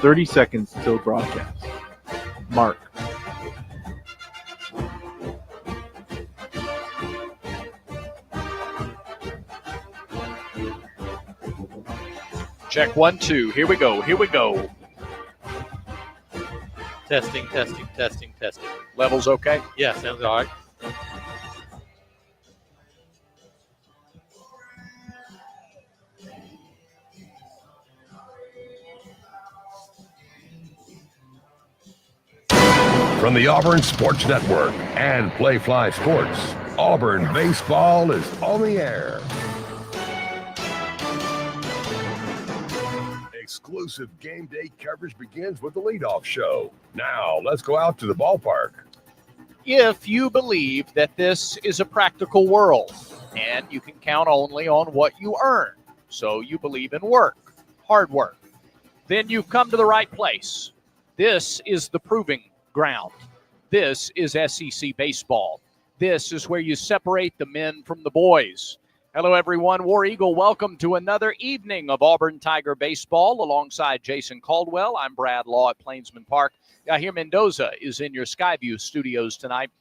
30 seconds till broadcast. Mark. Check 1, 2. Here we go. Testing. Levels okay? Yeah, sounds all right. From the Auburn Sports Network and Playfly Sports, Auburn baseball is on the air. Exclusive game day coverage begins with the leadoff show. Now, let's go out to the ballpark. If you believe that this is a practical world and you can count only on what you earn, so you believe in work, hard work, then you've come to the right place. This is the proving ground. This is SEC baseball. This is where you separate the men from the boys. Hello, everyone. War Eagle, welcome to another evening of Auburn Tiger baseball alongside Jason Caldwell. I'm Brad Law at Plainsman Park. Yahir Mendoza is in your Skyview studios tonight.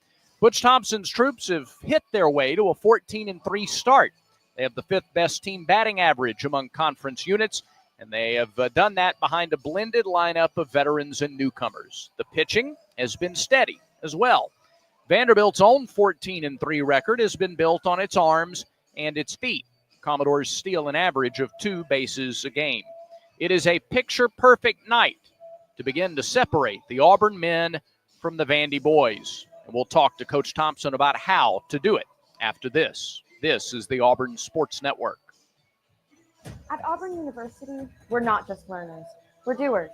Butch Thompson's troops have hit their way to a 14-3 start. They have the fifth best team batting average among conference units, and they have done that behind a blended lineup of veterans and newcomers. The pitching has been steady as well. Vanderbilt's own 14-3 record has been built on its arms and its feet. Commodores steal an average of 2 bases a game. It is a picture-perfect night to begin to separate the Auburn men from the Vandy boys. And we'll talk to Coach Thompson about how to do it after this. This is the Auburn Sports Network. At Auburn University, we're not just learners, we're doers.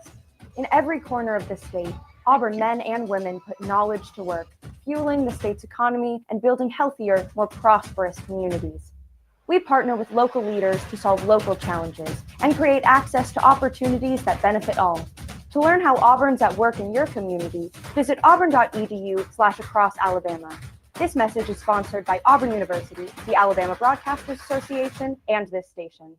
In every corner of the state, Auburn men and women put knowledge to work, fueling the state's economy and building healthier, more prosperous communities. We partner with local leaders to solve local challenges and create access to opportunities that benefit all. To learn how Auburn's at work in your community, visit auburn.edu/acrossalabama. This message is sponsored by Auburn University, the Alabama Broadcasters Association, and this station.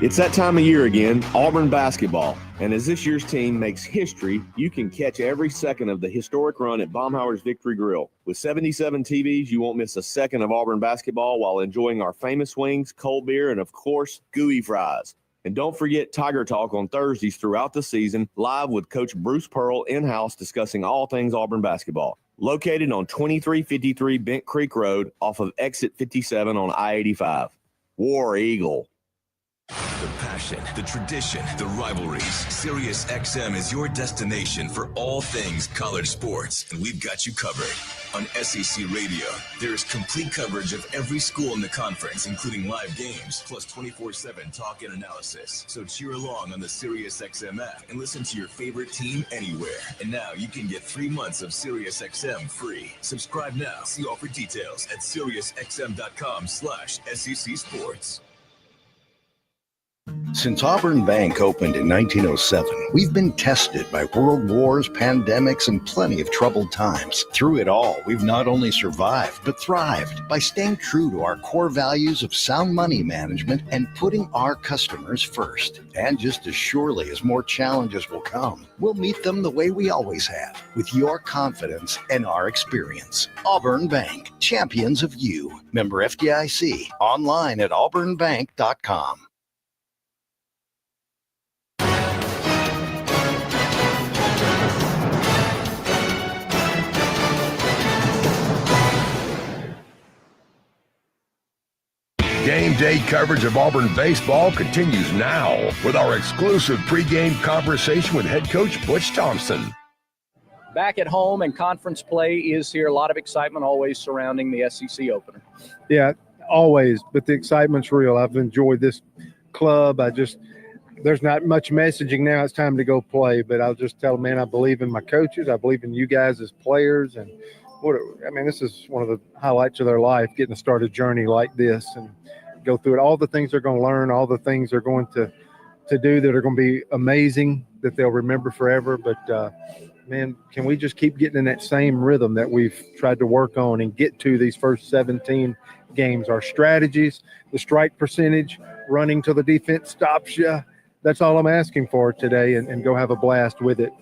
It's that time of year again, Auburn basketball. And as this year's team makes history, you can catch every second of the historic run at Baumhauer's Victory Grill. With 77 TVs, you won't miss a second of Auburn basketball while enjoying our famous wings, cold beer, and of course, gooey fries. And don't forget Tiger Talk on Thursdays throughout the season, live with Coach Bruce Pearl in-house discussing all things Auburn basketball. Located on 2353 Bent Creek Road off of Exit 57 on I-85. War Eagle. The passion, the tradition, the rivalries. SiriusXM is your destination for all things college sports, and we've got you covered. On SEC Radio, there is complete coverage of every school in the conference, including live games, plus 24/7 talk and analysis. So cheer along on the SiriusXM app and listen to your favorite team anywhere. And now you can get 3 months of SiriusXM free. Subscribe now. See all for details at SiriusXM.com/SEC Sports. Since Auburn Bank opened in 1907, we've been tested by world wars, pandemics, and plenty of troubled times. Through it all, we've not only survived, but thrived by staying true to our core values of sound money management and putting our customers first. And just as surely as more challenges will come, we'll meet them the way we always have, with your confidence and our experience. Auburn Bank, champions of you. Member FDIC, online at auburnbank.com. Game day coverage of Auburn baseball continues now with our exclusive pregame conversation with head coach Butch Thompson. Back at home and conference play is here. A lot of excitement always surrounding the SEC opener. Yeah, always. But the excitement's real. I've enjoyed this club. There's not much messaging now. It's time to go play. But I'll just tell them, man, I believe in my coaches. I believe in you guys as players. And this is one of the highlights of their life, getting to start a journey like this and go through it. All the things they're going to learn, all the things they're going to do that are going to be amazing, that they'll remember forever. But, man, can we just keep getting in that same rhythm that we've tried to work on and get to these first 17 games? Our strategies, the strike percentage, running till the defense stops you, that's all I'm asking for today, and go have a blast with it.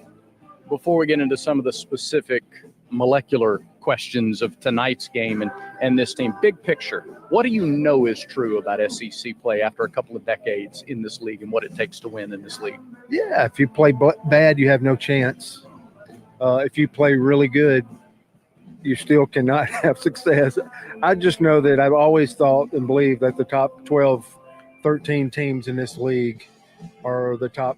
Before we get into some of the specific molecular questions of tonight's game and this team, big picture, what do you know is true about SEC play after a couple of decades in this league and what it takes to win in this league? Yeah, if you play bad, you have no chance. If you play really good, you still cannot have success. I just know that I've always thought and believed that the top 12, 13 teams in this league are the top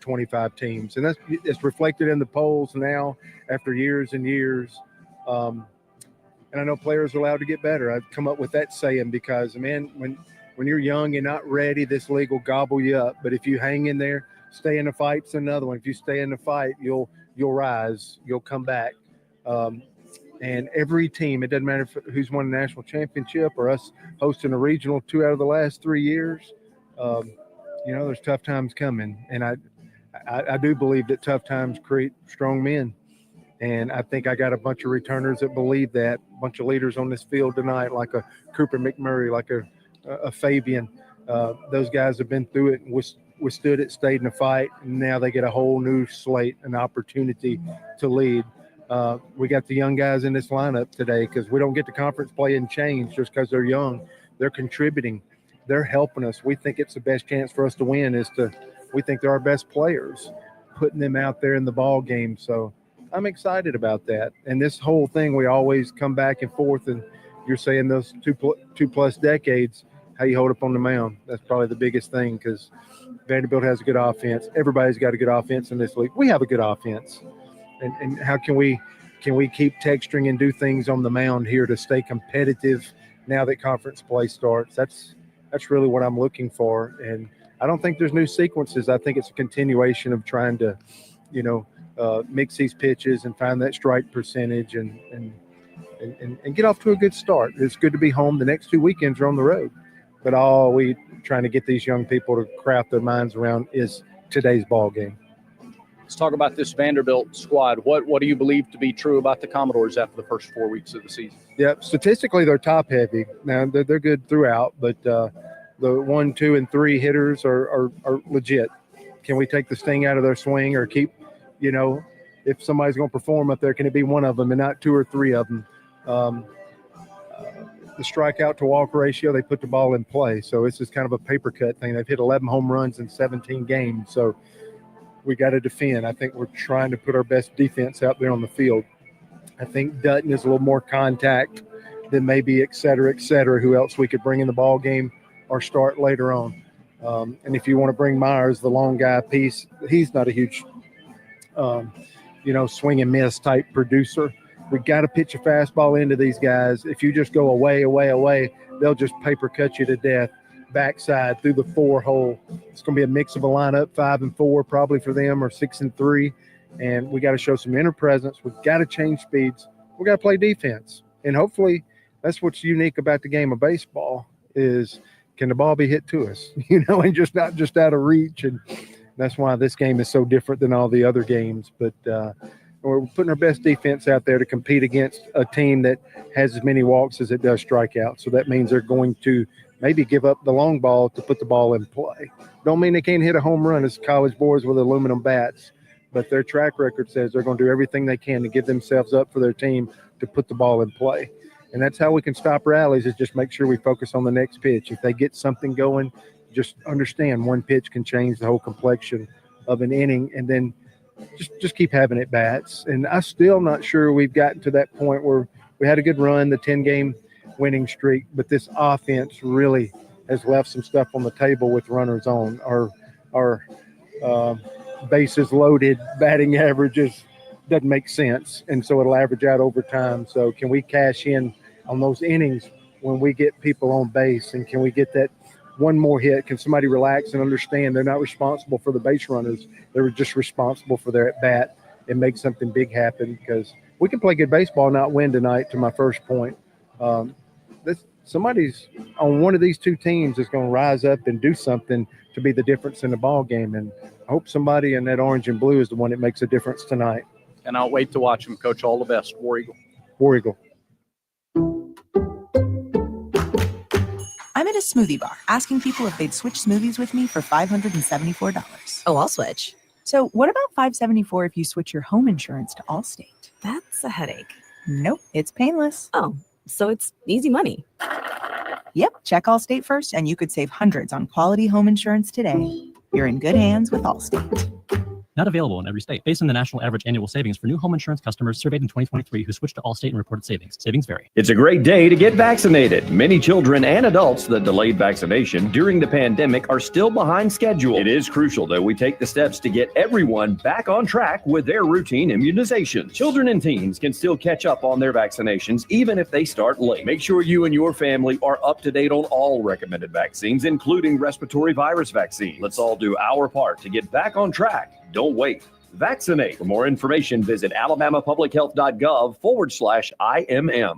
25 teams. And it's reflected in the polls now after years and years. And I know players are allowed to get better. I've come up with that saying because, man, when you're young and not ready, this league will gobble you up. But if you hang in there, stay in the fight's another one. If you stay in the fight, you'll rise, you'll come back. And every team, it doesn't matter who's won the national championship or us hosting a regional 2 out of the last 3 years. There's tough times coming. And I do believe that tough times create strong men. And I think I got a bunch of returners that believe that, a bunch of leaders on this field tonight, like a Cooper McMurray, like a Fabian. Those guys have been through it and withstood it, stayed in the fight, and now they get a whole new slate, an opportunity to lead. We got the young guys in this lineup today because we don't get the conference play and change just because they're young. They're contributing. They're helping us. We think it's the best chance for us to win we think they're our best players, putting them out there in the ball game. So I'm excited about that. And this whole thing, we always come back and forth, and you're saying those two plus decades, how you hold up on the mound. That's probably the biggest thing because Vanderbilt has a good offense. Everybody's got a good offense in this league. We have a good offense. And how can we keep texturing and do things on the mound here to stay competitive now that conference play starts? That's really what I'm looking for. And I don't think there's new sequences. I think it's a continuation of trying to, mix these pitches and find that strike percentage and get off to a good start. It's good to be home. The next 2 weekends are on the road. But all we trying to get these young people to craft their minds around is today's ball game. Let's talk about this Vanderbilt squad. What do you believe to be true about the Commodores after the first 4 weeks of the season? Yeah, statistically they're top heavy. Now they're good throughout, but the 1, 2, and 3 hitters are legit. Can we take the sting out of their swing or keep, if somebody's going to perform up there, can it be one of them and not 2 or 3 of them? The strikeout to walk ratio, they put the ball in play. So it's just kind of a paper cut thing. They've hit 11 home runs in 17 games. So we got to defend. I think we're trying to put our best defense out there on the field. I think Dutton is a little more contact than maybe et cetera, who else we could bring in the ball game or start later on. And if you want to bring Myers, the long guy piece, he's not a huge, swing and miss type producer. We got to pitch a fastball into these guys. If you just go away, they'll just paper cut you to death. Backside through the 4 hole. It's going to be a mix of a lineup, 5 and 4 probably for them, or 6 and 3. And we got to show some inner presence. We've got to change speeds. We got to play defense. And hopefully that's what's unique about the game of baseball is can the ball be hit to us, and just not just out of reach. And that's why this game is so different than all the other games. But we're putting our best defense out there to compete against a team that has as many walks as it does strikeouts. So that means they're going to maybe give up the long ball to put the ball in play. Don't mean they can't hit a home run as college boys with aluminum bats, but their track record says they're going to do everything they can to give themselves up for their team to put the ball in play. And that's how we can stop rallies is just make sure we focus on the next pitch. If they get something going, just understand one pitch can change the whole complexion of an inning, and then just keep having at bats. And I'm still not sure we've gotten to that point where we had a good run, the 10-game winning streak, but this offense really has left some stuff on the table with runners on. Our bases loaded, batting averages doesn't make sense, and so it'll average out over time. So can we cash in on those innings when we get people on base, and can we get that one more hit? Can somebody relax and understand they're not responsible for the base runners, they're just responsible for their at-bat and make something big happen? Because we can play good baseball, not win tonight, to my first point. Somebody's on one of these two teams is going to rise up and do something to be the difference in the ball game. And I hope somebody in that orange and blue is the one that makes a difference tonight. And I'll wait to watch him, Coach. All the best. War Eagle. War Eagle. I'm I'm at a smoothie bar asking people if they'd switch smoothies with me for $574. Oh, I'll switch. So what about $574 if you switch your home insurance to Allstate? That's a headache. Nope, it's painless. Oh, so it's easy money. Yep, check Allstate first and you could save hundreds on quality home insurance today. You're in good hands with Allstate. Not available in every state. Based on the national average annual savings for new home insurance customers surveyed in 2023 who switched to Allstate and reported savings. Savings vary. It's a great day to get vaccinated. Many children and adults that delayed vaccination during the pandemic are still behind schedule. It is crucial that we take the steps to get everyone back on track with their routine immunization. Children and teens can still catch up on their vaccinations even if they start late. Make sure you and your family are up to date on all recommended vaccines, including respiratory virus vaccine. Let's all do our part to get back on track. Don't wait. Vaccinate. For more information, visit alabamapublichealth.gov/IMM.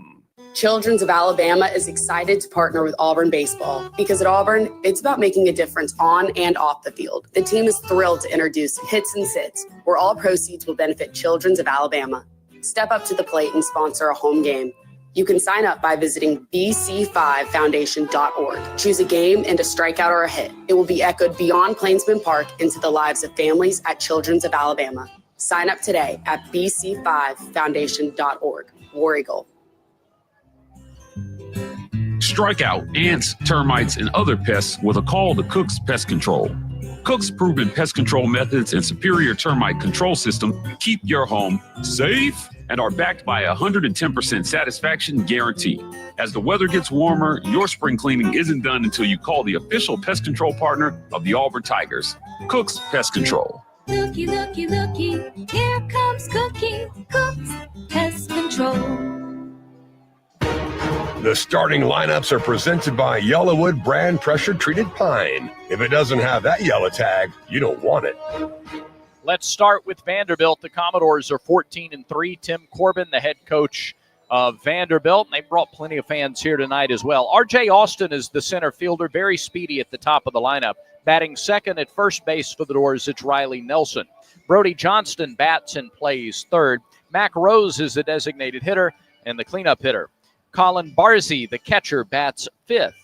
Children's of Alabama is excited to partner with Auburn Baseball because at Auburn, it's about making a difference on and off the field. The team is thrilled to introduce Hits and Sits, where all proceeds will benefit Children's of Alabama. Step up to the plate and sponsor a home game. You can sign up by visiting bc5foundation.org. Choose a game and a strikeout or a hit. It will be echoed beyond Plainsman Park into the lives of families at Children's of Alabama. Sign up today at bc5foundation.org. War Eagle. Strike out ants, termites, and other pests with a call to Cook's Pest Control. Cook's proven pest control methods and superior termite control system keep your home safe and are backed by a 110% satisfaction guarantee. As the weather gets warmer, your spring cleaning isn't done until you call the official pest control partner of the Auburn Tigers, Cook's Pest Control. Looky, looky, looky, here comes Cookie, Cook's Pest Control. The starting lineups are presented by Yellowwood brand pressure treated pine. If it doesn't have that yellow tag, you don't want it. Let's start with Vanderbilt. The Commodores are 14-3. Tim Corbin, the head coach of Vanderbilt, and they brought plenty of fans here tonight as well. R.J. Austin is the center fielder, very speedy at the top of the lineup. Batting second at first base for the Doors, it's Riley Nelson. Brody Johnston bats and plays third. Mac Rose is the designated hitter and the cleanup hitter. Colin Barzey, the catcher, bats fifth.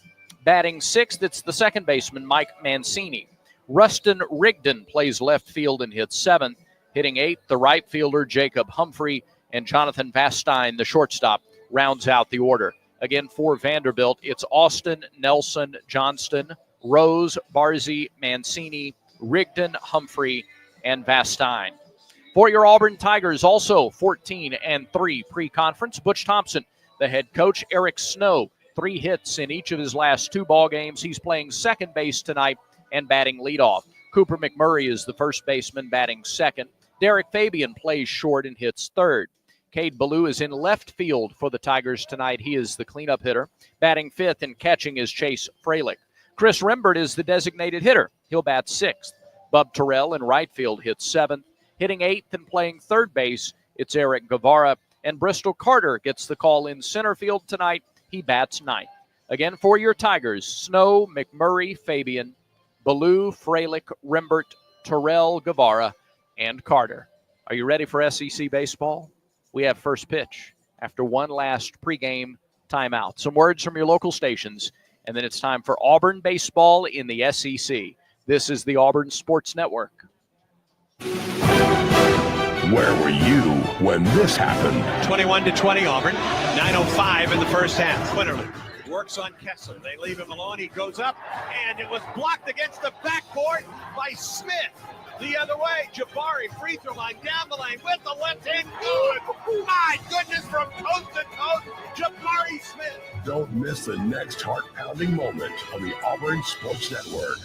Batting sixth, it's the second baseman, Mike Mancini. Rustin Rigdon plays left field and hits seventh. Hitting eighth, the right fielder, Jacob Humphrey, and Jonathan Vastine, the shortstop, rounds out the order. Again, for Vanderbilt, it's Austin, Nelson, Johnston, Rose, Barzey, Mancini, Rigdon, Humphrey, and Vastine. For your Auburn Tigers, also 14-3 pre-conference, Butch Thompson, the head coach. Eric Snow, 3 hits in each of his last 2 ball games. He's playing second base tonight and batting leadoff. Cooper McMurray is the first baseman, batting second. Derek Fabian plays short and hits third. Cade Ballou is in left field for the Tigers tonight. He is the cleanup hitter. Batting fifth and catching is Chase Freilich. Chris Rembert is the designated hitter. He'll bat sixth. Bub Terrell in right field hits seventh. Hitting eighth and playing third base, it's Eric Guevara. And Bristol Carter gets the call in center field tonight. He bats ninth. Again, for your Tigers, Snow, McMurray, Fabian, Ballou, Freilich, Rembert, Terrell, Guevara, and Carter. Are you ready for SEC baseball? We have first pitch after one last pregame timeout. Some words from your local stations, and then it's time for Auburn baseball in the SEC. This is the Auburn Sports Network. Where were you when this happened? 21-20 Auburn. 9:05 in the first half. Quinterly works on Kessler. They leave him alone. He goes up, and it was blocked against the backboard by Smith. The other way, Jabari, free throw line, down the lane with the left hand. Good. My goodness, from coast to coast, Jabari Smith. Don't miss the next heart-pounding moment on the Auburn Sports Network.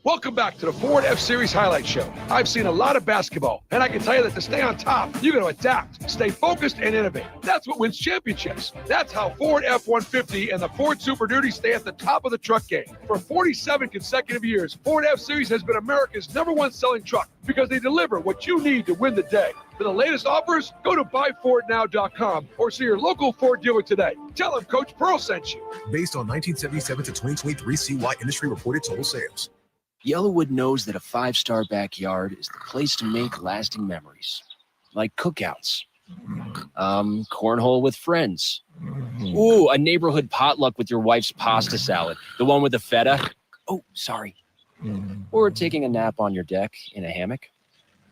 Welcome back to the Ford F-Series Highlight Show. I've seen a lot of basketball, and I can tell you that to stay on top, you're going to adapt, stay focused, and innovate. That's what wins championships. That's how Ford F-150 and the Ford Super Duty stay at the top of the truck game. For 47 consecutive years, Ford F-Series has been America's #1 selling truck because they deliver what you need to win the day. For the latest offers, go to buyfordnow.com or see your local Ford dealer today. Tell them Coach Pearl sent you. Based on 1977 to 2023 CY industry reported total sales. Yellowwood knows that a 5-star backyard is the place to make lasting memories. Like cookouts, Cornhole with friends. Ooh, a neighborhood potluck with your wife's pasta salad. The one with the feta. Oh, sorry. Or taking a nap on your deck in a hammock.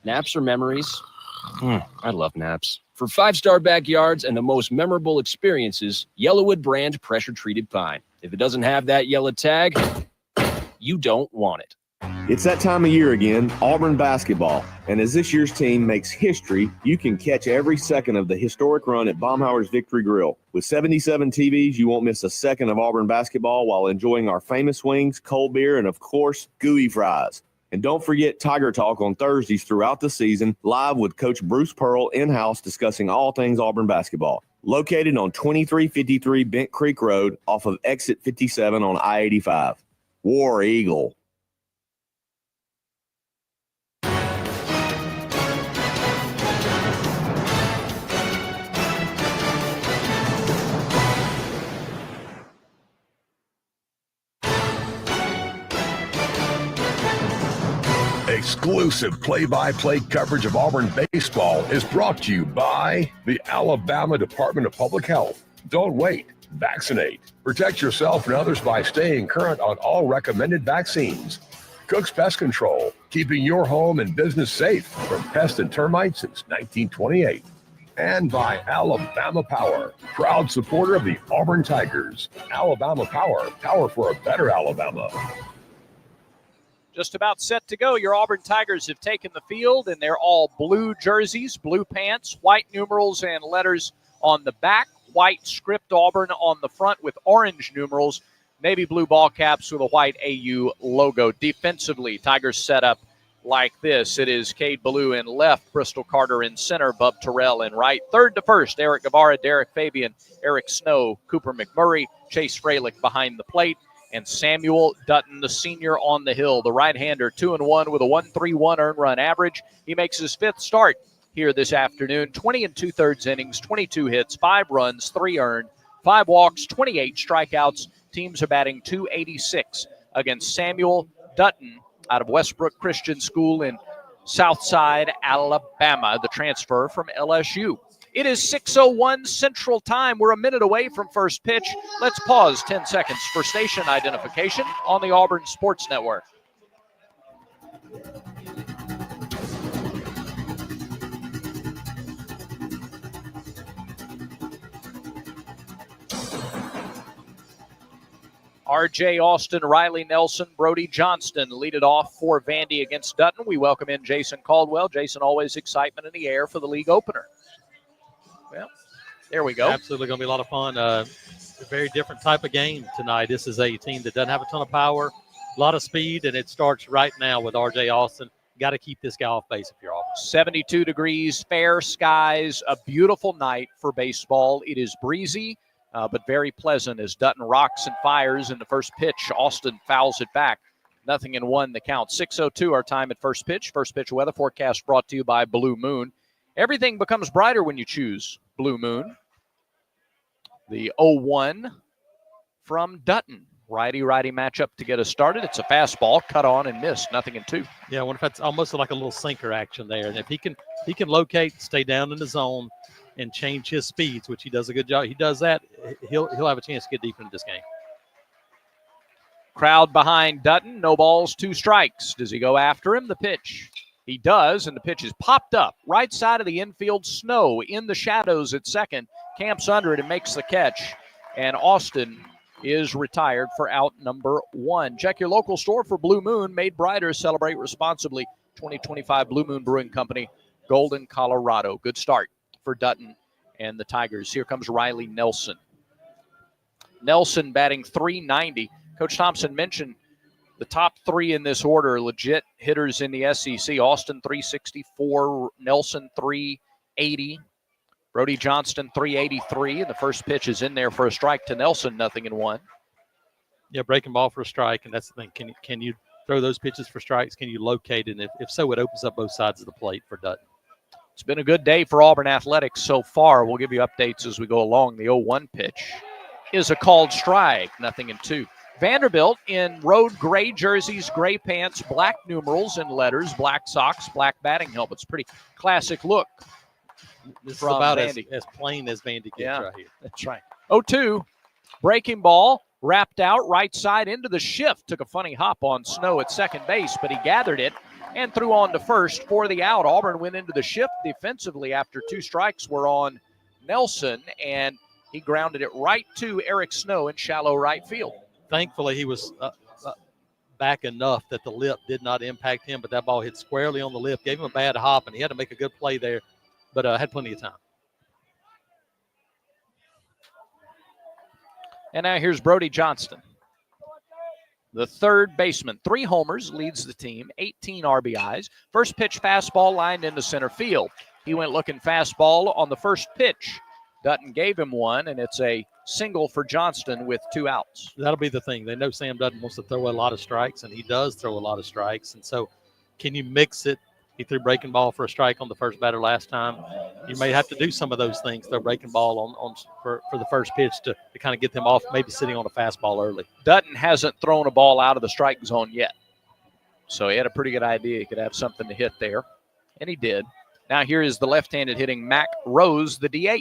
Naps are memories. I love naps. For 5-star backyards and the most memorable experiences, Yellowwood brand pressure-treated pine. If it doesn't have that yellow tag, you don't want it. It's that time of year again, Auburn basketball. And as this year's team makes history, you can catch every second of the historic run at Baumhauer's Victory Grill. With 77 TVs, you won't miss a second of Auburn basketball while enjoying our famous wings, cold beer, and of course, gooey fries. And don't forget Tiger Talk on Thursdays throughout the season, live with Coach Bruce Pearl in-house discussing all things Auburn basketball. Located on 2353 Bent Creek Road off of exit 57 on I-85. War Eagle. Exclusive play-by-play coverage of Auburn baseball is brought to you by the Alabama Department of Public Health. Don't wait. Vaccinate. Protect yourself and others by staying current on all recommended vaccines. Cook's Pest Control, keeping your home and business safe from pests and termites since 1928. And by Alabama Power, proud supporter of the Auburn Tigers. Alabama Power, power for a better Alabama. Just about set to go. Your Auburn Tigers have taken the field, and they're all blue jerseys, blue pants, white numerals and letters on the back, white script Auburn on the front with orange numerals, navy blue ball caps with a white AU logo. Defensively, Tigers set up like this. It is Cade Ballou in left, Bristol Carter in center, Bub Terrell in right. Third to first, Eric Guevara, Derek Fabian, Eric Snow, Cooper McMurray, Chase Freilich behind the plate, and Samuel Dutton, the senior, on the hill. The right-hander, 2-1 with a 1.31 earned run average. He makes his fifth start here this afternoon. 20 2/3 innings, 22 hits, 5 runs, 3 earned, 5 walks, 28 strikeouts. Teams are batting .286 against Samuel Dutton out of Westbrook Christian School in Southside, Alabama, the transfer from LSU. It is 6:01 Central Time. We're a minute away from first pitch. Let's pause 10 seconds for station identification on the Auburn Sports Network. R.J. Austin, Riley Nelson, Brody Johnston lead it off for Vandy against Dutton. We welcome in Jason Caldwell. Jason, always excitement in the air for the league opener. Well, there we go. Absolutely going to be a lot of fun. A very different type of game tonight. This is a team that doesn't have a ton of power, a lot of speed, and it starts right now with R.J. Austin. Got to keep this guy off base if you're Auburn. 72 degrees, fair skies, a beautiful night for baseball. It is breezy, but very pleasant as Dutton rocks and fires in the first pitch. Austin fouls it back. 0-1 the count. 6:02 our time at first pitch. First pitch weather forecast brought to you by Blue Moon. Everything becomes brighter when you choose Blue Moon. The 0-1 from Dutton. Righty-righty matchup to get us started. It's a fastball, cut on and missed. 0-2. Yeah, I wonder if that's almost like a little sinker action there. And if he can locate, stay down in the zone, and change his speeds, which he does a good job. He does that. He'll have a chance to get deep into this game. Crowd behind Dutton. No balls, 2 strikes. Does he go after him? The pitch. He does, and the pitch is popped up. Right side of the infield, Snow in the shadows at second. Camps under it and makes the catch. And Austin is retired for out number 1. Check your local store for Blue Moon. Made brighter. Celebrate responsibly. 2025 Blue Moon Brewing Company, Golden, Colorado. Good start for Dutton and the Tigers. Here comes Riley Nelson. Nelson batting .390. Coach Thompson mentioned the top 3 in this order are legit hitters in the SEC. Austin, .364. Nelson, .380. Brody Johnston, .383. And the first pitch is in there for a strike to Nelson, 0-1. Yeah, breaking ball for a strike, and that's the thing. Can you throw those pitches for strikes? Can you locate it? And if so, it opens up both sides of the plate for Dutton. It's been a good day for Auburn athletics so far. We'll give you updates as we go along. The 0-1 pitch is a called strike, 0-2. Vanderbilt in road gray jerseys, gray pants, black numerals and letters, black socks, black batting helmets. Pretty classic look This is from about Vandy. as plain as Vandy gets right here. That's right. 0-2. Breaking ball, wrapped out, right side into the shift. Took a funny hop on Snow at second base, but he gathered it and threw on to first for the out. Auburn went into the shift defensively after 2 strikes were on Nelson, and he grounded it right to Eric Snow in shallow right field. Thankfully, he was back enough that the lip did not impact him, but that ball hit squarely on the lip, gave him a bad hop, and he had to make a good play there, but had plenty of time. And now here's Brody Johnston, the third baseman. 3 homers, leads the team, 18 RBIs. First pitch fastball lined into center field. He went looking fastball on the first pitch. Dutton gave him one, and it's a single for Johnston with 2 outs. That'll be the thing. They know Sam Dutton wants to throw a lot of strikes, and he does throw a lot of strikes. And so can you mix it? He threw breaking ball for a strike on the first batter last time. You may have to do some of those things, throw breaking ball for the first pitch to kind of get them off, maybe sitting on a fastball early. Dutton hasn't thrown a ball out of the strike zone yet. So he had a pretty good idea he could have something to hit there, and he did. Now here is the left-handed hitting Mac Rose, the DH.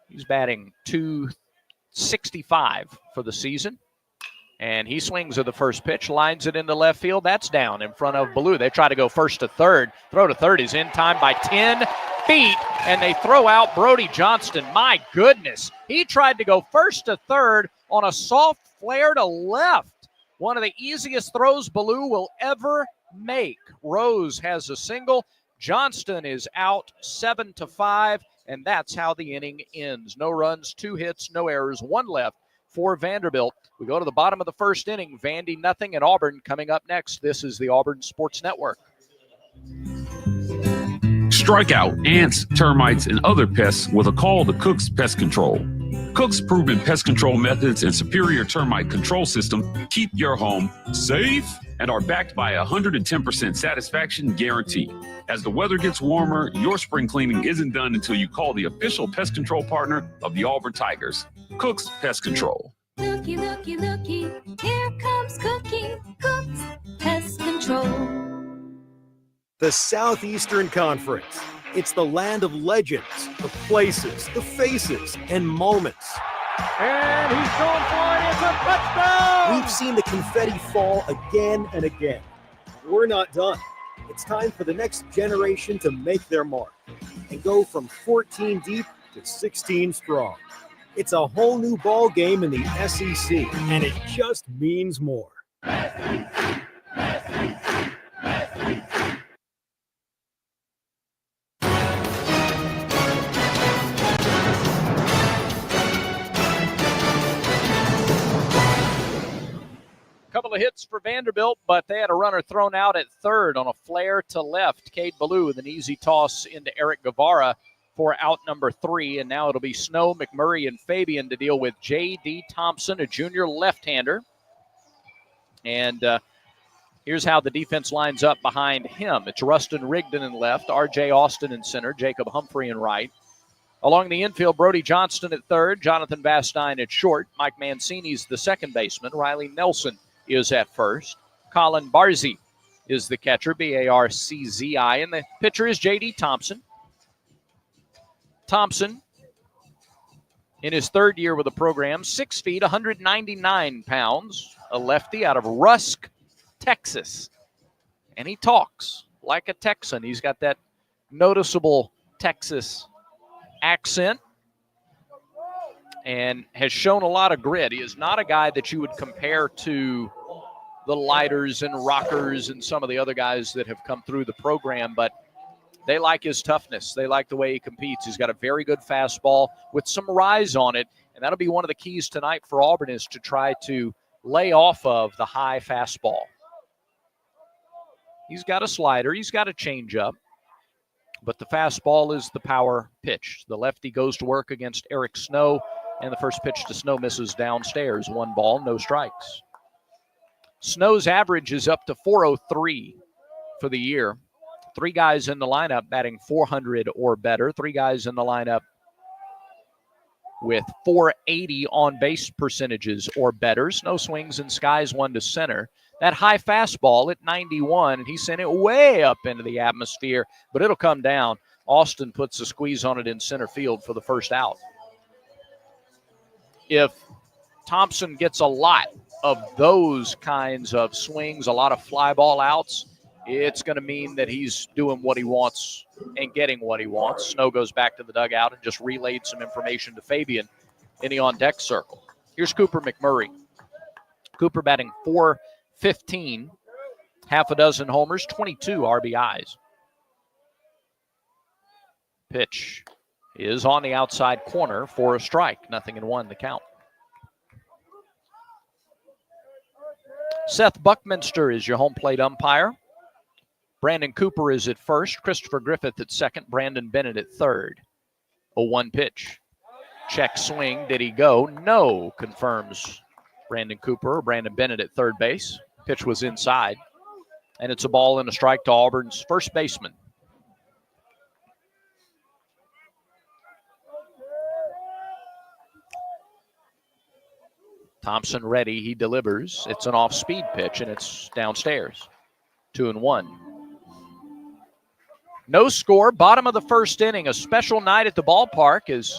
He's batting .265 for the season. And he swings at the first pitch, lines it into left field. That's down in front of Ballou. They try to go first to third. Throw to third is in time by 10 feet, and they throw out Brody Johnston. My goodness. He tried to go first to third on a soft flare to left. One of the easiest throws Ballou will ever make. Rose has a single. Johnston is out 7-5, and that's how the inning ends. No runs, 2 hits, no errors, 1 left for Vanderbilt. We go to the bottom of the first inning. Vandy nothing, and Auburn coming up next. This is the Auburn Sports Network. Strike out ants, termites, and other pests with a call to Cook's Pest Control. Cook's proven pest control methods and superior termite control system keep your home safe and are backed by a 110% satisfaction guarantee. As the weather gets warmer, your spring cleaning isn't done until you call the official pest control partner of the Auburn Tigers, Cook's Pest Control. Looky, looky, looky, here comes Cookie, Cook's Pest Control. The Southeastern Conference. It's the land of legends, the places, the faces, and moments. And he's going for it. It's a touchdown. We've seen the confetti fall again and again. We're not done. It's time for the next generation to make their mark and go from 14 deep to 16 strong. It's a whole new ball game in the SEC, and it just means more. Couple of hits for Vanderbilt, but they had a runner thrown out at third on a flare to left. Cade Ballou with an easy toss into Eric Guevara for out number 3, and now it'll be Snow, McMurray, and Fabian to deal with J.D. Thompson, a junior left-hander. And here's how the defense lines up behind him. It's Rustin Rigdon in left, R.J. Austin in center, Jacob Humphrey in right. Along the infield, Brody Johnston at third, Jonathan Vastine at short, Mike Mancini's the second baseman, Riley Nelson is at first. Colin Barzy is the catcher, B-A-R-C-Z-I, and the pitcher is J.D. Thompson. Thompson, in his third year with the program, 6 feet, 199 pounds, a lefty out of Rusk, Texas. And he talks like a Texan. He's got that noticeable Texas accent and has shown a lot of grit. He is not a guy that you would compare to the Lighters and Rockers and some of the other guys that have come through the program, but they like his toughness. They like the way he competes. He's got a very good fastball with some rise on it, and that'll be one of the keys tonight for Auburn is to try to lay off of the high fastball. He's got a slider. He's got a changeup, but the fastball is the power pitch. The lefty goes to work against Eric Snow, and the first pitch to Snow misses downstairs. 1 ball, no strikes. Snow's average is up to 403 for the year. 3 guys in the lineup batting 400 or better. 3 guys in the lineup with 480 on base percentages or better. Snow swings and skies one to center. That high fastball at 91, and he sent it way up into the atmosphere, but it'll come down. Austin puts a squeeze on it in center field for the first out. If Thompson gets a lot of those kinds of swings, a lot of fly ball outs, it's going to mean that he's doing what he wants and getting what he wants. Snow goes back to the dugout and just relayed some information to Fabian in the on-deck circle. Here's Cooper McMurray. Cooper batting .415, half a dozen homers, 22 RBIs. Pitch is on the outside corner for a strike. 0-1 the count. Seth Buckminster is your home plate umpire. Brandon Cooper is at first. Christopher Griffith at second. Brandon Bennett at third. 0-1 pitch. Check swing. Did he go? No, confirms Brandon Cooper. Brandon Bennett at third base. Pitch was inside. And it's a ball and a strike to Auburn's first baseman. Thompson ready. He delivers. It's an off-speed pitch, and it's downstairs. 2-1. No score. Bottom of the first inning. A special night at the ballpark as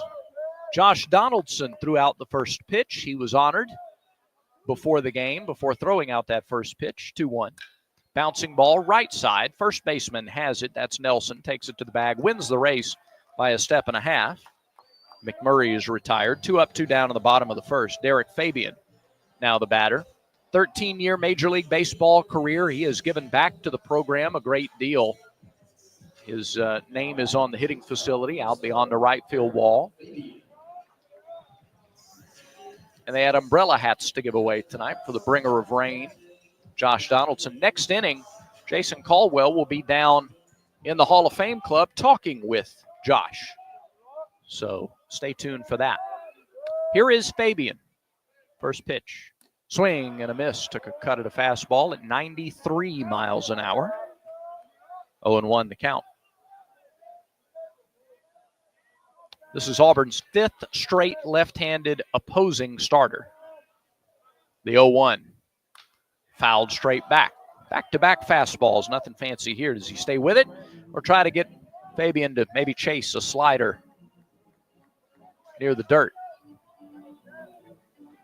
Josh Donaldson threw out the first pitch. He was honored before the game, before throwing out that first pitch. 2-1. Bouncing ball right side. First baseman has it. That's Nelson. Takes it to the bag. Wins the race by a step and a half. McMurray is retired. 2 up, 2 down in the bottom of the first. Derek Fabian, now the batter. 13-year Major League Baseball career. He has given back to the program a great deal. His name is on the hitting facility out beyond the right field wall. And they had umbrella hats to give away tonight for the bringer of rain, Josh Donaldson. Next inning, Jason Caldwell will be down in the Hall of Fame club talking with Josh. So stay tuned for that. Here is Fabian. First pitch. Swing and a miss. Took a cut at a fastball at 93 miles an hour. 0-1 the count. This is Auburn's 5th straight left-handed opposing starter. The 0-1. Fouled straight back. Back-to-back fastballs. Nothing fancy here. Does he stay with it or try to get Fabian to maybe chase a slider near the dirt?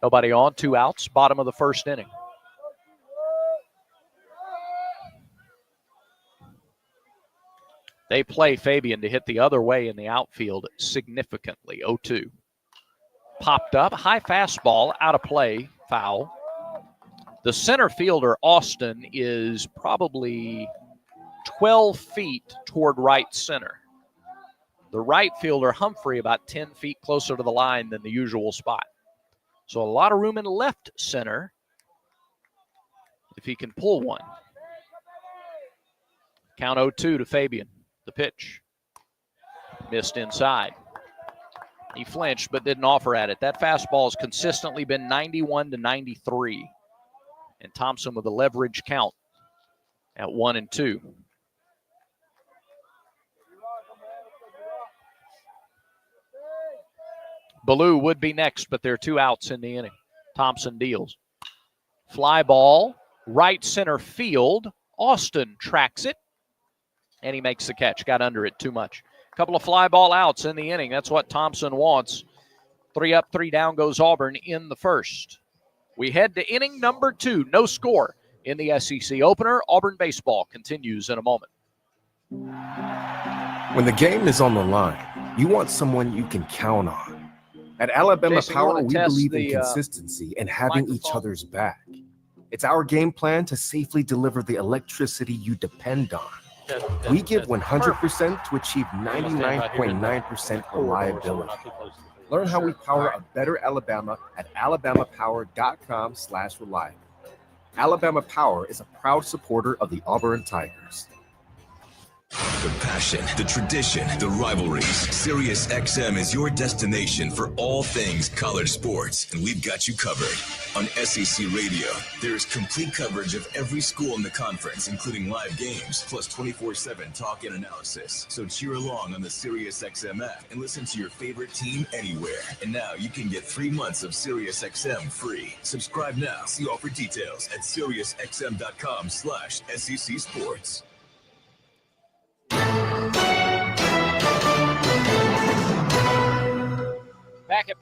Nobody on, 2 outs, bottom of the first inning. They play Fabian to hit the other way in the outfield significantly. 0-2. Popped up, high fastball, out of play, foul. The center fielder, Austin, is probably 12 feet toward right center. The right fielder, Humphrey, about 10 feet closer to the line than the usual spot. So a lot of room in left center if he can pull one. Count 0-2 to Fabian. The pitch. Missed inside. He flinched but didn't offer at it. That fastball has consistently been 91 to 93. And Thompson with a leverage count at 1-2. Ballou would be next, but there are 2 outs in the inning. Thompson deals. Fly ball, right center field. Austin tracks it, and he makes the catch. Got under it too much. A couple of fly ball outs in the inning. That's what Thompson wants. 3 up, 3 down goes Auburn in the first. We head to inning number 2. No score in the SEC opener. Auburn baseball continues in a moment. When the game is on the line, you want someone you can count on. At Alabama Jason, Power, we believe in consistency and having each other's back. It's our game plan to safely deliver the electricity you depend on. We give 100% to achieve 99.9% reliability. Learn how we power a better Alabama at alabamapower.com/reliable. Alabama Power is a proud supporter of the Auburn Tigers. The passion, the tradition, the rivalries. Sirius XM is your destination for all things college sports, and we've got you covered. On SEC Radio, there is complete coverage of every school in the conference, including live games, plus 24/7 talk and analysis. So cheer along on the Sirius XM app and listen to your favorite team anywhere. And now you can get 3 months of Sirius XM free. Subscribe now. See offer details at SiriusXM.com/SEC Sports.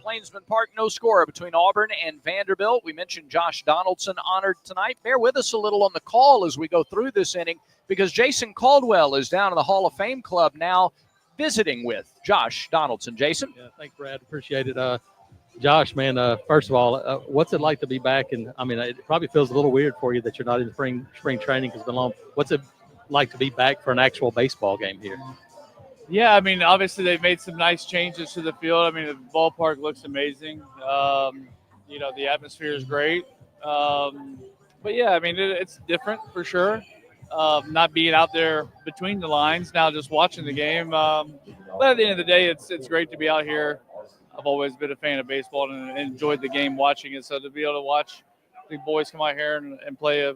Plainsman Park, no score between Auburn and Vanderbilt. We mentioned Josh Donaldson honored tonight. Bear with us a little on the call as we go through this inning because Jason Caldwell is down in the Hall of Fame Club now visiting with Josh Donaldson. Jason? Yeah, thanks, Brad. Appreciate it. Josh, man, first of all, what's it like to be back? And I mean, it probably feels a little weird for you that you're not in spring training because it's been long. What's it like to be back for an actual baseball game here? Yeah, I mean, obviously they've made some nice changes to the field. I mean, the ballpark looks amazing. The atmosphere is great. But yeah, I mean, it's different for sure. Not being out there between the lines, now just watching the game. But at the end of the day, it's great to be out here. I've always been a fan of baseball and enjoyed the game watching it. So to be able to watch the boys come out here and play a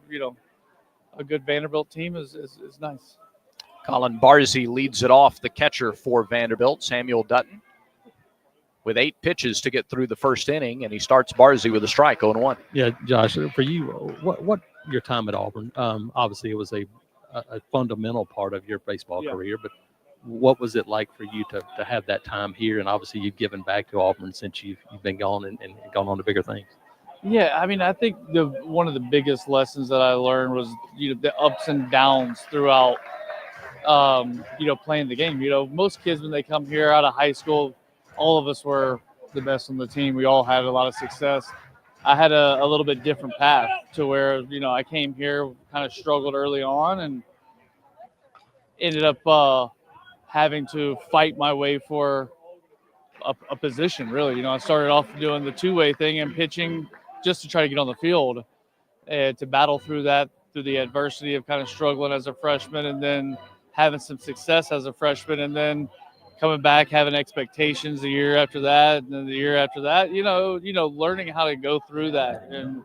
good Vanderbilt team is nice. Colin Barzey leads it off, the catcher for Vanderbilt, Samuel Dutton, with 8 pitches to get through the first inning, and he starts Barzey with a strike, 0-1. Yeah, Josh, for you, what your time at Auburn? Obviously, it was a fundamental part of your baseball career, but what was it like for you to have that time here? And obviously, you've given back to Auburn since you've been gone and gone on to bigger things. Yeah, I mean, I think one of the biggest lessons that I learned was the ups and downs throughout. Playing the game. Most kids when they come here out of high school, all of us were the best on the team. We all had a lot of success. I had a little bit different path to where, I came here, kind of struggled early on and ended up having to fight my way for a position, really. I started off doing the two-way thing and pitching just to try to get on the field and to battle through the adversity of kind of struggling as a freshman and then having some success as a freshman and then coming back, having expectations the year after that, and then the year after that, learning how to go through that and,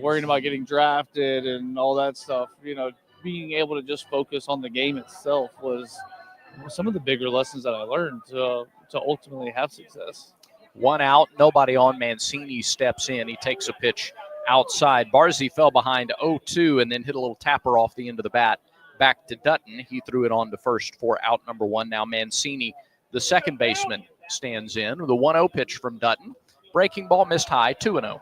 worrying about getting drafted and all that stuff, being able to just focus on the game itself was some of the bigger lessons that I learned to ultimately have success. 1 out, nobody on. Mancini steps in. He takes a pitch outside. Barzey fell behind 0-2 and then hit a little tapper off the end of the bat. Back to Dutton. He threw it on to first for out number 1. Now Mancini, the second baseman, stands in with a 1-0 pitch from Dutton. Breaking ball missed high, 2-0.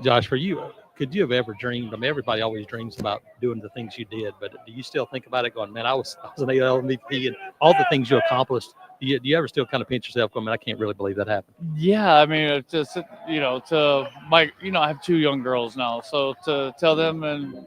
Josh, for you, could you have ever dreamed? I mean, everybody always dreams about doing the things you did, but do you still think about it going, man, I was an AL MVP and all the things you accomplished? Do you ever still kind of pinch yourself going, man, I can't really believe that happened? Yeah, I mean, I have 2 young girls now, so to tell them and,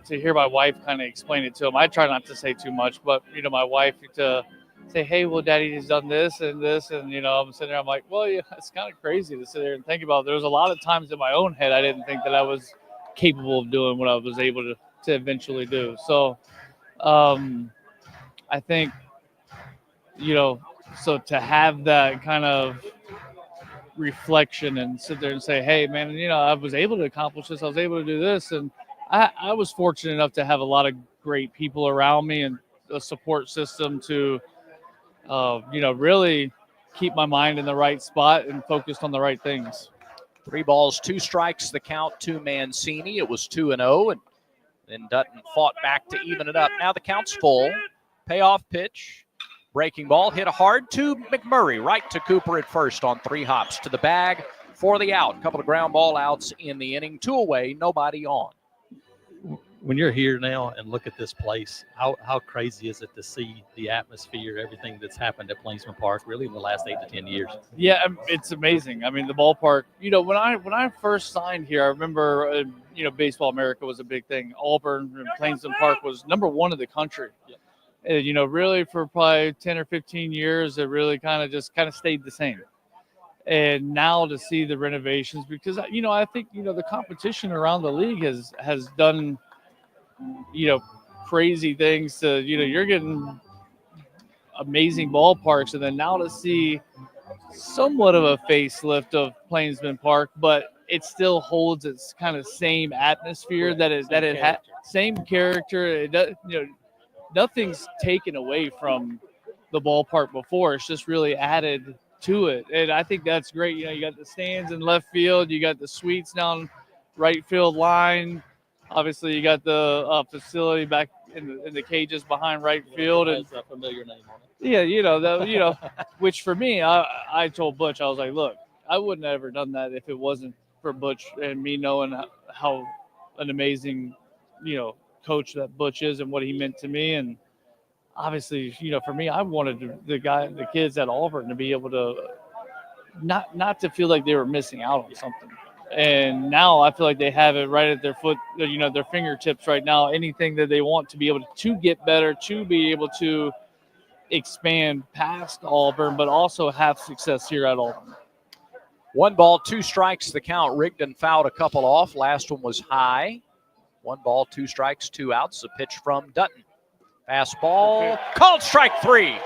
to hear my wife kind of explain it to them, I try not to say too much, but, my wife to say, hey, well, Daddy has done this and this, and, I'm sitting there, I'm like, well, yeah, it's kind of crazy to sit there and think about it. There was a lot of times in my own head I didn't think that I was capable of doing what I was able to eventually do. So I think, so to have that kind of reflection and sit there and say, hey, man, I was able to accomplish this. I was able to do this. And I was fortunate enough to have a lot of great people around me and a support system to, really keep my mind in the right spot and focused on the right things. 3 balls, 2 strikes, the count to Mancini. It was 2-0, and then Dutton fought back to even it up. Now the count's full. Payoff pitch. Breaking ball hit hard to McMurray, right to Cooper at first on 3 hops to the bag for the out. Couple of ground ball outs in the inning. 2 away, nobody on. When you're here now and look at this place, how crazy is it to see the atmosphere, everything that's happened at Plainsman Park, really in the last 8 to 10 years? Yeah, it's amazing. I mean, the ballpark. When I first signed here, I remember Baseball America was a big thing. Auburn and Plainsman Park was #1 in the country. Yeah. Really for probably 10 or 15 years, it really kind of stayed the same. And now to see the renovations, because I think the competition around the league has done crazy things to you're getting amazing ballparks, and then now to see somewhat of a facelift of Plainsman Park, but it still holds its kind of same atmosphere that it had, same character. It does, nothing's taken away from the ballpark before. It's just really added to it. And I think that's great. You got the stands in left field. You got the suites down right field line. Obviously, you got the facility back in the cages behind right field. And That's a familiar name on it. yeah, which for me, I told Butch, I was like, look, I wouldn't have ever done that if it wasn't for Butch and me knowing how an amazing, coach that Butch is and what he meant to me. And obviously, for me, I wanted the kids at Auburn to be able to not to feel like they were missing out on something. And now I feel like they have it right at their their fingertips right now. Anything that they want to be able to get better, to be able to expand past Auburn, but also have success here at Auburn. 1 ball, 2 strikes, the count. Rigdon fouled a couple off. Last one was high. 1 ball, 2 strikes, 2 outs. The pitch from Dutton. Fastball, called strike 3.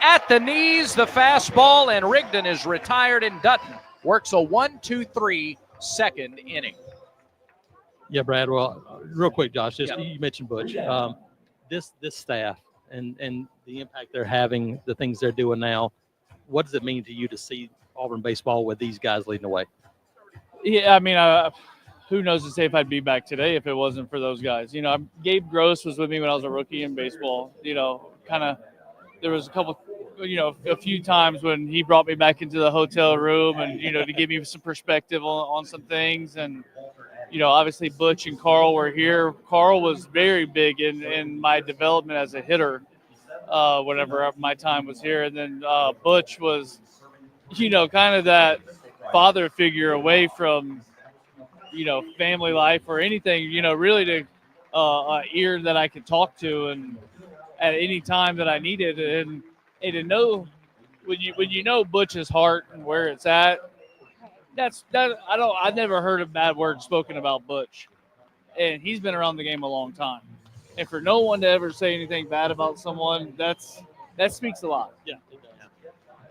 At the knees, the fastball, and Rigdon is retired, and Dutton works a 1-2-3 second inning. Yeah, Brad. Well, real quick, Josh, you mentioned Butch. This staff and the impact they're having, the things they're doing now, what does it mean to you to see Auburn baseball with these guys leading the way? Yeah, I mean, who knows to say if I'd be back today if it wasn't for those guys. Gabe Gross was with me when I was a rookie in baseball. There was a few times when he brought me back into the hotel room and, to give me some perspective on some things. And, obviously Butch and Carl were here. Carl was very big in my development as a hitter whenever my time was here. And then Butch was, kind of that father figure away from, family life or anything, really to ear that I could talk to and at any time that I needed. And to know when you know Butch's heart and where it's at, I've never heard a bad word spoken about Butch. And he's been around the game a long time. And for no one to ever say anything bad about someone, that speaks a lot. Yeah.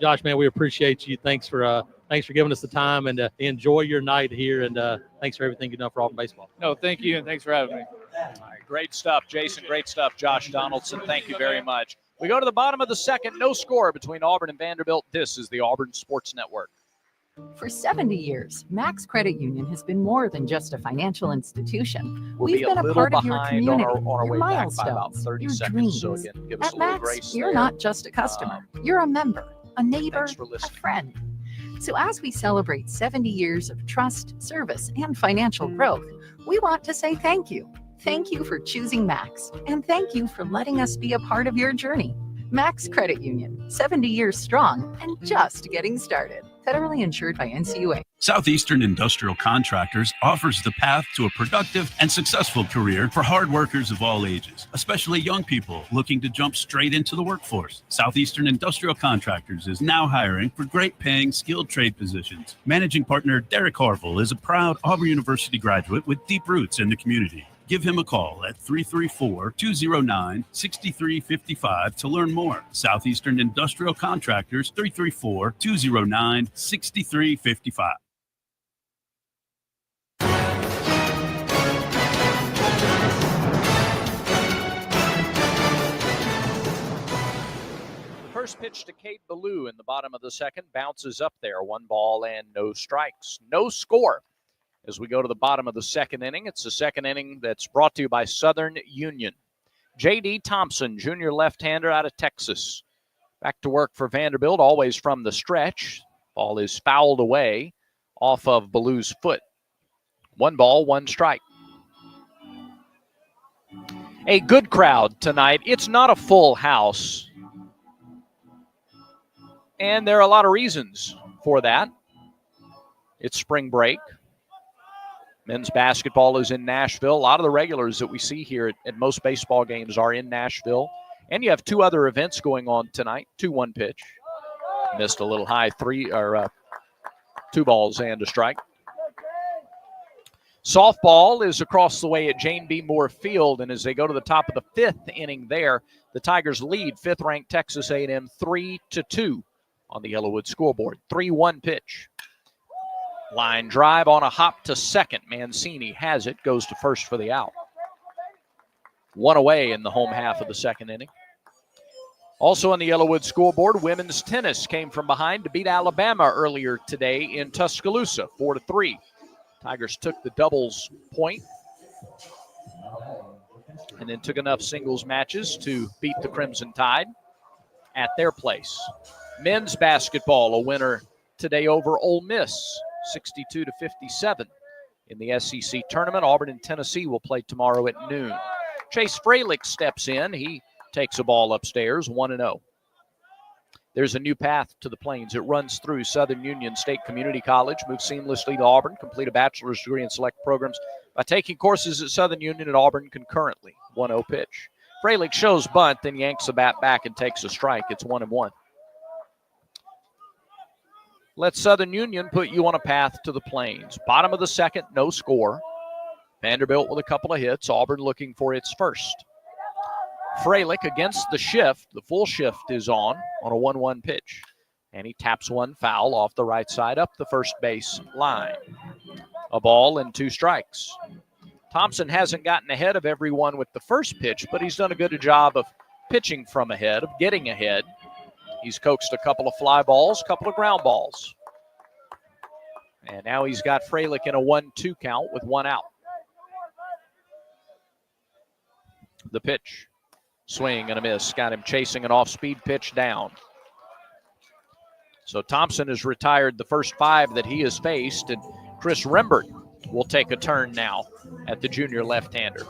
Josh, man, we appreciate you. Thanks for giving us the time, and enjoy your night here. And thanks for everything you've done for Auburn baseball. No, thank you, and thanks for having me. All right, great stuff, Jason. Great stuff, Josh Donaldson. Thank you very much. We go to the bottom of the second. No score between Auburn and Vanderbilt. This is the Auburn Sports Network. For 70 years, Max Credit Union has been more than just a financial institution. We've been a part of your community, your milestones, your dreams. So again, give us At a little Max, grace you're there. not just a customer. You're a member, a neighbor, a friend. So as we celebrate 70 years of trust, service, and financial growth, we want to say thank you. Thank you for choosing Max, and thank you for letting us be a part of your journey. Max Credit Union, 70 years strong and just getting started. Federally insured by NCUA. Southeastern Industrial Contractors offers the path to a productive and successful career for hard workers of all ages, especially young people looking to jump straight into the workforce. Southeastern Industrial Contractors is now hiring for great-paying skilled trade positions. Managing partner Derek Harville is a proud Auburn University graduate with deep roots in the community. Give him a call at 334-209-6355 to learn more. Southeastern Industrial Contractors, 334-209-6355. First pitch to Kate Ballou in the bottom of the second. Bounces up there. 1 ball and no strikes. No score. As we go to the bottom of the second inning, it's the second inning that's brought to you by Southern Union. J.D. Thompson, junior left-hander out of Texas. Back to work for Vanderbilt, always from the stretch. Ball is fouled away off of Ballou's foot. 1 ball, 1 strike. A good crowd tonight. It's not a full house. And there are a lot of reasons for that. It's spring break. Men's basketball is in Nashville. A lot of the regulars that we see here at most baseball games are in Nashville. And you have 2 other events going on tonight. 2-1 pitch. Missed a little high 2 balls and a strike. Softball is across the way at Jane B. Moore Field. And as they go to the top of the 5th inning there, the Tigers lead 5th-ranked Texas A&M 3-2 on the Yellowwood scoreboard. 3-1 pitch. Line drive on a hop to second. Mancini has it, goes to first for the out. 1 away in the home half of the second inning. Also on the Yellowwood scoreboard, women's tennis came from behind to beat Alabama earlier today in Tuscaloosa, 4-3. Tigers took the doubles point. and then took enough singles matches to beat the Crimson Tide at their place. Men's basketball, a winner today over Ole Miss, 62-57 in the SEC tournament. Auburn and Tennessee will play tomorrow at noon. Chase Freilich steps in. He takes a ball upstairs, 1-0. There's a new path to the Plains. It runs through Southern Union State Community College, move seamlessly to Auburn, complete a bachelor's degree in select programs by taking courses at Southern Union and Auburn concurrently. 1-0 pitch. Freilich shows bunt, then yanks the bat back and takes a strike. It's 1-1. Let Southern Union put you on a path to the Plains. Bottom of the second, no score. Vanderbilt with a couple of hits. Auburn looking for its first. Freilich against the shift. The full shift is on a 1-1 pitch. And he taps one foul off the right side up the first base line. A ball and 2 strikes. Thompson hasn't gotten ahead of everyone with the first pitch, but he's done a good job of pitching from ahead, of getting ahead. He's coaxed a couple of fly balls, a couple of ground balls. And now he's got Freilich in a 1-2 count with 1 out. The pitch. Swing and a miss. Got him chasing an off-speed pitch down. So Thompson has retired the first 5 that he has faced, and Chris Rembert will take a turn now at the junior left-hander.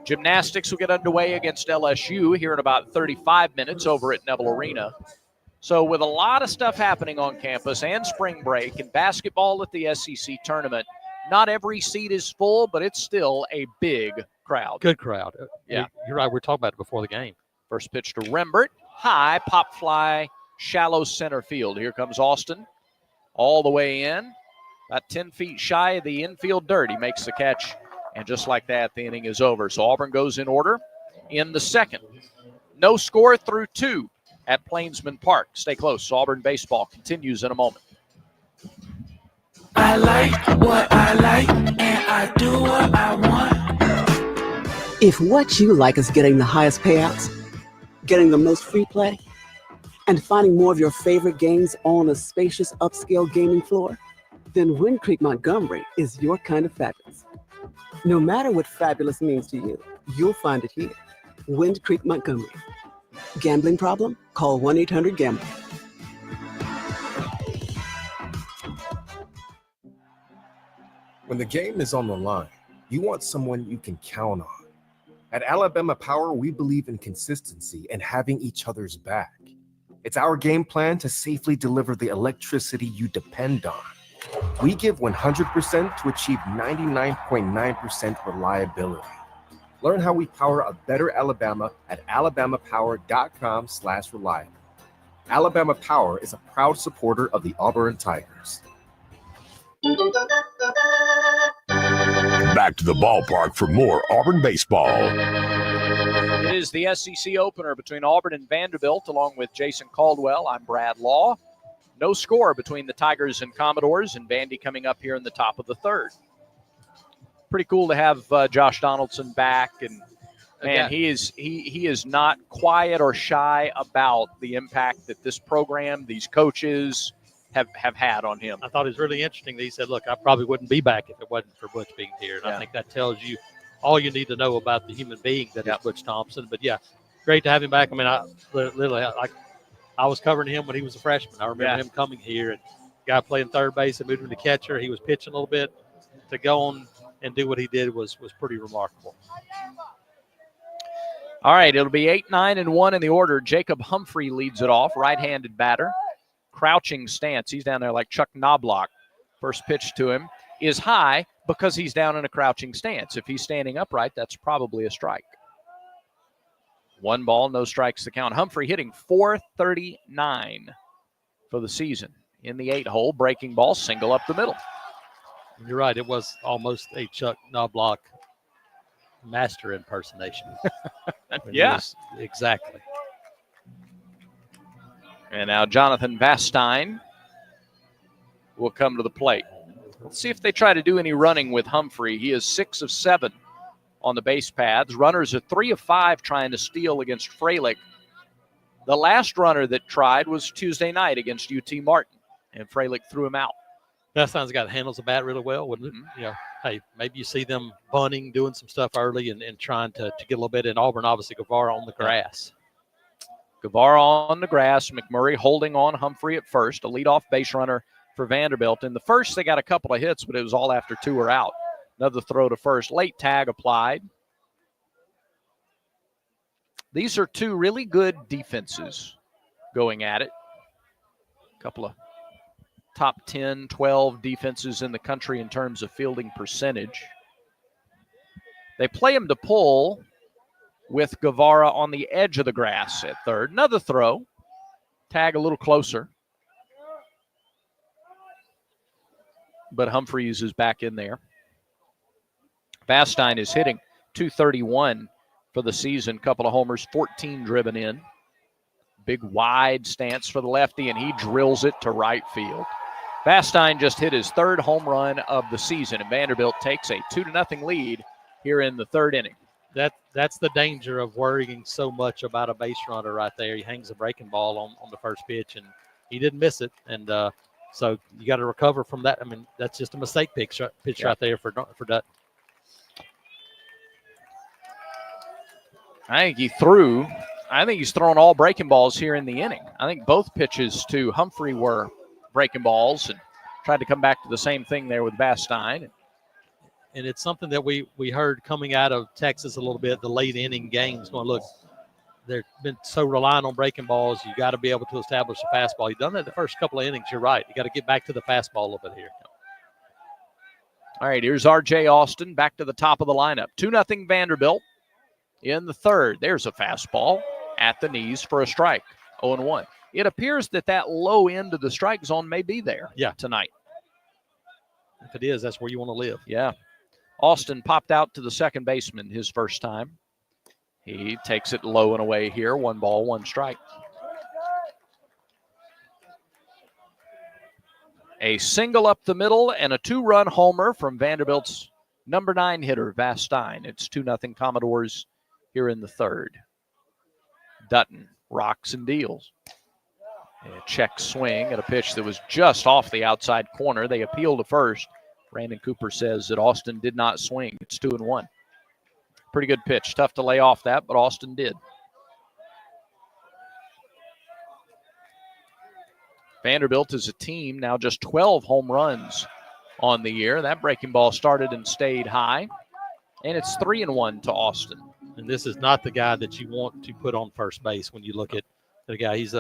Gymnastics will get underway against LSU here in about 35 minutes over at Neville Arena. So with a lot of stuff happening on campus and spring break and basketball at the SEC tournament, not every seat is full, but it's still a big crowd. Good crowd. Yeah. You're right. We talked about it before the game. First pitch to Rembert. High, pop fly, shallow center field. Here comes Austin all the way in. About 10 feet shy of the infield dirt. He makes the catch, and just like that, the inning is over. So Auburn goes in order in the second. No score through 2 at Plainsman Park. Stay close. Auburn baseball continues in a moment. I like what I like, and I do what I want. If what you like is getting the highest payouts, getting the most free play, and finding more of your favorite games on a spacious upscale gaming floor, then Wind Creek Montgomery is your kind of fabulous. No matter what fabulous means to you, you'll find it here. Wind Creek Montgomery. Gambling problem? Call 1-800-GAMBLER. When the game is on the line, you want someone you can count on. At Alabama Power, we believe in consistency and having each other's back. It's our game plan to safely deliver the electricity you depend on. We give 100% to achieve 99.9% reliability. Learn how we power a better Alabama at alabamapower.com/reliable. Alabama Power is a proud supporter of the Auburn Tigers. Back to the ballpark for more Auburn baseball. It is the SEC opener between Auburn and Vanderbilt, along with Jason Caldwell. I'm Brad Law. No score between the Tigers and Commodores, and Vandy coming up here in the top of the third. Pretty cool to have Josh Donaldson back, and man, he is not quiet or shy about the impact that this program, these coaches have had on him. I thought it was really interesting that he said, look, I probably wouldn't be back if it wasn't for Butch being here. And I think that tells you all you need to know about the human being that is Butch Thompson. But, yeah, great to have him back. I mean, I was covering him when he was a freshman. I remember him coming here, and guy playing third base and moved him to catcher. He was pitching a little bit. To go on and do what he did was pretty remarkable. All right, it'll be 8, 9, and 1 in the order. Jacob Humphrey leads it off, right-handed batter. Crouching stance. He's down there like Chuck Knobloch. First pitch to him is high because he's down in a crouching stance. If he's standing upright, that's probably a strike. 1 ball, no strikes to count. Humphrey hitting .439 for the season. In the 8-hole, breaking ball, single up the middle. You're right. It was almost a Chuck Knobloch master impersonation. Yeah. Exactly. And now Jonathan Vastine will come to the plate. Let's see if they try to do any running with Humphrey. He is 6 of 7 on the base paths. Runners are 3 of 5 trying to steal against Freilich. The last runner that tried was Tuesday night against UT Martin, and Freilich threw him out. Vastein's got handles the bat really well, wouldn't it? You know, hey, maybe you see them bunting, doing some stuff early and trying to get a little bit in Auburn. Obviously, Guevara on the grass. Guevara on the grass. McMurray holding on Humphrey at first, a leadoff base runner for Vanderbilt. In the first, they got a couple of hits, but it was all after 2 were out. Another throw to first. Late tag applied. These are 2 really good defenses going at it. A couple of top 10, 12 defenses in the country in terms of fielding percentage. They play him to pull with Guevara on the edge of the grass at third. Another throw. Tag a little closer. But Humphreys is back in there. Vastine is hitting .231 for the season. Couple of homers, 14 driven in. Big wide stance for the lefty, and he drills it to right field. Vastine just hit his 3rd home run of the season, and Vanderbilt takes a 2-0 lead here in the 3rd inning. That's the danger of worrying so much about a base runner right there. He hangs a breaking ball on the first pitch, and he didn't miss it. And so you got to recover from that. I mean, that's just a mistake pitch right there for Dutton. I think he's thrown all breaking balls here in the inning. I think both pitches to Humphrey were breaking balls and tried to come back to the same thing there with Vastine. And it's something that we heard coming out of Texas a little bit, the late inning games, going, look, they've been so reliant on breaking balls. You got to be able to establish a fastball. You've done that the first couple of innings. You're right. You got to get back to the fastball a little bit here. All right, here's R.J. Austin back to the top of the lineup. 2-0 Vanderbilt in the 3rd. There's a fastball at the knees for a strike. 0-1. It appears that low end of the strike zone may be there tonight. If it is, that's where you want to live. Yeah. Austin popped out to the second baseman his first time. He takes it low and away here. 1 ball, 1 strike. A single up the middle and a 2-run homer from Vanderbilt's number 9 hitter, Vastine. It's 2-0 Commodores here in the 3rd. Dutton rocks and deals. A check swing at a pitch that was just off the outside corner. They appeal to first. Brandon Cooper says that Austin did not swing. It's 2-1. Pretty good pitch. Tough to lay off that, but Austin did. Vanderbilt is a team now just 12 home runs on the year. That breaking ball started and stayed high, and it's 3-1 to Austin. And this is not the guy that you want to put on first base when you look at the guy. He's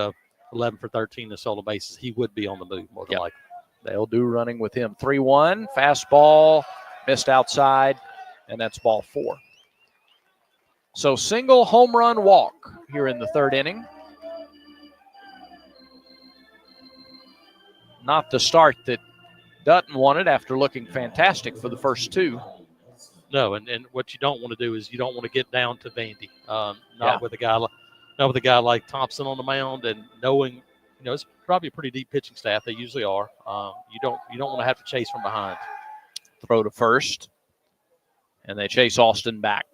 11 for 13 to solo bases. He would be on the move more than likely. They'll do running with him. 3-1, fastball, missed outside, and that's ball 4. So single home run walk here in the 3rd inning. Not the start that Dutton wanted after looking fantastic for the first 2. No, and what you don't want to do is you don't want to get down to Vandy. With a guy like Thompson on the mound, and knowing it's probably a pretty deep pitching staff. They usually are. You don't want to have to chase from behind. Throw to first, and they chase Austin back.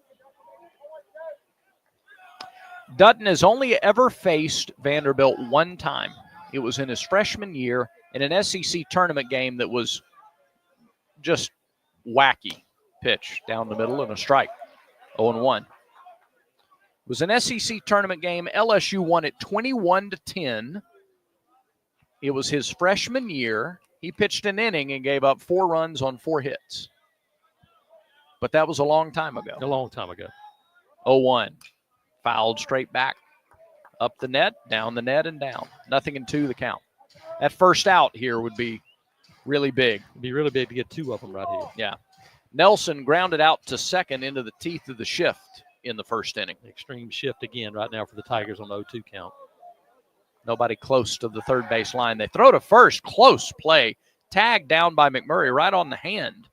Dutton has only ever faced Vanderbilt 1 time. It was in his freshman year in an SEC tournament game that was just wacky. Pitch down the middle and a strike. 0-1. It was an SEC tournament game. LSU won it 21-10. It was his freshman year. He pitched an inning and gave up 4 runs on 4 hits. But that was a long time ago. 0-1. Fouled straight back. Up the net, down the net, and down. 0-2 the count. That first out here would be really big. It'd be really big to get 2 of them right here. Yeah. Nelson grounded out to second into the teeth of the shift in the first inning. Extreme shift again right now for the Tigers on the 0-2 count. Nobody close to the third base line. They throw to first. Close play. Tagged down by McMurray right on the hand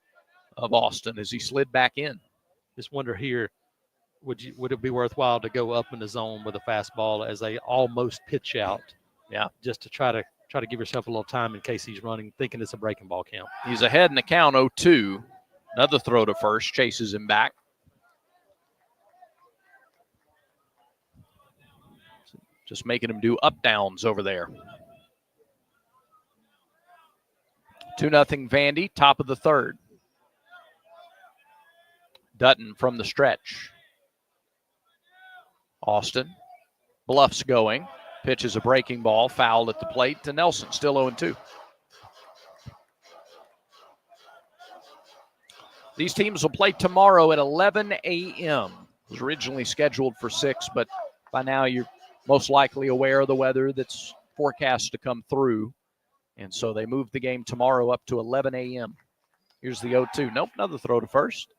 of Austin as he slid back in. Just wonder here, would it be worthwhile to go up in the zone with a fastball as they almost pitch out? Yeah. Just to try to give yourself a little time in case he's running, thinking it's a breaking ball count. He's ahead in the count, 0-2. Another throw to first, chases him back. Just making him do up downs over there. 2-0 Vandy, top of the third. Dutton from the stretch. Austin bluffs going. Pitches a breaking ball, fouled at the plate to Nelson, still 0-2. These teams will play tomorrow at 11 a.m. It was originally scheduled for 6, but by now you're most likely aware of the weather that's forecast to come through. And so they moved the game tomorrow up to 11 a.m. Here's the 0-2. Nope, another throw to first.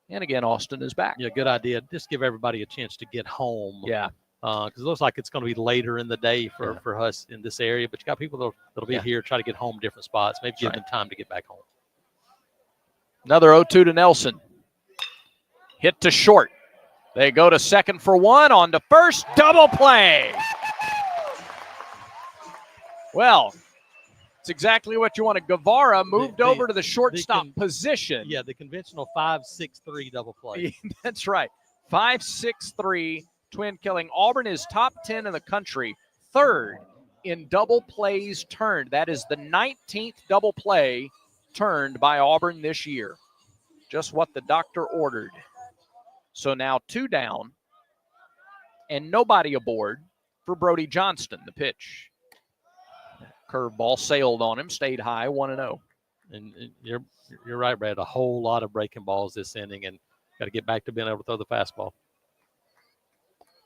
And again, Austin is back. Yeah, good idea. Just give everybody a chance to get home. Yeah. Because it looks like it's going to be later in the day for us in this area. But you got people that'll be here, try to get home different spots. Maybe give them time to get back home. Another 0-2 to Nelson. Hit to short. They go to second for one, on to first, double play. Well, it's exactly what you wanted. Guevara moved over to the shortstop position. Yeah, the conventional 5-6-3 double play. That's right. 5-6-3 twin killing. Auburn is top 10 in the country, third in double plays turned. That is the 19th double play turned by Auburn this year. Just what the doctor ordered. So now 2 down and nobody aboard for Brody Johnston. The pitch. Curveball sailed on him, stayed high, 1-0. And you're right, Brad. A whole lot of breaking balls this inning, and got to get back to being able to throw the fastball.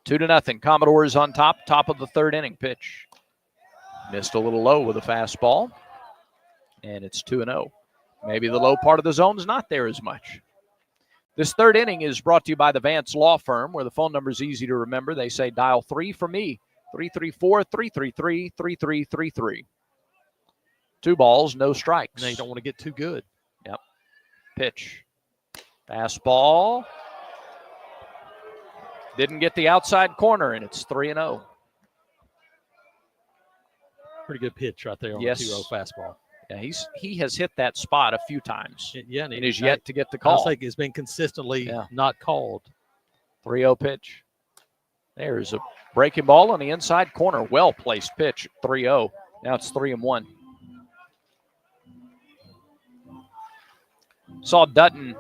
2-0. Commodores on top of the third inning. Pitch. Missed a little low with a fastball, and it's 2-0. Maybe the low part of the zone's not there as much. This third inning is brought to you by the Vance Law Firm, where the phone number is easy to remember. They say dial 3 for me, 334-333-3333. 2 balls, no strikes. Now you don't want to get too good. Yep. Pitch. Fastball. Didn't get the outside corner, and it's 3-0. Pretty good pitch right there on the 2-0 fastball. Yeah, he has hit that spot a few times. Yeah, and is yet to get the call. I'll say it's been consistently not called. 3-0 pitch. There's a breaking ball on the inside corner. Well-placed pitch, 3-0. Now it's 3-1. Saw Dutton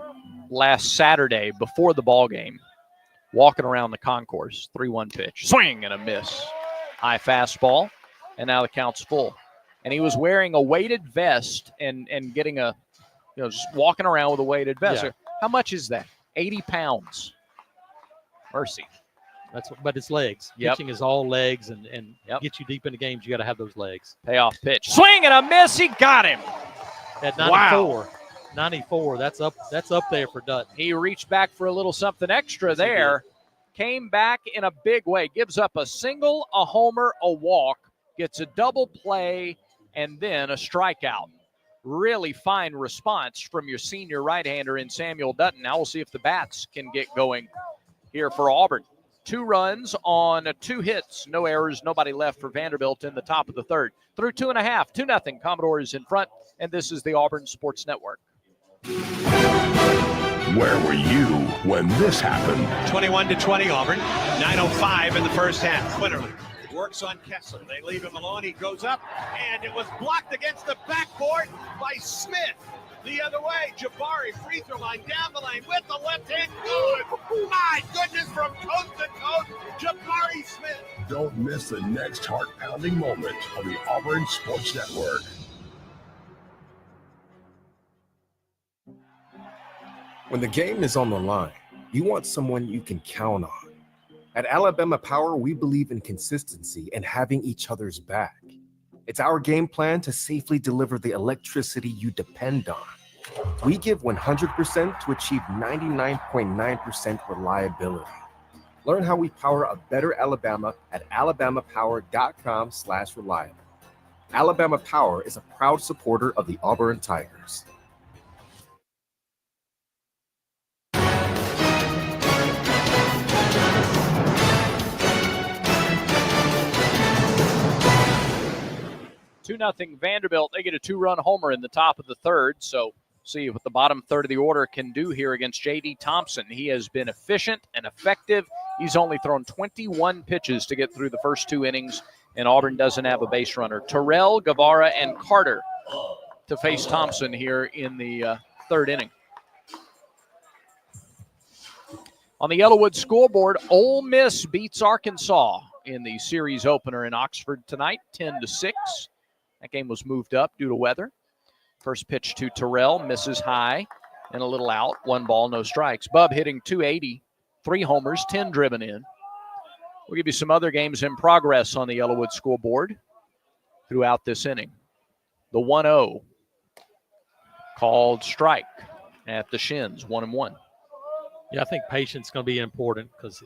last Saturday before the ball game, walking around the concourse. 3-1 pitch. Swing and a miss. High fastball, and now the count's full. And he was wearing a weighted vest and getting just walking around with a weighted vest. Yeah. How much is that? 80 pounds. Mercy. But it's legs. Yep. Pitching is all legs, and get you deep into games, you got to have those legs. Payoff pitch. Swing and a miss. He got him. At 94. 94. That's up there for Dutton. He reached back for a little something extra there. Came back in a big way. Gives up a single, a homer, a walk. Gets a double play, and then a strikeout. Really fine response from your senior right-hander in Samuel Dutton. Now we'll see if the bats can get going here for Auburn. 2 runs on 2 hits. No errors, nobody left for Vanderbilt in the top of the third. Through 2.5, 2-0. Commodores in front, and this is the Auburn Sports Network. Where were you when this happened? 21-20 Auburn. 9:05 in the first half. Quinterly works on Kessler. They leave him alone. He goes up, and it was blocked against the backboard by Smith. The other way, Jabari, free throw line, down the lane with the left hand. Good. My goodness, from coast to coast, Jabari Smith. Don't miss the next heart-pounding moment on the Auburn Sports Network. When the game is on the line, you want someone you can count on. At Alabama Power, we believe in consistency and having each other's back. It's our game plan to safely deliver the electricity you depend on. We give 100% to achieve 99.9% reliability. Learn how we power a better Alabama at alabamapower.com/reliable. Alabama Power is a proud supporter of the Auburn Tigers. Two 2-0 Vanderbilt. They get a 2-run homer in the top of the third. So see what the bottom third of the order can do here against J.D. Thompson. He has been efficient and effective. He's only thrown 21 pitches to get through the first 2 innings, and Auburn doesn't have a base runner. Terrell, Guevara, and Carter to face Thompson here in the third inning. On the Yellowwood scoreboard, Ole Miss beats Arkansas in the series opener in Oxford tonight, 10-6. That game was moved up due to weather. First pitch to Terrell, misses high and a little out. 1 ball, no strikes. Bub hitting .280, 3 homers, 10 driven in. We'll give you some other games in progress on the Yellowwood scoreboard throughout this inning. The 1-0 called strike at the shins, 1-1. Yeah, I think patience is going to be important because,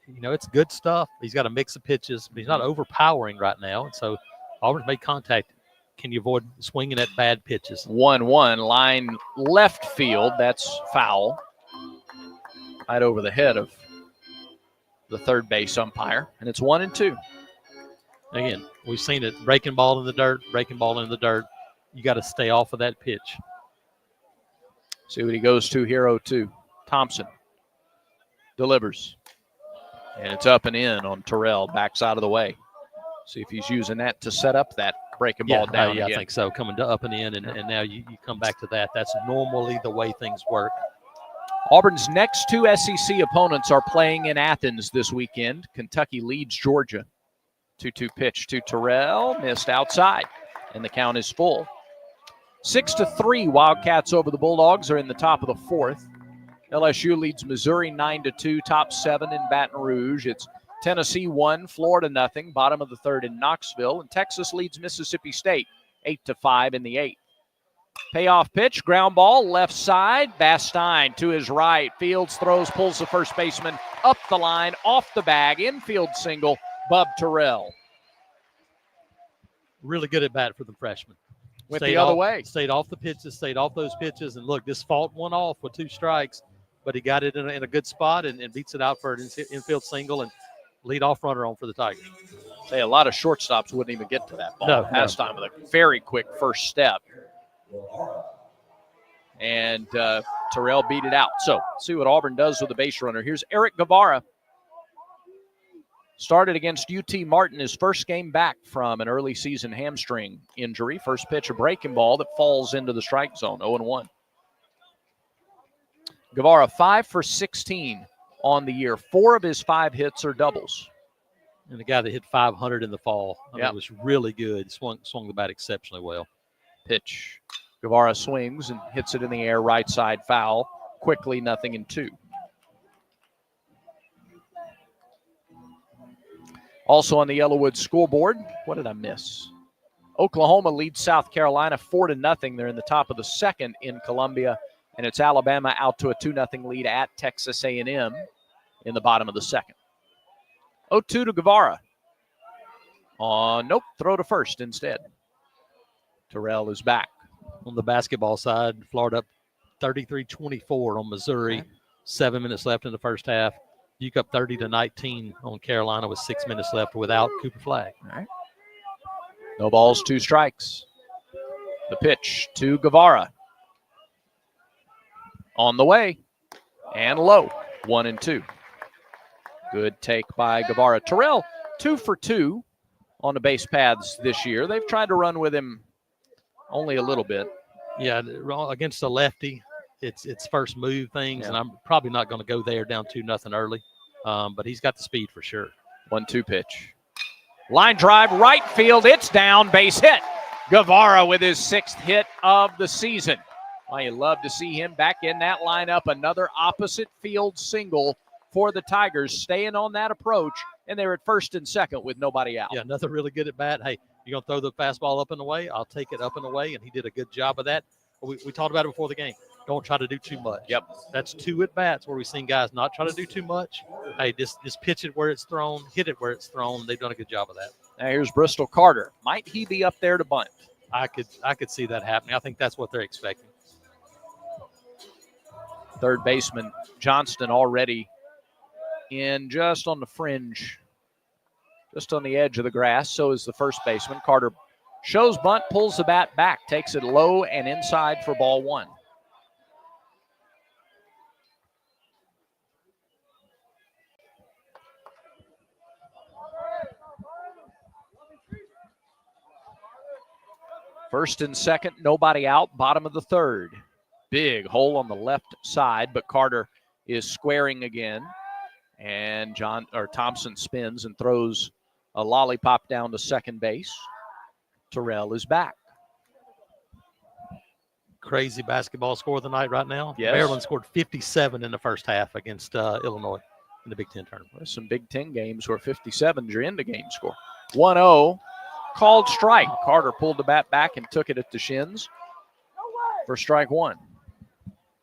it's good stuff. He's got a mix of pitches, but he's not overpowering right now. And so Auburn's made contact. Can you avoid swinging at bad pitches? 1-1, line left field. That's foul. Right over the head of the third base umpire. And it's 1-2. Again, we've seen it. Breaking ball in the dirt. You got to stay off of that pitch. See what he goes to here, 0-2. Thompson delivers. And it's up and in on Terrell, backs out of the way. See if he's using that to set up that breaking ball down again. I think so. Coming to up and in, and now you come back to that. That's normally the way things work. Auburn's next 2 SEC opponents are playing in Athens this weekend. Kentucky leads Georgia. 2-2 pitch to Terrell, missed outside, and the count is full. 6-3, Wildcats over the Bulldogs are in the top of the 4th. LSU leads Missouri 9-2, top 7 in Baton Rouge. It's Tennessee 1, Florida 0, bottom of the 3rd in Knoxville. And Texas leads Mississippi State 8-5 in the 8th. Payoff pitch, ground ball, left side. Bastine to his right. Fields throws, pulls the first baseman up the line, off the bag, infield single, Bub Terrell. Really good at bat for the freshman. Went the other way. Stayed off the pitches, stayed off those pitches. And look, this fought one off with 2 strikes, but he got it in a good spot and beats it out for an infield single and lead-off runner on for the Tigers. Say a lot of shortstops wouldn't even get to that ball. No. Time with a very quick first step. And Terrell beat it out. So, see what Auburn does with the base runner. Here's Eric Guevara. Started against UT Martin, his first game back from an early season hamstring injury. First pitch, a breaking ball that falls into the strike zone, 0-1. Guevara, 5 for 16 on the year. 4 of his 5 hits are doubles. And the guy that hit 500 in the fall, was really good. Swung the bat exceptionally well. Pitch. Guevara swings and hits it in the air, right side foul. Quickly, 0-2. Also on the Yellowwood scoreboard, what did I miss? Oklahoma leads South Carolina 4-0. They're in the top of the 2nd in Columbia. And it's Alabama out to a 2-0 lead at Texas A&M in the bottom of the 2nd. 0-2 to Guevara. Nope, throw to first instead. Terrell is back. On the basketball side, Florida up 33-24 on Missouri. 7 minutes left in the first half. Duke up 30-19 on Carolina with 6 minutes left without Cooper Flagg. All right. No balls, 2 strikes. The pitch to Guevara. On the way and low, 1-2. Good take by Guevara. Terrell, 2 for 2 on the base paths this year. They've tried to run with him only a little bit. Yeah, against a lefty, it's first move things, and I'm probably not going to go there down 2-0 early, but he's got the speed for sure. 1-2 pitch. Line drive, right field, it's down, base hit. Guevara with his 6th hit of the season. Well, you love to see him back in that lineup. Another opposite field single for the Tigers, staying on that approach, and they're at first and second with nobody out. Yeah, another really good at bat. Hey, you're going to throw the fastball up and away? I'll take it up and away, and he did a good job of that. We talked about it before the game. Don't try to do too much. Yep. That's 2 at-bats where we've seen guys not try to do too much. Hey, just pitch it where it's thrown, hit it where it's thrown. They've done a good job of that. Now here's Bristol Carter. Might he be up there to bunt? I could see that happening. I think that's what they're expecting. Third baseman Johnston already in just on the fringe, just on the edge of the grass. So is the first baseman. Carter shows bunt, pulls the bat back, takes it low and inside for ball 1. First and second, nobody out, bottom of the third. Big hole on the left side, but Carter is squaring again. And Thompson spins and throws a lollipop down to second base. Terrell is back. Crazy basketball score of the night right now. Yes. Maryland scored 57 in the first half against Illinois in the Big Ten tournament. There's some Big Ten games where 57 is your end of game score. 1-0, called strike. Carter pulled the bat back and took it at the shins for strike one.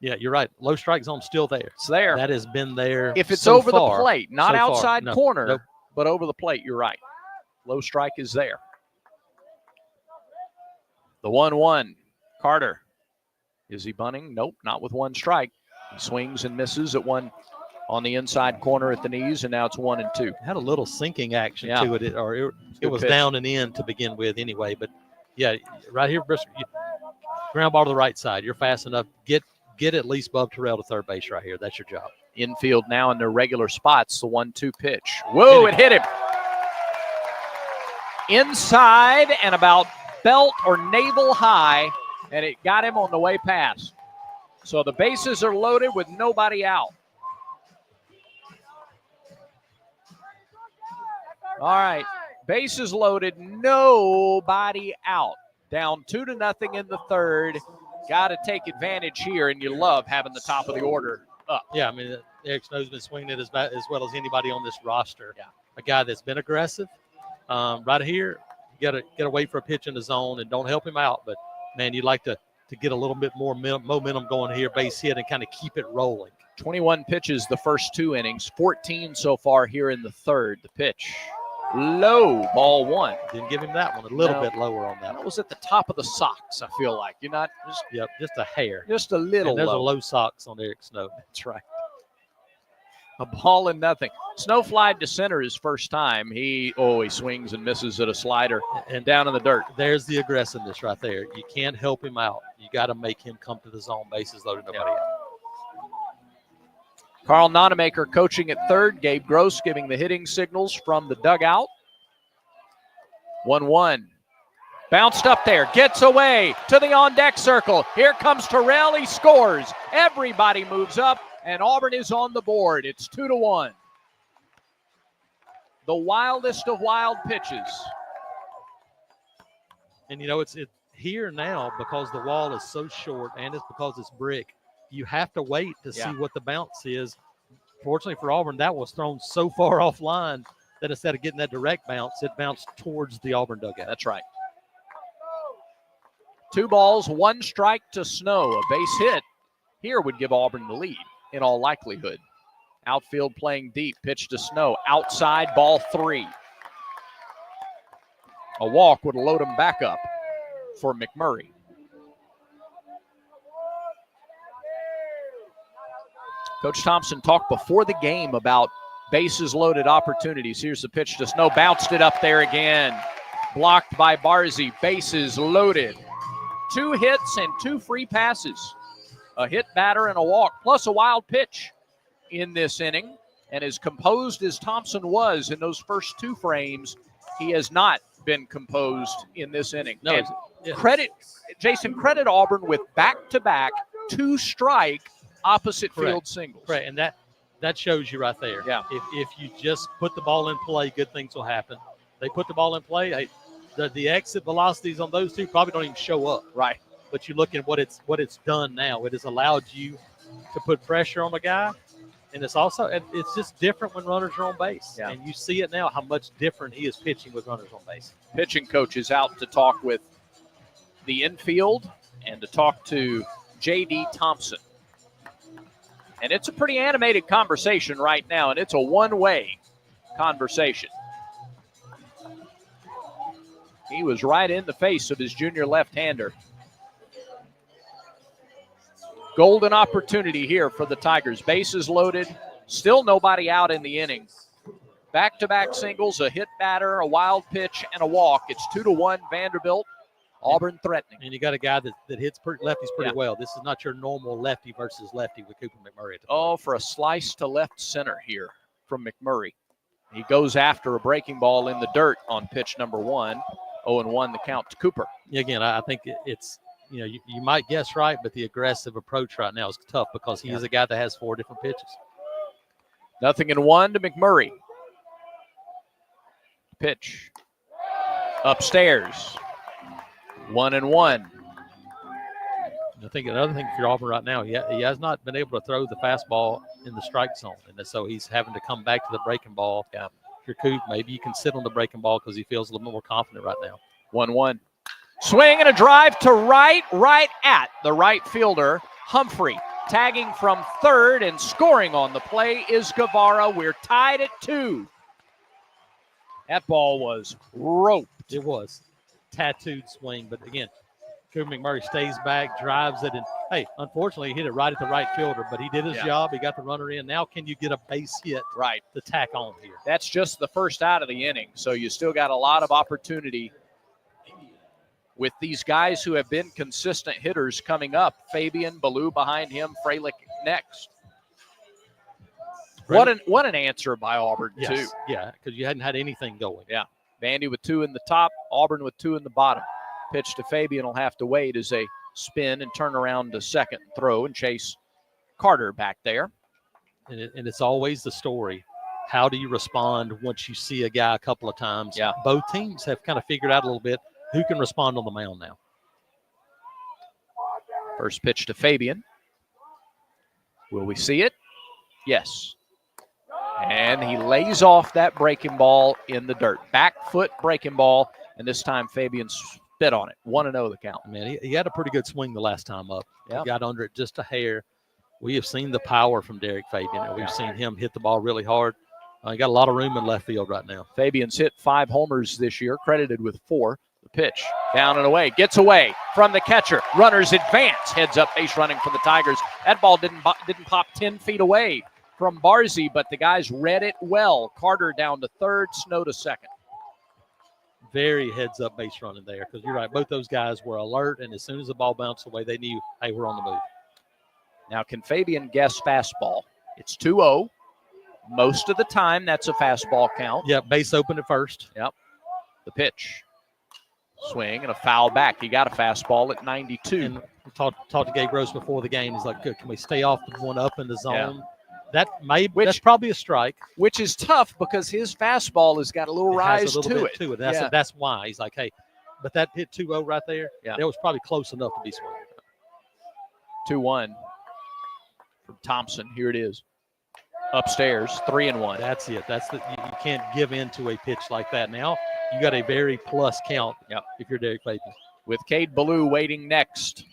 Yeah, you're right. Low strike zone still there. It's there. That has been there. If it's so over far, the plate, not so outside far. No, corner, nope. but over the plate, you're right. Low strike is there. The 1-1, Carter. Is he bunting? Nope, not with one strike. He swings and misses at one on the inside corner at the knees, and now it's 1-2. Had a little sinking action to it, it was pitch. down and in to begin with anyway. But yeah, right here, Bristol, ground ball to the right side. You're fast enough. Get at least above Terrell to third base right here. That's your job. Infield now in their regular spots. The 1-2 pitch. Whoa! It hit him inside and about belt or navel high. And it got him on the way past. So the bases are loaded with nobody out. All right, bases loaded, nobody out. Down 2-0 in the third. Got to take advantage here, and you love having the top of the order up. Yeah, I mean, Eric Snow's been swinging it as well as anybody on this roster. Yeah. A guy that's been aggressive. Right here, you got to wait for a pitch in the zone and don't help him out, but man, you'd like to get a little bit more momentum going here, base hit, and kind of keep it rolling. 21 pitches the first two innings, 14 so far here in the third. The pitch, low, ball one. Didn't give him that one, a little bit lower on that. That was at the top of the socks, I feel like. You're not just. Yep, just a hair. Just a little and there's low. a low socks on Eric Snow. That's right. A ball and nothing. Snow flied to center his first time. He swings and misses at a slider and down in the dirt. There's the aggressiveness right there. You can't help him out. You got to make him come to the zone, bases loaded, nobody out. Carl Nonemaker coaching at third. Gabe Gross giving the hitting signals from the dugout. 1-1. Bounced up there, gets away to the on-deck circle. Here comes Terrell. He scores. Everybody moves up. And Auburn is on the board. It's 2-1. The wildest of wild pitches. And, it's here now because the wall is so short and it's because it's brick. You have to wait to see what the bounce is. Fortunately for Auburn, that was thrown so far offline that instead of getting that direct bounce, it bounced towards the Auburn dugout. That's right. 2 balls, 1 strike to Snow. A base hit here would give Auburn the lead. In all likelihood. Outfield playing deep. Pitch to Snow. Outside, ball 3. A walk would load him back up for McMurray. Coach Thompson talked before the game about bases loaded opportunities. Here's the pitch to Snow. Bounced it up there again. Blocked by Barzy. Bases loaded. 2 hits and 2 free passes. A hit batter and a walk, plus a wild pitch in this inning. And as composed as Thompson was in those first 2 frames, he has not been composed in this inning. No, credit Auburn with back-to-back 2-strike opposite field singles. Right, and that shows you right there. Yeah. If you just put the ball in play, good things will happen. They put the ball in play. The exit velocities on those 2 probably don't even show up. Right. But you look at what it's done now. It has allowed you to put pressure on the guy, and it's just different when runners are on base. Yeah. And you see it now how much different he is pitching with runners on base. Pitching coach is out to talk with the infield and to talk to J.D. Thompson. And it's a pretty animated conversation right now, and it's a one-way conversation. He was right in the face of his junior left-hander. Golden opportunity here for the Tigers. Bases loaded. Still nobody out in the inning. Back-to-back singles, a hit batter, a wild pitch, and a walk. It's 2-1 Vanderbilt. Auburn threatening. And you got a guy that hits lefties pretty well. This is not your normal lefty versus lefty with Cooper McMurray. For a slice to left center here from McMurray. He goes after a breaking ball in the dirt on pitch number 1. 0-1 the count to Cooper. Again, I think it's, you might guess right, but the aggressive approach right now is tough because he is a guy that has 4 different pitches. 0-1 to McMurray. Pitch. Upstairs. 1-1. I think another thing for Auburn right now, he has not been able to throw the fastball in the strike zone, and so he's having to come back to the breaking ball. Yeah. If you're Coop, maybe you can sit on the breaking ball because he feels a little more confident right now. 1-1. Swing and a drive to right at the right fielder, Humphrey. Tagging from third and scoring on the play is Guevara. We're tied at 2. That ball was roped. It was. Tattooed swing, but again, Cooper McMurray stays back, drives it, and hey, unfortunately, he hit it right at the right fielder, but he did his job. He got the runner in. Now, can you get a base hit to tack on here? That's just the first out of the inning, so you still got a lot of opportunity with these guys who have been consistent hitters coming up. Fabian, Ballou behind him, Freilich next. What an answer by Auburn, too. Yeah, because you hadn't had anything going. Yeah. Vandy with 2 in the top, Auburn with 2 in the bottom. Pitch to Fabian will have to wait as they spin and turn around to second, throw, and chase Carter back there. And it's always the story. How do you respond once you see a guy a couple of times? Yeah. Both teams have kind of figured out a little bit who can respond on the mound now. First pitch to Fabian. Will we see it? Yes. And he lays off that breaking ball in the dirt. Back foot breaking ball, and this time Fabian spit on it. 1-0 the count. Man, he had a pretty good swing the last time up. Yep. He got under it just a hair. We have seen the power from Derek Fabian, and we've seen him hit the ball really hard. He got a lot of room in left field right now. Fabian's hit 5 homers this year, credited with 4. The pitch, down and away, gets away from the catcher. Runners advance, heads up, base running for the Tigers. That ball didn't pop 10 feet away from Barzy, but the guys read it well. Carter down to third, Snow to second. Very heads-up base running there because you're right. Both those guys were alert, and as soon as the ball bounced away, they knew, hey, we're on the move. Now, can Fabian guess fastball? It's 2-0. Most of the time, that's a fastball count. Yeah, base open at first. Yep. The pitch. Swing and a foul back. He got a fastball at 92. And we talked to Gabe Rose before the game. He's like, good, can we stay off the one up in the zone? Yeah. That's probably a strike. Which is tough because his fastball has got a little rise to it. That's why. He's like, hey, but that hit 2-0 right there, that was probably close enough to be swinging. 2-1 from Thompson. Here it is. Upstairs, 3-1. That's it. You can't give in to a pitch like that. Now you got a very plus count if you're Derek Fabian. With Cade Ballou waiting next.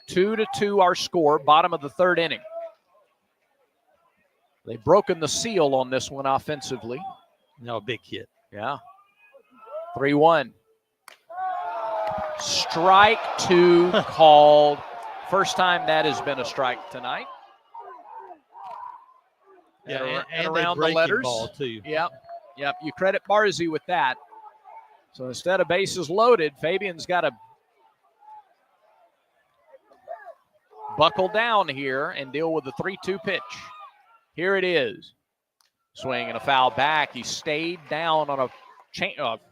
2-2 our score, bottom of the third inning. They've broken the seal on this one offensively. Now a big hit. Yeah. 3-1. Strike 2 called. First time that has been a strike tonight. Yeah, and around the letters. Ball too. Yep. You credit Barzy with that. So instead of bases loaded, Fabian's got to buckle down here and deal with the 3-2 pitch. Here it is. Swing and a foul back. He stayed down on a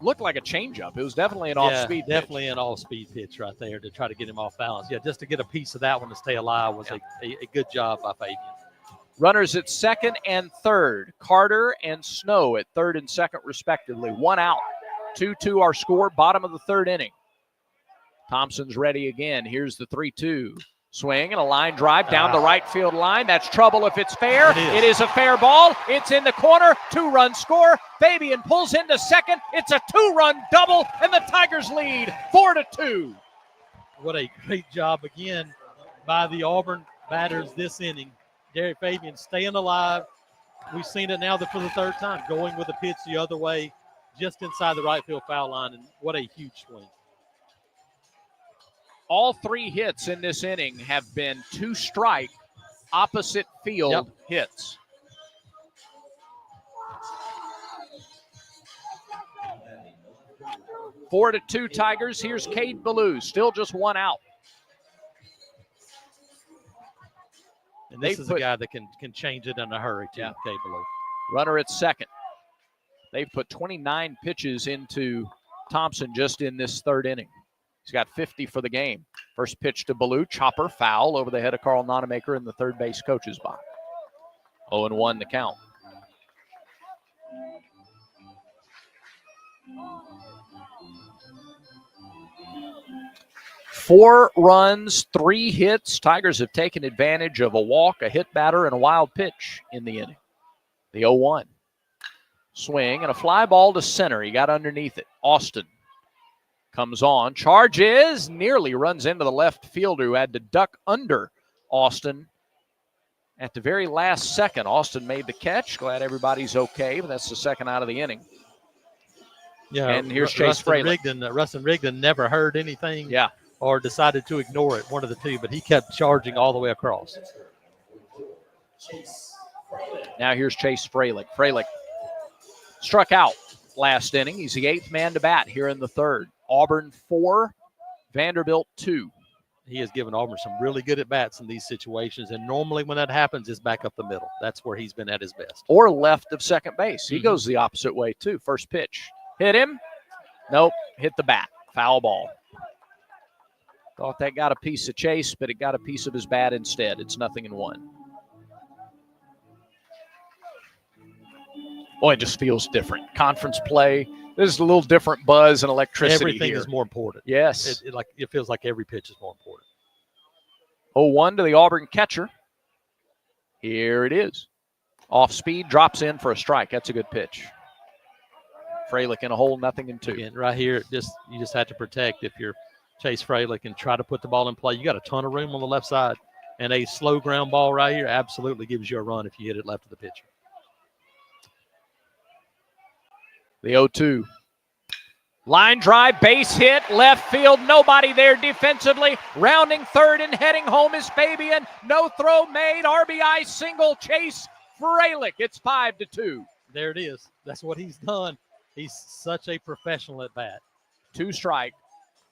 looked like a changeup. It was definitely an off-speed pitch. Definitely an off-speed pitch right there to try to get him off balance. Yeah, just to get a piece of that one to stay alive was a good job by Fabian. Runners at second and third. Carter and Snow at third and second, respectively. 1 out. 2-2 our score, bottom of the third inning. Thompson's ready again. Here's the 3-2. Swing and a line drive down the right field line. That's trouble if it's fair. It is a fair ball. It's in the corner. 2-run score. Fabian pulls into second. It's a 2-run double, and the Tigers lead 4-2. What a great job again by the Auburn batters this inning. Derek Fabian staying alive. We've seen it now for the third time, going with a pitch the other way, just inside the right field foul line, and what a huge swing. All 3 hits in this inning have been 2-strike, opposite field hits. Four to 2 Tigers. Here's Cade Ballou, still just 1 out. And this is a guy that can change it in a hurry, too, Cade Ballou. Runner at second. They've put 29 pitches into Thompson just in this third inning. He's got 50 for the game. First pitch to Ballou, chopper, foul over the head of Carl Nonemaker in the third base coach's box. 0-1 the count. Four runs, 3 hits. Tigers have taken advantage of a walk, a hit batter, and a wild pitch in the inning. The 0-1. Swing and a fly ball to center. He got underneath it. Austin comes on, charges, nearly runs into the left fielder who had to duck under Austin at the very last second. Austin made the catch. Glad everybody's okay, but that's the second out of the inning. Yeah, and here's Chase Fralick. Rustin Rigdon never heard anything. Yeah. Or decided to ignore it, one of the two, but he kept charging all the way across. Now here's Chase Fralick. Fralick struck out last inning. He's the 8th man to bat here in the third. Auburn 4, Vanderbilt 2. He has given Auburn some really good at-bats in these situations, and normally when that happens, it's back up the middle. That's where he's been at his best. Or left of second base. He goes the opposite way, too. First pitch. Hit him. Nope. Hit the bat. Foul ball. Thought that got a piece of Chase, but it got a piece of his bat instead. It's 0-1. Boy, it just feels different. Conference play, there's a little different buzz and electricity. Everything here is more important. Yes. It feels like every pitch is more important. 0-1 to the Auburn catcher. Here it is. Off speed, drops in for a strike. That's a good pitch. Fralick in a hole, 0-2. Again, right here, you just have to protect if you're Chase Fralick and try to put the ball in play. You got a ton of room on the left side, and a slow ground ball right here absolutely gives you a run if you hit it left of the pitcher. The 0-2. Line drive, base hit, left field, nobody there defensively. Rounding third and heading home is Fabian. No throw made, RBI single, Chase Fralick. It's 5-2. There it is. That's what he's done. He's such a professional at bat. 2 strike.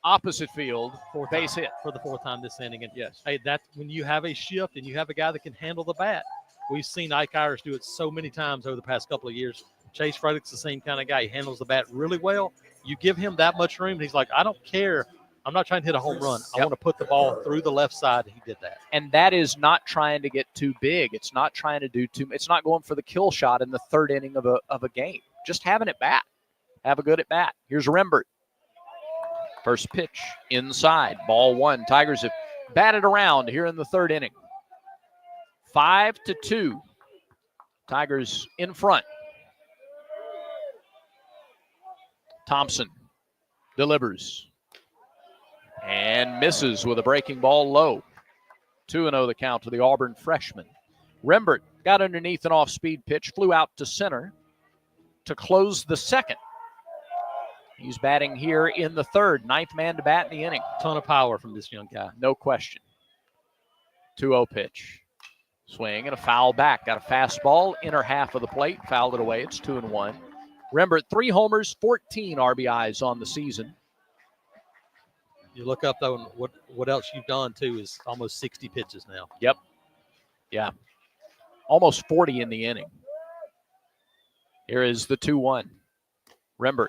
Opposite field, base hit for the 4th time this inning. And yes, hey, that's when you have a shift and you have a guy that can handle the bat. We've seen Ike Irish do it so many times over the past couple of years. Chase Fralick's the same kind of guy. He handles the bat really well. You give him that much room, he's like, I don't care. I'm not trying to hit a home run. I want to put the ball through the left side. He did that. And that is not trying to get too big. It's not trying to do too. It's not going for the kill shot in the third inning of a game. Just having it bat. Have a good at bat. Here's Rembert. First pitch inside, ball 1. Tigers have batted around here in the third inning. 5-2. Tigers in front. Thompson delivers and misses with a breaking ball low. 2-0 the count to the Auburn freshman. Rembert got underneath an off-speed pitch, flew out to center to close the second. He's batting here in the third, 9th man to bat in the inning. Ton of power from this young guy. No question. 2-0 pitch. Swing and a foul back. Got a fastball, inner half of the plate, fouled it away. It's 2-1. Rembert, 3 homers, 14 RBIs on the season. You look up, though, and what else you've done, too, is almost 60 pitches now. Yep. Yeah. Almost 40 in the inning. Here is the 2-1. Rembert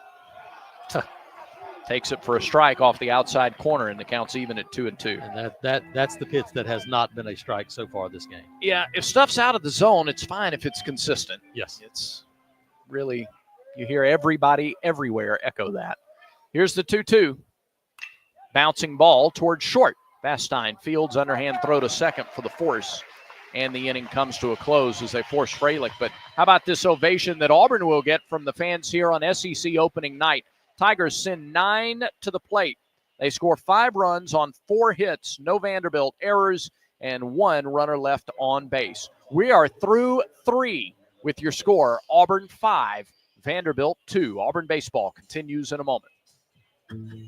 takes it for a strike off the outside corner, and the count's even at 2-2. And that's the pitch that has not been a strike so far this game. Yeah, if stuff's out of the zone, it's fine if it's consistent. Yes. It's really, you hear everybody everywhere echo that. Here's the 2-2. Bouncing ball towards short. Vastine fields underhand throw to second for the force. And the inning comes to a close as they force Fralick. But how about this ovation that Auburn will get from the fans here on SEC opening night? Tigers send 9 to the plate. They score 5 runs on 4 hits, no Vanderbilt errors, and 1 runner left on base. We are through 3 with your score. Auburn 5, Vanderbilt 2. Auburn baseball continues in a moment.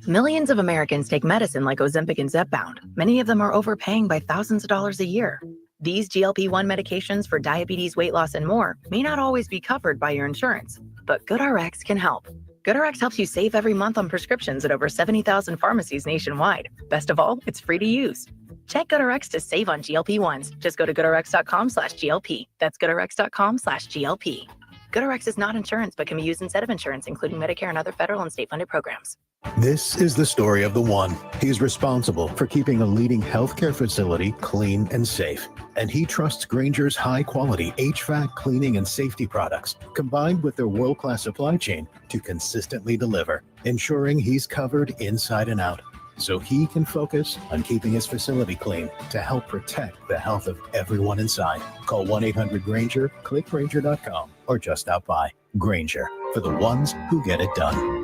Millions of Americans take medicine like Ozempic and Zepbound. Many of them are overpaying by thousands of dollars a year. These GLP-1 medications for diabetes, weight loss, and more may not always be covered by your insurance, but GoodRx can help. GoodRx helps you save every month on prescriptions at over 70,000 pharmacies nationwide. Best of all, it's free to use. Check GoodRx to save on GLP-1s. Just go to GoodRx.com/GLP. That's GoodRx.com/GLP. GoodRx is not insurance, but can be used instead of insurance, including Medicare and other federal and state-funded programs. This is the story of the one. He's responsible for keeping a leading healthcare facility clean and safe. And he trusts Grainger's high-quality HVAC cleaning and safety products, combined with their world-class supply chain, to consistently deliver, ensuring he's covered inside and out, so he can focus on keeping his facility clean to help protect the health of everyone inside. Call 1-800-GRAINGER, click Grainger.com, or just stop by. Grainger, for the ones who get it done.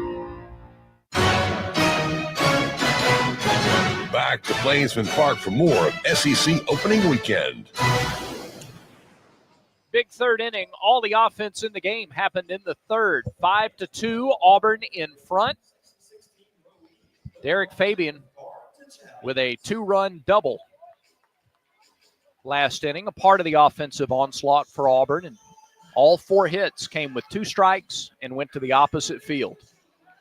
Back to Plainsman Park for more of SEC opening weekend. Big third inning. All the offense in the game happened in the third. 5-2, Auburn in front. Derek Fabian with a 2-run double last inning, a part of the offensive onslaught for Auburn. And all 4 hits came with 2 strikes and went to the opposite field.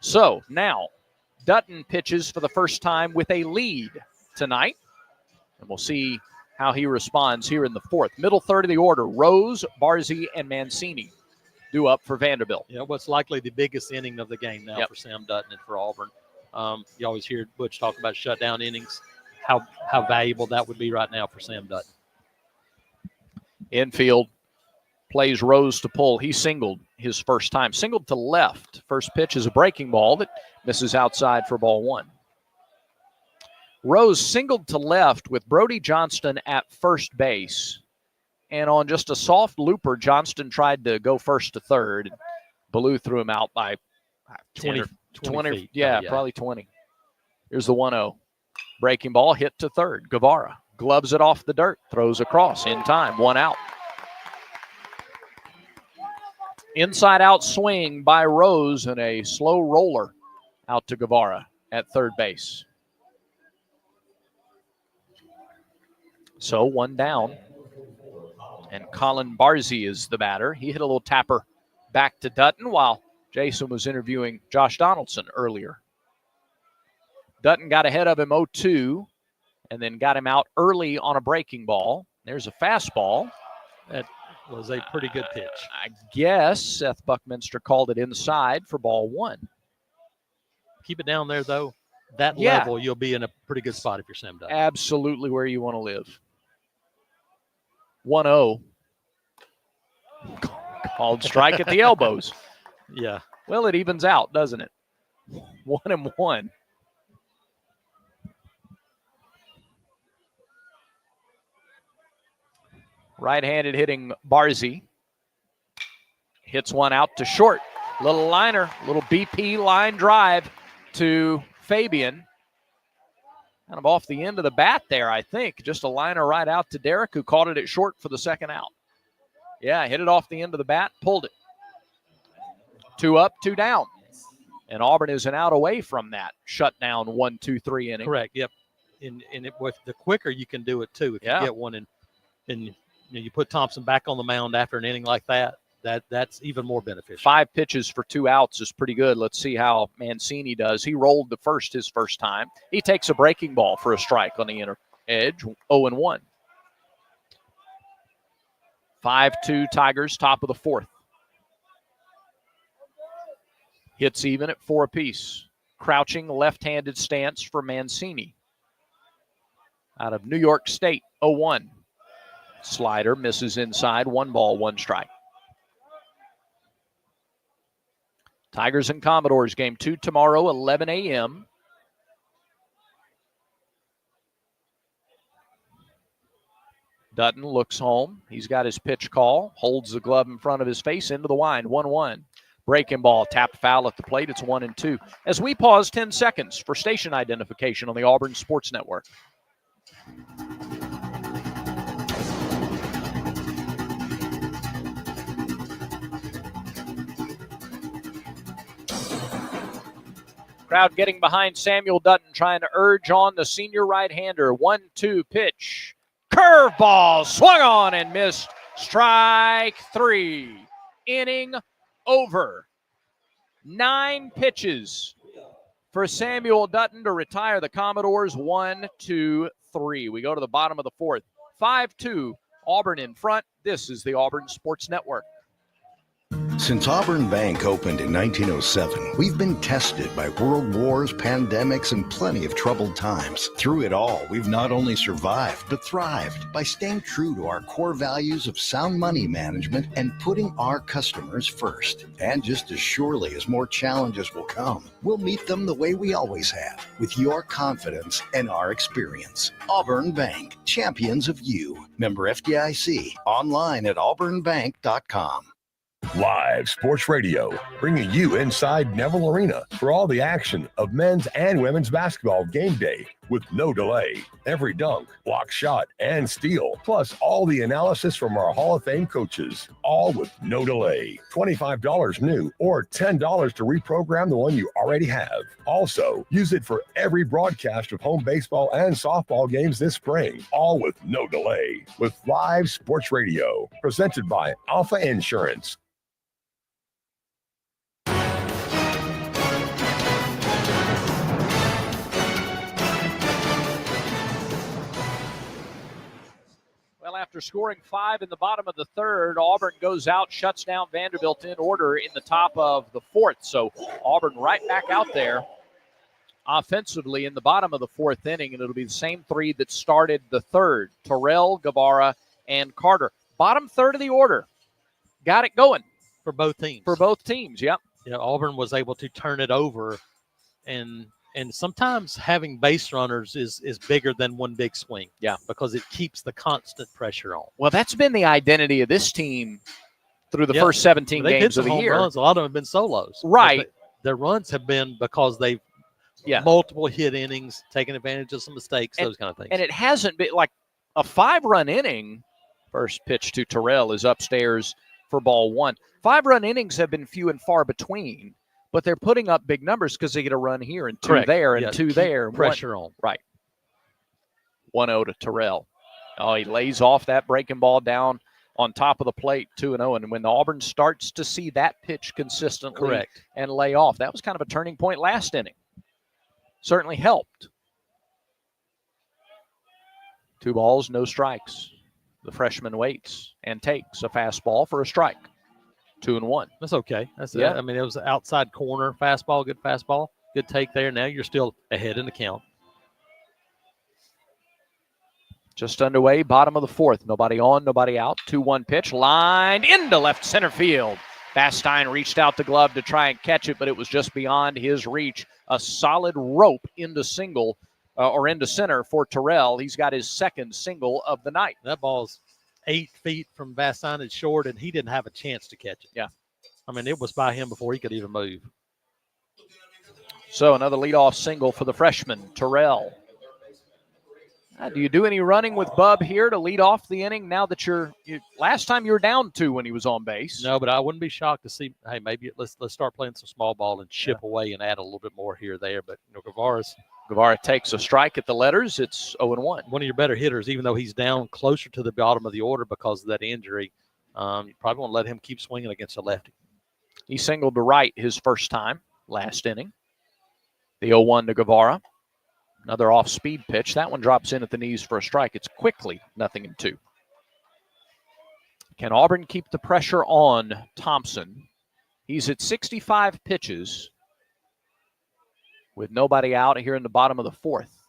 So now Dutton pitches for the first time with a lead tonight. And we'll see how he responds here in the fourth. Middle third of the order, Rose, Barzy, and Mancini due up for Vanderbilt. Yeah, what's likely the biggest inning of the game now for Sam Dutton and for Auburn. You always hear Butch talk about shutdown innings, how valuable that would be right now for Sam Dutton. Infield plays Rose to pull. He singled his first time. Singled to left. First pitch is a breaking ball that misses outside for ball 1. Rose singled to left with Brody Johnston at first base. And on just a soft looper, Johnston tried to go first to third. Ballou threw him out by 20 feet. Yeah, probably 20. Here's the 1-0. Breaking ball hit to third. Guevara gloves it off the dirt, throws across in time, 1 out. Inside out swing by Rose and a slow roller out to Guevara at third base. So 1 down. And Colin Barzy is the batter. He hit a little tapper back to Dutton while Jason was interviewing Josh Donaldson earlier. Dutton got ahead of him 0-2 and then got him out early on a breaking ball. There's a fastball. That was a pretty good pitch. I guess Seth Buckminster called it inside for ball 1. Keep it down there, though. That level, you'll be in a pretty good spot if you're Sam Dutton. Absolutely where you want to live. 1-0. Called strike at the elbows. Yeah. Well, it evens out, doesn't it? 1-1. Right-handed hitting Barzy. Hits one out to short. Little liner, little BP line drive to Fabian. Kind of off the end of the bat there, I think. Just a liner right out to Derek, who caught it at short for the second out. Yeah, hit it off the end of the bat, pulled it. 2 up, 2 down. And Auburn is an out away from that shutdown 1-2-3 inning. Correct, yep. And with the quicker you can do it, too. If you get one and you put Thompson back on the mound after an inning like that, that's even more beneficial. 5 pitches for 2 outs is pretty good. Let's see how Mancini does. He rolled his first time. He takes a breaking ball for a strike on the inner edge, 0-1. 5-2 Tigers, top of the fourth. Hits even at 4 apiece. Crouching left-handed stance for Mancini. Out of New York State, 0-1. Slider misses inside, 1 ball, 1 strike. Tigers and Commodores, game 2 tomorrow, 11 a.m. Dutton looks home. He's got his pitch call, holds the glove in front of his face into the wind, 1-1. Breaking ball, tapped foul at the plate. It's 1-2. As we pause 10 seconds for station identification on the Auburn Sports Network. Crowd getting behind Samuel Dutton, trying to urge on the senior right-hander. 1-2 pitch. Curveball swung on and missed. Strike 3. Inning over. 9 pitches for Samuel Dutton to retire the Commodores. 1-2-3. We go to the bottom of the fourth. 5-2. Auburn in front. This is the Auburn Sports Network. Since Auburn Bank opened in 1907, we've been tested by world wars, pandemics, and plenty of troubled times. Through it all, we've not only survived, but thrived by staying true to our core values of sound money management and putting our customers first. And just as surely as more challenges will come, we'll meet them the way we always have, with your confidence and our experience. Auburn Bank, champions of you. Member FDIC, online at auburnbank.com. Live Sports Radio, bringing you inside Neville Arena for all the action of men's and women's basketball game day with no delay. Every dunk, block shot, and steal, plus all the analysis from our Hall of Fame coaches, all with no delay. $25 new or $10 to reprogram the one you already have. Also, use it for every broadcast of home baseball and softball games this spring, all with no delay. With Live Sports Radio, presented by Alpha Insurance. Well, after scoring 5 in the bottom of the third, Auburn goes out, shuts down Vanderbilt in order in the top of the fourth. So Auburn right back out there offensively in the bottom of the fourth inning, and it'll be the same three that started the third: Terrell, Guevara, and Carter. Bottom third of the order. Got it going. For both teams. For both teams, yep. Yeah, Auburn was able to turn it over, and sometimes having base runners is bigger than one big swing. Yeah. Because it keeps the constant pressure on. Well, that's been the identity of this team through the first 17 games of the year. Runs. A lot of them have been solos. Right. Their runs have been because they've multiple hit innings, taking advantage of some mistakes, those kind of things. And it hasn't been like a 5-run inning. First pitch to Terrell is upstairs for ball 1. 5-run innings have been few and far between, but they're putting up big numbers because they get a run here and 2 Correct. there and 2 there. Pressure on. Right. 1-0 to Terrell. Oh, he lays off that breaking ball down on top of the plate, 2-0. And when Auburn starts to see that pitch consistently and lay off, that was kind of a turning point last inning. Certainly helped. 2 balls, no strikes. The freshman waits and takes a fastball for a strike. 2-1. That's okay. That's I mean, it was an outside corner fastball, good fastball, good take there. Now you're still ahead in the count. Just underway, bottom of the fourth. Nobody on, nobody out. 2-1 pitch, lined into left center field. Bastine reached out the glove to try and catch it, but it was just beyond his reach. A solid rope into single or into center for Terrell. He's got his second single of the night. That ball's 8 feet from Bastine and short, and he didn't have a chance to catch it. Yeah. I mean, it was by him before he could even move. So another leadoff single for the freshman, Terrell. Do you do any running with Bub here to lead off the inning now that last time you were down 2 when he was on base? No, but I wouldn't be shocked to see, hey, maybe let's start playing some small ball and chip away and add a little bit more here or there. But, Guevara takes a strike at the letters. It's 0-1. One of your better hitters, even though he's down closer to the bottom of the order because of that injury. You probably want to let him keep swinging against a lefty. He singled to right his first time last inning. The 0-1 to Guevara. Another off-speed pitch. That one drops in at the knees for a strike. It's quickly 0-2. Can Auburn keep the pressure on Thompson? He's at 65 pitches with nobody out here in the bottom of the fourth.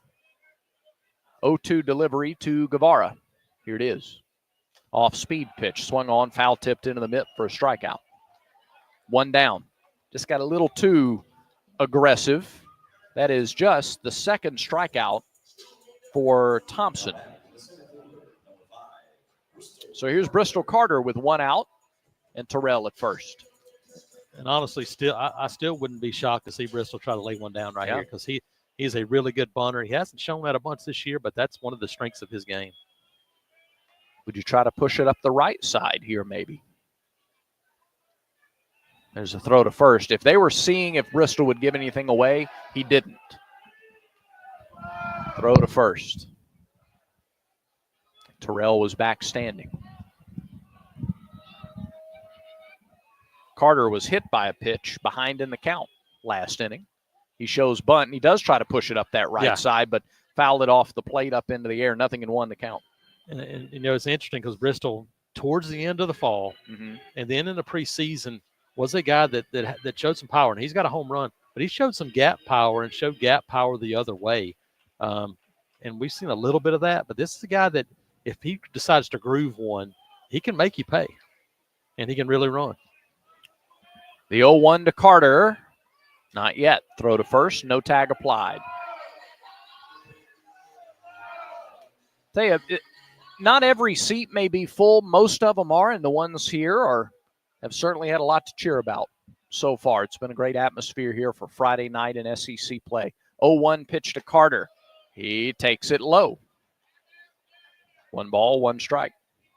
0-2 delivery to Guevara. Here it is. Off-speed pitch. Swung on, foul tipped into the mitt for a strikeout. 1 down. Just got a little too aggressive. That is just the second strikeout for Thompson. So here's Bristol Carter with 1 out and Terrell at first. And honestly, I still wouldn't be shocked to see Bristol try to lay one down here because he's a really good bunter. He hasn't shown that a bunch this year, but that's one of the strengths of his game. Would you try to push it up the right side here maybe? There's a throw to first. If they were seeing if Bristol would give anything away, he didn't. Throw to first. Terrell was back standing. Carter was hit by a pitch behind in the count last inning. He shows bunt, and he does try to push it up that right side, but fouled it off the plate up into the air. 0-1 the count. And it's interesting because Bristol, towards the end of the fall, and then in the preseason, was a guy that showed some power, and he's got a home run, but he showed some gap power and showed gap power the other way. And we've seen a little bit of that, but this is a guy that if he decides to groove one, he can make you pay, and he can really run. The 0-1 to Carter. Not yet. Throw to first. No tag applied. Tell you, not every seat may be full. Most of them are, and the ones here have certainly had a lot to cheer about so far. It's been a great atmosphere here for Friday night in SEC play. 0-1 pitch to Carter. He takes it low. 1 ball, 1 strike.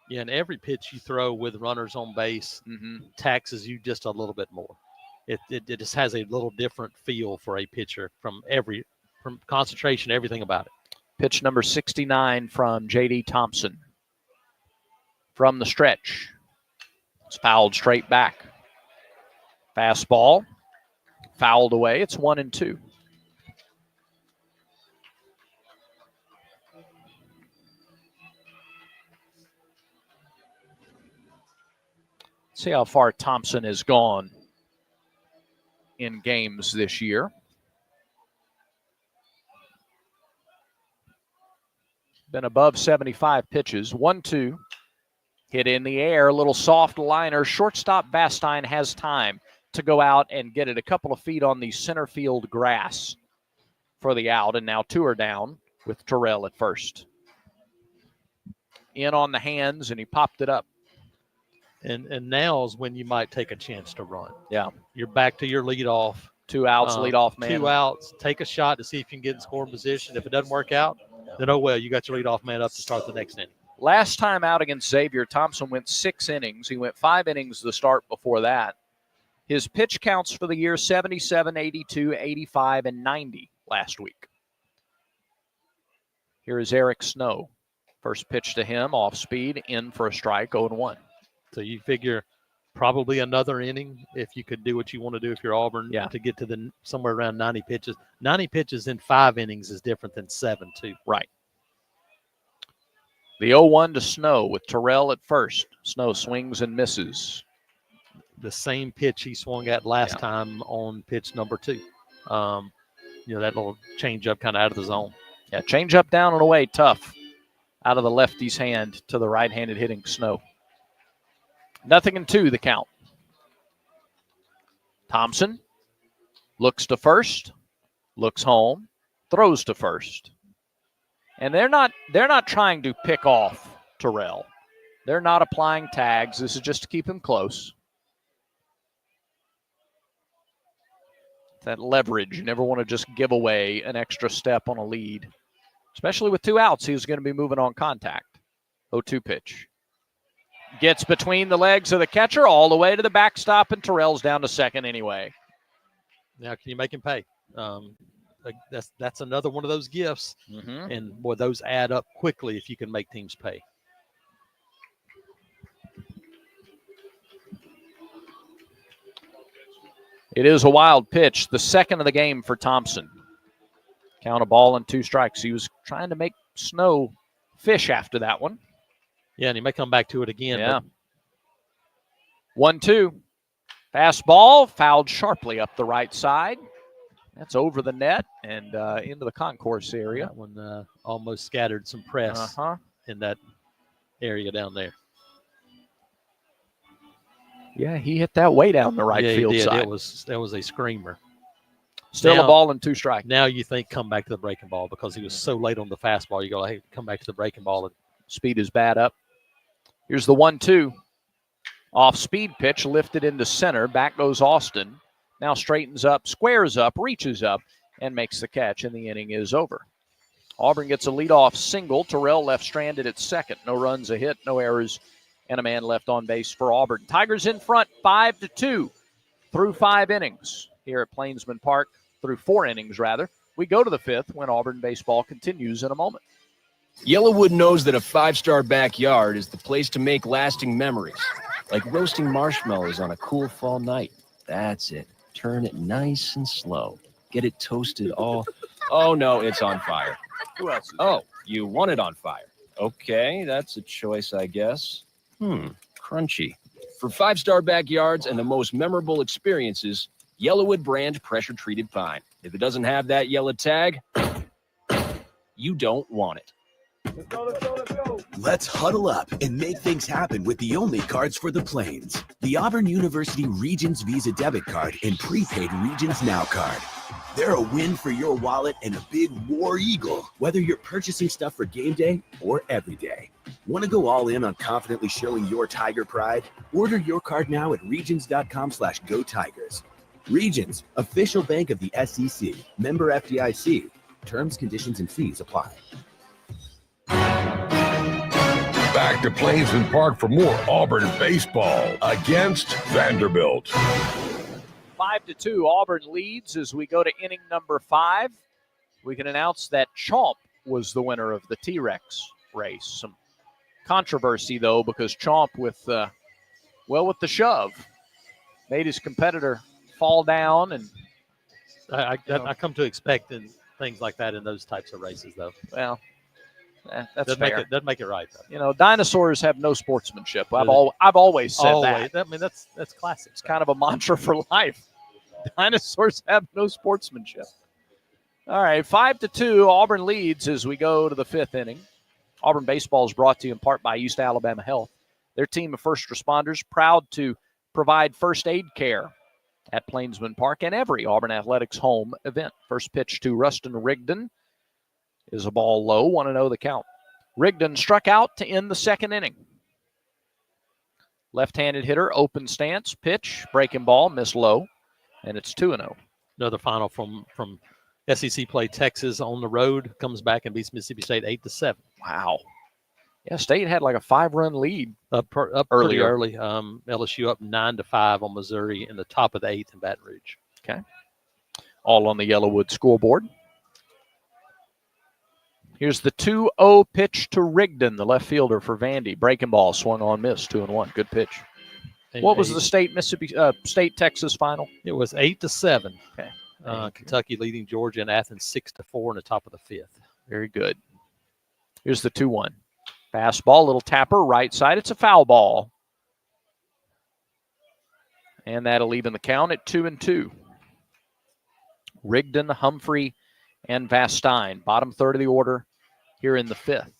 Yeah, and every pitch you throw with runners on base taxes you just a little bit more. It just has a little different feel for a pitcher from concentration, everything about it. Pitch number 69 from J.D. Thompson. From the stretch. It's fouled straight back. Fastball. Fouled away. It's 1-2. See how far Thompson has gone in games this year. Been above 75 pitches. 1-2. Hit in the air. A little soft liner. Shortstop Vastine has time to go out and get it a couple of feet on the center field grass for the out. And now 2 are down with Terrell at first. In on the hands, and he popped it up. And now is when you might take a chance to run. Yeah. You're back to your leadoff. 2 outs, leadoff man. 2 outs. Take a shot to see if you can get in scoring position. If it doesn't work out, then oh well, you got your leadoff man up to start the next inning. Last time out against Xavier, Thompson went 6 innings. He went 5 innings the start before that. His pitch counts for the year 77, 82, 85, and 90 last week. Here is Eric Snow. First pitch to him, off speed, in for a strike, 0-1. So you figure probably another inning if you could do what you want to do if you're Auburn to get to somewhere around 90 pitches. 90 pitches in 5 innings is different than 7, too. Right. The 0-1 to Snow with Terrell at first. Snow swings and misses. The same pitch he swung at last time on pitch number 2. That little change-up kind of out of the zone. Yeah, change-up down and away, tough. Out of the lefty's hand to the right-handed hitting Snow. 0-2 the count. Thompson looks to first, looks home, throws to first. And they're not trying to pick off Terrell. They're not applying tags. This is just to keep him close. That leverage. You never want to just give away an extra step on a lead. Especially with 2 outs, he was going to be moving on contact. 0-2 pitch. Gets between the legs of the catcher all the way to the backstop, and Terrell's down to second anyway. Now, can you make him pay? That's another one of those gifts. And, boy, those add up quickly if you can make teams pay. It is a wild pitch, the second of the game for Thompson. Count a ball and 2 strikes. He was trying to make Snow fish after that one. Yeah, and he may come back to it again. Yeah. 1-2. Fastball fouled sharply up the right side. That's over the net and into the concourse area. That one almost scattered some press in that area down there. Yeah, he hit that way down the right field side. That was a screamer. Still a ball and 2 strikes. Now you think come back to the breaking ball because he was so late on the fastball. You go, hey, come back to the breaking ball. And speed is bad up. Here's the 1-2. Off speed pitch lifted into center. Back goes Austin. Now straightens up, squares up, reaches up, and makes the catch, and the inning is over. Auburn gets a leadoff single. Terrell left stranded at second. No runs, a hit, no errors, and a man left on base for Auburn. Tigers in front 5-2 through 5 innings here at Plainsman Park, through 4 innings rather. We go to the 5th when Auburn baseball continues in a moment. Yellowwood knows that a 5-star backyard is the place to make lasting memories, like roasting marshmallows on a cool fall night. That's it. Turn it nice and slow. Get it toasted all. Oh, no, it's on fire. Who else? Oh, you want it on fire. Okay, that's a choice, I guess. Crunchy. For 5-star backyards and the most memorable experiences, Yellowwood brand pressure-treated pine. If it doesn't have that yellow tag, you don't want it. Let's huddle up and make things happen with the only cards for the Plains. The Auburn University Regions Visa Debit Card and prepaid Regions Now card. They're a win for your wallet and a big war eagle, whether you're purchasing stuff for game day or every day. Want to go all in on confidently showing your Tiger pride? Order your card now at regions.com/go Tigers. Regions, official bank of the SEC. Member FDIC. Terms, conditions, and fees apply. Back to Plainsman Park for more Auburn baseball against Vanderbilt. 5-2, Auburn leads as we go to inning number 5. We can announce that Chomp was the winner of the T-Rex race. Some controversy, though, because Chomp, with the shove, made his competitor fall down. And I come to expect things like that in those types of races, though. Well, that's doesn't fair. Doesn't make it right, though. You know, dinosaurs have no sportsmanship. I've always said that. I mean, that's classic. It's kind of a mantra for life. Dinosaurs have no sportsmanship. All right, 5-2, Auburn leads as we go to the 5th inning. Auburn baseball is brought to you in part by East Alabama Health. Their team of first responders proud to provide first aid care at Plainsman Park and every Auburn Athletics home event. First pitch to Rustin Rigdon is a ball low, 1-0 the count. Rigdon struck out to end the 2nd inning. Left-handed hitter, open stance, pitch, breaking ball, miss low, and it's 2-0. Another final from SEC play. Texas on the road comes back and beats Mississippi State 8-7. Wow. Yeah, State had like a 5-run lead up pretty early. LSU up 9-5 on Missouri in the top of the 8th in Baton Rouge. Okay. All on the Yellowwood scoreboard. Here's the 2-0 pitch to Rigdon, the left fielder for Vandy. Breaking ball, swung on, missed, 2-1. Good pitch. What was the State Texas final? It was 8-7. Okay. Kentucky leading Georgia and Athens 6-4 in the top of the 5th. Very good. Here's the 2-1. Fastball, little tapper, right side. It's a foul ball. And that'll even the count at 2-2. Rigdon, Humphrey, and Vastine, bottom third of the order here in the 5th.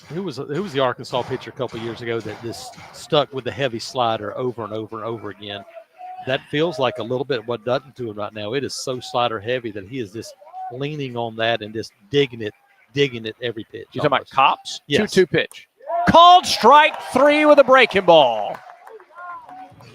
Who was the Arkansas pitcher a couple years ago that just stuck with the heavy slider over and over and over again? That feels like a little bit what Dutton's doing right now. It is so slider heavy that he is just leaning on that and just digging it every pitch. You talking about Cops? Yes. 2-2 pitch. Called strike 3 with a breaking ball.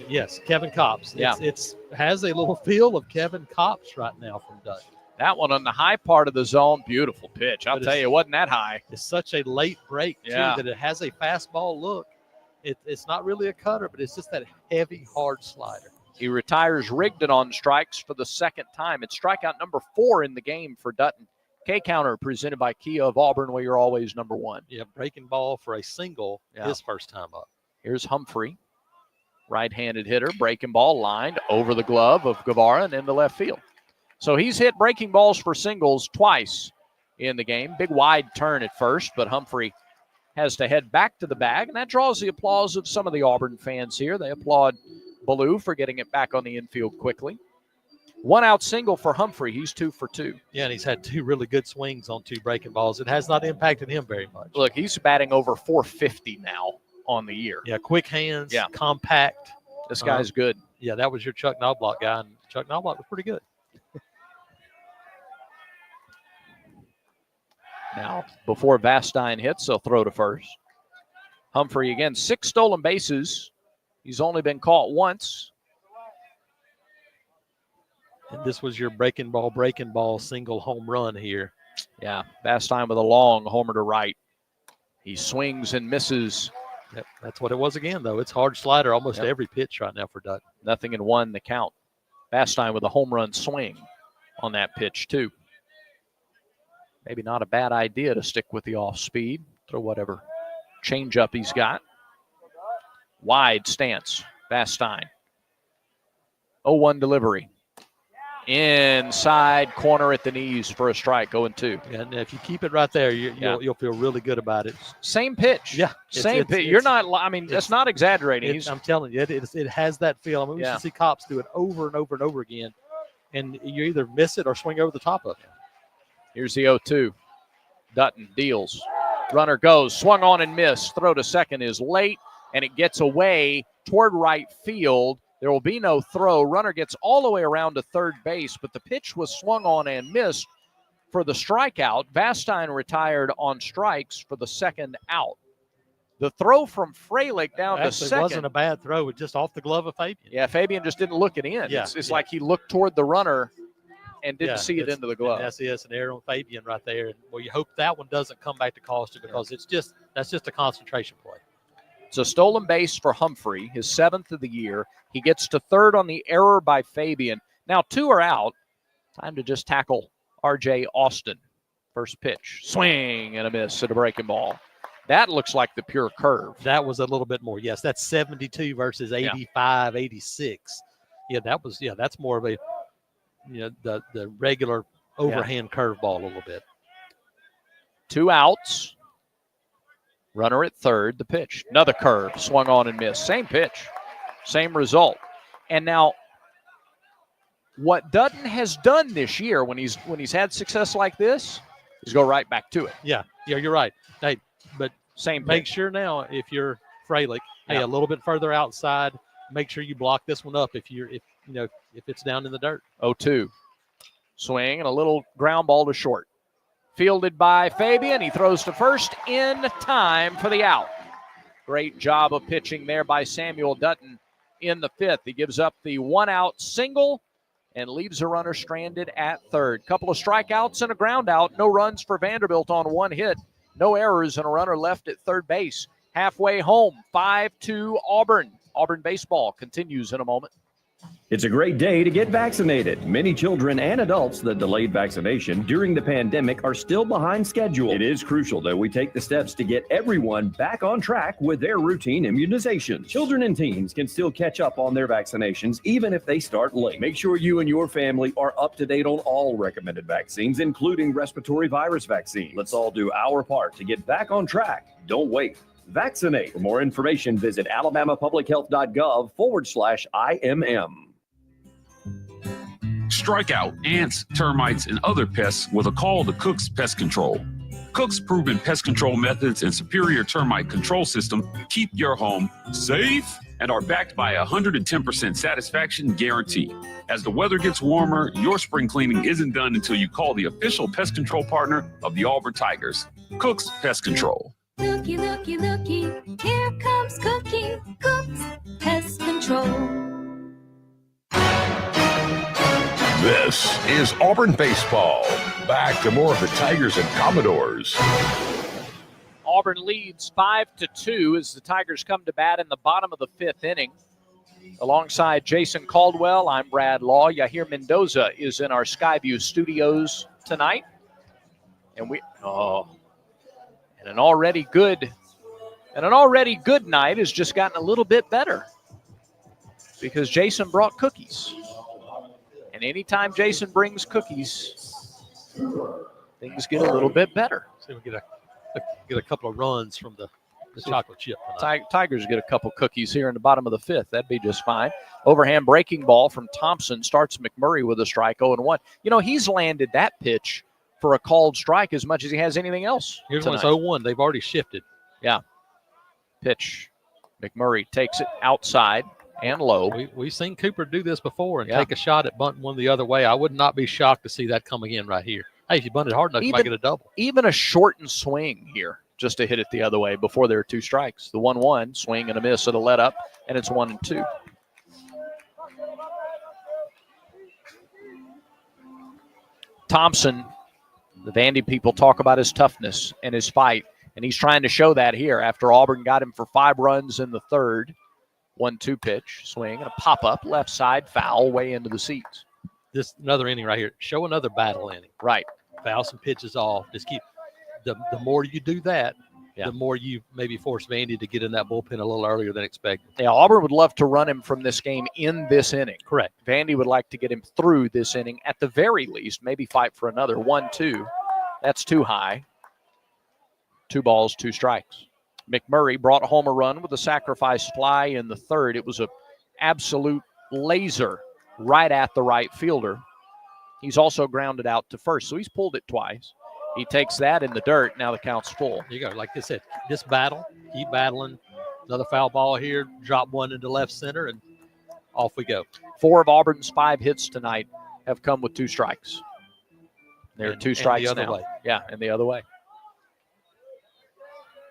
Yes, Kevin Copps. Yeah. It's has a little feel of Kevin Copps right now from Dutton. That one on the high part of the zone, beautiful pitch. I'll tell you, it wasn't that high. It's such a late break, too, that it has a fastball look. It's not really a cutter, but it's just that heavy, hard slider. He retires Rigdon on strikes for the 2nd time. It's strikeout number 4 in the game for Dutton. K-Counter presented by Kia of Auburn, where you're always number 1. Yeah, breaking ball for a single his first time up. Here's Humphrey, right-handed hitter, breaking ball lined over the glove of Guevara and into left field. So he's hit breaking balls for singles twice in the game. Big wide turn at first, but Humphrey has to head back to the bag, and that draws the applause of some of the Auburn fans here. They applaud Ballou for getting it back on the infield quickly. 1-out single for Humphrey. He's 2 for 2. Yeah, and he's had 2 really good swings on 2 breaking balls. It has not impacted him very much. Look, he's batting over 450 now on the year. Yeah, quick hands, compact. This guy's good. Yeah, that was your Chuck Knobloch guy, and Chuck Knobloch was pretty good. Now, before Vastine hits, they'll throw to first. Humphrey again, 6 stolen bases. He's only been caught once. And this was your breaking ball single home run here. Yeah, Vastine with a long homer to right. He swings and misses. Yep, that's what it was again, though. It's hard slider almost every pitch right now for Dutton. 0-1 the count. Vastine with a home run swing on that pitch, too. Maybe not a bad idea to stick with the off speed. Throw whatever changeup he's got. Wide stance, Vastine. 0-1 delivery. Inside corner at the knees for a strike, 0-2. And if you keep it right there, you'll feel really good about it. Same pitch. Yeah. Same pitch. You're not, I mean, that's not exaggerating. I'm telling you, it has that feel. I mean, we should see cops do it over and over and over again, and you either miss it or swing over the top of it. Here's the 0-2. Dutton deals. Runner goes. Swung on and missed. Throw to second is late, and it gets away toward right field. There will be no throw. Runner gets all the way around to third base, but the pitch was swung on and missed for the strikeout. Vastine retired on strikes for the second out. The throw from Fralick down to second. It wasn't a bad throw. It was just off the glove of Fabian. Yeah, Fabian just didn't look it in. Yeah, it's like he looked toward the runner and didn't see it into the glove. That's an error on Fabian right there. And well, you hope that one doesn't come back to cost you, because that's just a concentration play. It's a stolen base for Humphrey, his 7th of the year. He gets to third on the error by Fabian. Now 2 are out. Time to just tackle R.J. Austin. First pitch. Swing and a miss at a breaking ball. That looks like the pure curve. That was a little bit more. Yes, that's 72 versus 85, 86. Yeah, that's more of a, the regular overhand curveball a little bit. 2 outs. Runner at third, the pitch. Another curve, swung on and missed. Same pitch, same result. And now, what Dutton has done this year when he's had success like this is go right back to it. Yeah, you're right. Hey, but make sure now, if you're Fralick, a little bit further outside, make sure you block this one up if it's down in the dirt. 0-2. Swing and a little ground ball to short. Fielded by Fabian. He throws to first in time for the out. Great job of pitching there by Samuel Dutton in the 5th. He gives up the 1-out single and leaves a runner stranded at third. Couple of strikeouts and a ground out. No runs for Vanderbilt on 1 hit. No errors and a runner left at third base. Halfway home, 5-2 Auburn. Auburn baseball continues in a moment. It's a great day to get vaccinated. Many children and adults that delayed vaccination during the pandemic are still behind schedule. It is crucial that we take the steps to get everyone back on track with their routine immunization. Children and teens can still catch up on their vaccinations even if they start late. Make sure you and your family are up to date on all recommended vaccines, including respiratory virus vaccine. Let's all do our part to get back on track. Don't wait. Vaccinate. For more information, visit alabamapublichealth.gov/IMM. Strike out ants, termites, and other pests with a call to Cook's Pest Control. Cook's proven pest control methods and superior termite control system keep your home safe and are backed by a 110% satisfaction guarantee. As the weather gets warmer, your spring cleaning isn't done until you call the official pest control partner of the Auburn Tigers, Cook's Pest Control. Looky, looky, looky, here comes Cookie, Cook's Pest Control. This is Auburn baseball. Back to more of the Tigers and Commodores. Auburn leads 5-2 as the Tigers come to bat in the bottom of the 5th inning. Alongside Jason Caldwell, I'm Brad Law. Yahir Mendoza is in our Skyview studios tonight. And an already good night has just gotten a little bit better because Jason brought cookies. And anytime Jason brings cookies, things get a little bit better. So we get a couple of runs from the chocolate chip. Tigers get a couple cookies here in the bottom of the 5th. That'd be just fine. Overhand breaking ball from Thompson starts McMurray with a strike, 0-1. He's landed that pitch for a called strike as much as he has anything else. Here's one, it's 0-1. They've already shifted. Yeah. Pitch. McMurray takes it outside and low. We've seen Cooper do this before and take a shot at bunting one the other way. I would not be shocked to see that come again right here. Hey, if you bunt it hard enough, you might get a double. Even a shortened swing here just to hit it the other way before there are 2 strikes. The 1-1, swing and a miss at a let up, and it's 1-2. Thompson, the Vandy people talk about his toughness and his fight, and he's trying to show that here after Auburn got him for 5 runs in the 3rd. 1-2 pitch, swing, and a pop-up, left side, foul, way into the seats. This another inning right here. Show another battle inning. Right. Foul some pitches off. Just keep the more you do that, the more you maybe force Vandy to get in that bullpen a little earlier than expected. Yeah, Auburn would love to run him from this game in this inning. Correct. Vandy would like to get him through this inning at the very least, maybe fight for another 1-2. That's too high. 2 balls, 2 strikes. McMurray brought home a run with a sacrifice fly in the third. It was an absolute laser right at the right fielder. He's also grounded out to first, so he's pulled it twice. He takes that in the dirt. Now the count's full. There you go. Like I said, this battle, keep battling. Another foul ball here, drop one into left center, and off we go. 4 of Auburn's 5 hits tonight have come with 2 strikes. There are 2 strikes the other now. way. Yeah, and the other way.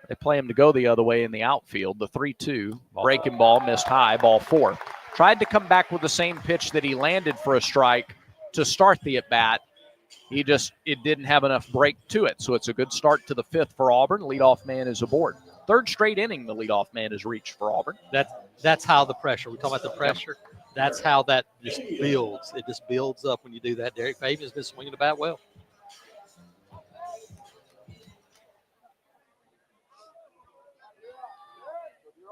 They play him to go the other way in the outfield. The 3-2, breaking ball, missed high, ball 4. Tried to come back with the same pitch that he landed for a strike to start the at-bat. It didn't have enough break to it, so it's a good start to the 5th for Auburn. Leadoff man is aboard. 3rd straight inning the leadoff man has reached for Auburn. That's how the pressure. We talk about the pressure. That's how that just builds. It just builds up when you do that. Derek Fabian's been swinging the bat well.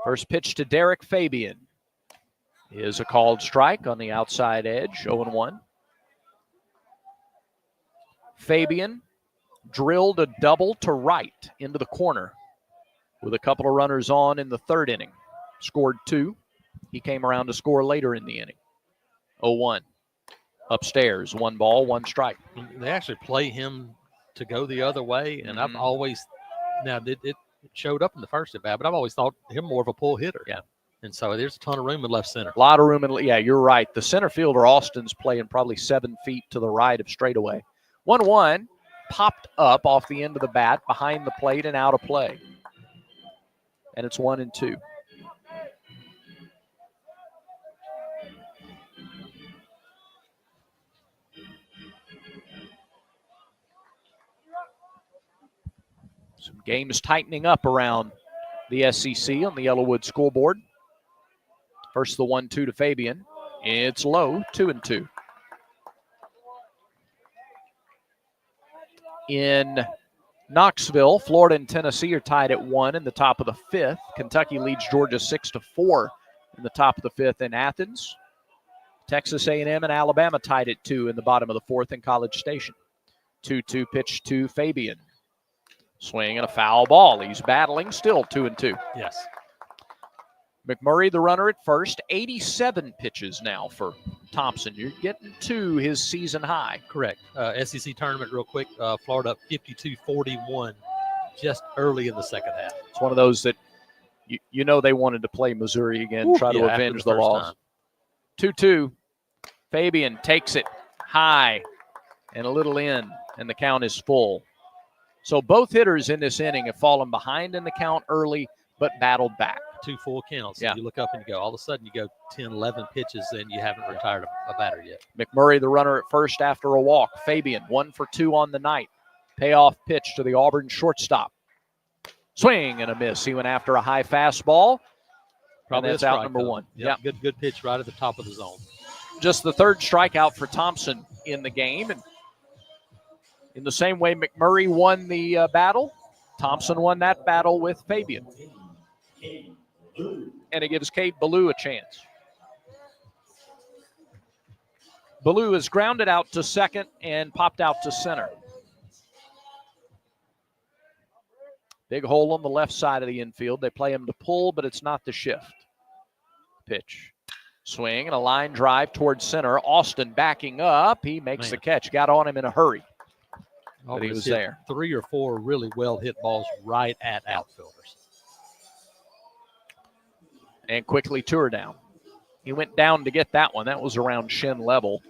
First pitch to Derek Fabian is a called strike on the outside edge, 0-1. Fabian drilled a double to right into the corner with a couple of runners on in the 3rd inning. Scored 2. He came around to score later in the inning. 0-1. Upstairs, 1 ball, 1 strike. They actually play him to go the other way, and I've always now it showed up in the first at bat, but I've always thought him more of a pull hitter. Yeah. And so there's a ton of room in left center. A lot of room yeah, you're right. The center fielder, Austin's playing probably 7 feet to the right of straightaway. 1-1, popped up off the end of the bat, behind the plate and out of play. And it's 1-2. Some games tightening up around the SEC on the Yellowwood scoreboard. First the 1-2 to Fabian. It's low, 2-2. In Knoxville, Florida and Tennessee are tied at 1 in the top of the 5th. Kentucky leads Georgia 6-4 in the top of the 5th in Athens. Texas A&M and Alabama tied at 2 in the bottom of the 4th in College Station. 2-2 pitch to Fabian. Swing and a foul ball. He's battling, still 2-2. Yes. McMurray, the runner at first, 87 pitches now for Thompson. You're getting to his season high. Correct. SEC tournament real quick. Florida up 52-41 just early in the second half. It's one of those that you know they wanted to play Missouri again, try to avenge the loss. 2-2. Fabian takes it high and a little in, and the count is full. So both hitters in this inning have fallen behind in the count early, but battled back. 2 full counts. Yeah. You look up and you go, all of a sudden you go 10, 11 pitches and you haven't retired a batter yet. McMurray, the runner at first after a walk. Fabian, 1 for 2 on the night. Payoff pitch to the Auburn shortstop. Swing and a miss. He went after a high fastball. Probably that's out number 1. Yep. Good pitch right at the top of the zone. Just the 3rd strikeout for Thompson in the game. And in the same way McMurray won the battle, Thompson won that battle with Fabian. And it gives Cade Ballou a chance. Ballou is grounded out to second and popped out to center. Big hole on the left side of the infield. They play him to pull, but it's not the shift. Pitch. Swing and a line drive towards center. Austin backing up. He makes the catch. Got on him in a hurry. But he was there. 3 or 4 really well hit balls right at outfielders. And quickly two her down. He went down to get that one. That was around shin level,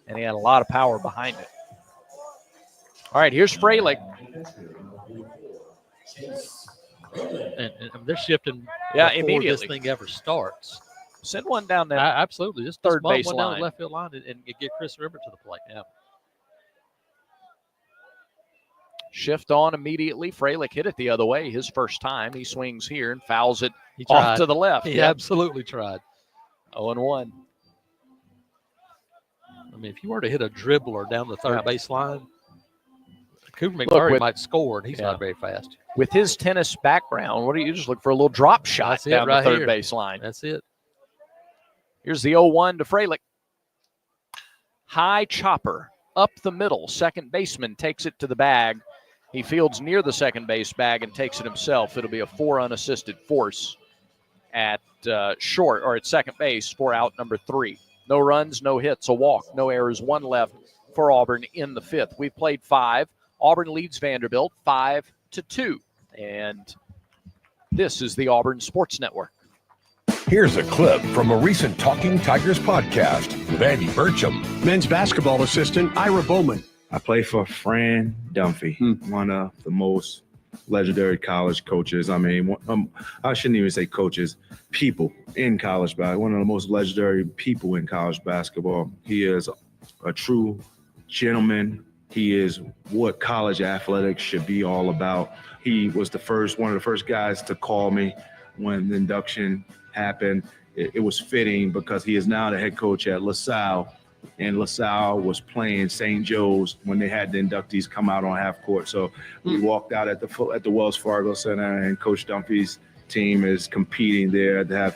and he had a lot of power behind it. All right, here's Freilich. And they're shifting before immediately. This thing ever starts. Send one down there. Absolutely. Just third bump base one down line. the left field line and get Chris River to the plate. Yeah. Shift on immediately. Freilich hit it the other way his first time. He swings here and fouls it off to the left. He absolutely tried. 0-1. I mean, if you were to hit a dribbler down the third base line, Cooper McMurray might score, and he's not very fast. With his tennis background, what do you just look for a little drop shot down the third base line? That's it. Here's the 0-1 to Freilich. High chopper up the middle. Second baseman takes it to the bag. He fields near the second base bag and takes it himself. It'll be a 4 unassisted force at short or at second base for out number 3. No runs, no hits, a walk, no errors, 1 left for Auburn in the 5th. We've played 5. Auburn leads Vanderbilt 5-2. And this is the Auburn Sports Network. Here's a clip from a recent Talking Tigers podcast with Andy Burcham. Men's basketball assistant Ira Bowman. I play for Fran Dunphy, one of the most legendary college coaches. I mean, I shouldn't even say coaches, people in college basketball. One of the most legendary people in college basketball. He is a true gentleman. He is what college athletics should be all about. He was one of the first guys to call me when the induction happened. It was fitting because he is now the head coach at LaSalle, and LaSalle was playing St. Joe's when they had the inductees come out on half court. So we walked out at the Wells Fargo Center, and Coach Dunphy's team is competing there to have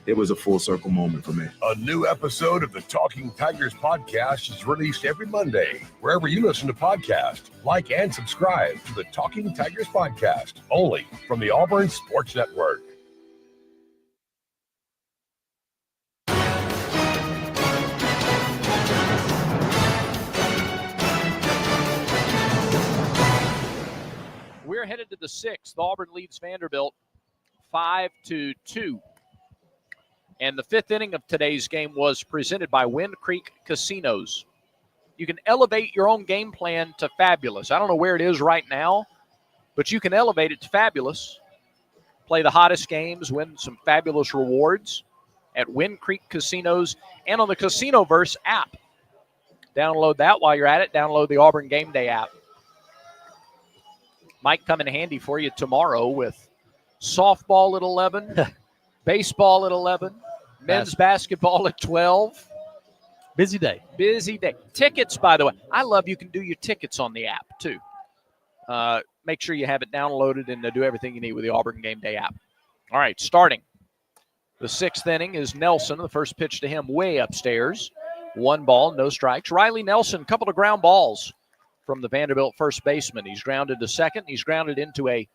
it was a full circle moment for me. A new episode of the Talking Tigers podcast is released every Monday, wherever you listen to podcasts. Like and subscribe to the Talking Tigers podcast, only from the Auburn Sports Network. We're headed to the 6th. Auburn leads Vanderbilt 5-2. And the 5th inning of today's game was presented by Wind Creek Casinos. You can elevate your own game plan to fabulous. I don't know where it is right now, but you can elevate it to fabulous. Play the hottest games, win some fabulous rewards at Wind Creek Casinos and on the Casinoverse app. Download that while you're at it. Download the Auburn Game Day app. Might come in handy for you tomorrow with softball at 11, baseball at 11, men's basketball at 12. Busy day. Busy day. Tickets, by the way. I love you can do your tickets on the app, too. Make sure you have it downloaded and do everything you need with the Auburn Game Day app. All right, starting. The 6th inning is Nelson. The first pitch to him way upstairs. 1 ball, no strikes. Riley Nelson, couple of ground balls from the Vanderbilt first baseman. He's grounded to second. He's grounded into a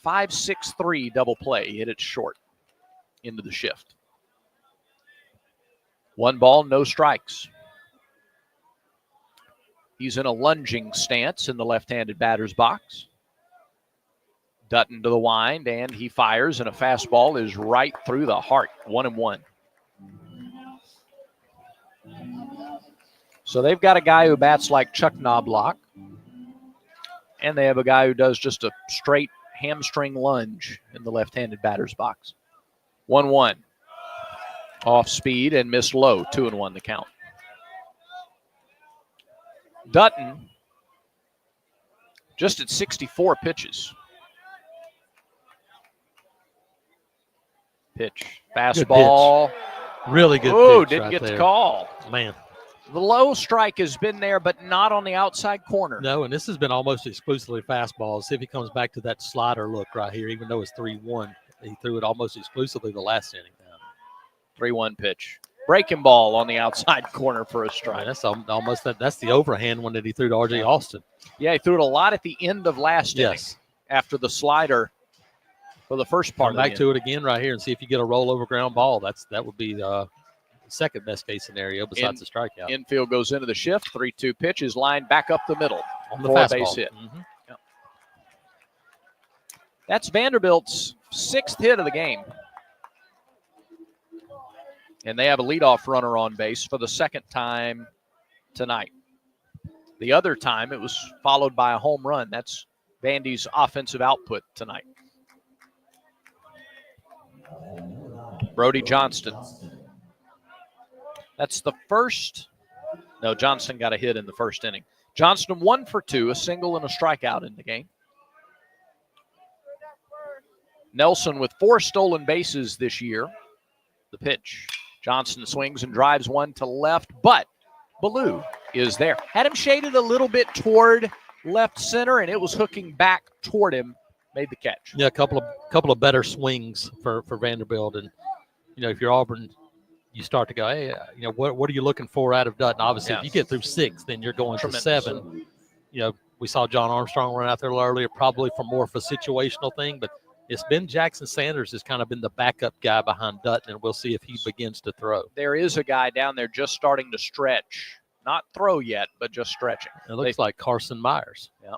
5-6-3 double play. He hit it short into the shift. 1 ball, no strikes. He's in a lunging stance in the left-handed batter's box. Dutton to the wind, and he fires, and a fastball is right through the heart. 1-1. So they've got a guy who bats like Chuck Knobloch, and they have a guy who does just a straight hamstring lunge in the left-handed batter's box. 1-1. Off speed and missed low. 2-1 the count. Dutton just at 64 pitches. Pitch. Fastball. Good pitch. Really good pitch. Didn't right get there. the call. Man. The low strike has been there, but not on the outside corner. No, and this has been almost exclusively fastballs. See if he comes back to that slider look right here, even though it's 3-1. He threw it almost exclusively the last inning. 3-1 pitch. Breaking ball on the outside corner for a strike. Man, that's almost that's the overhand one that he threw to R.J. Austin. Yeah, he threw it a lot at the end of last inning after the slider for the first part. Come back to it again right here and see if you get a rollover ground ball. That would be the second best case scenario besides the strikeout. Infield goes into the shift. 3-2 pitch is lined back up the middle on the for a fastball. Base hit. Yep. That's Vanderbilt's 6th hit of the game. And they have a leadoff runner on base for the second time tonight. The other time it was followed by a home run. That's Vandy's offensive output tonight. Brody Johnston. That's the first. No, Johnston got a hit in the first inning. Johnston 1 for 2, a single and a strikeout in the game. Nelson with 4 stolen bases this year. The pitch. Johnston swings and drives one to left, but Ballou is there. Had him shaded a little bit toward left center, and it was hooking back toward him. Made the catch. Yeah, a couple of better swings for Vanderbilt, and if you're Auburn, you start to go, hey, what are you looking for out of Dutton? Obviously, if you get through 6, then you're going to 7. We saw John Armstrong run out there a little earlier, probably for more of a situational thing, but it's been Jackson Sanders has kind of been the backup guy behind Dutton, and we'll see if he begins to throw. There is a guy down there just starting to stretch. Not throw yet, but just stretching. It looks like Carson Myers. Yeah.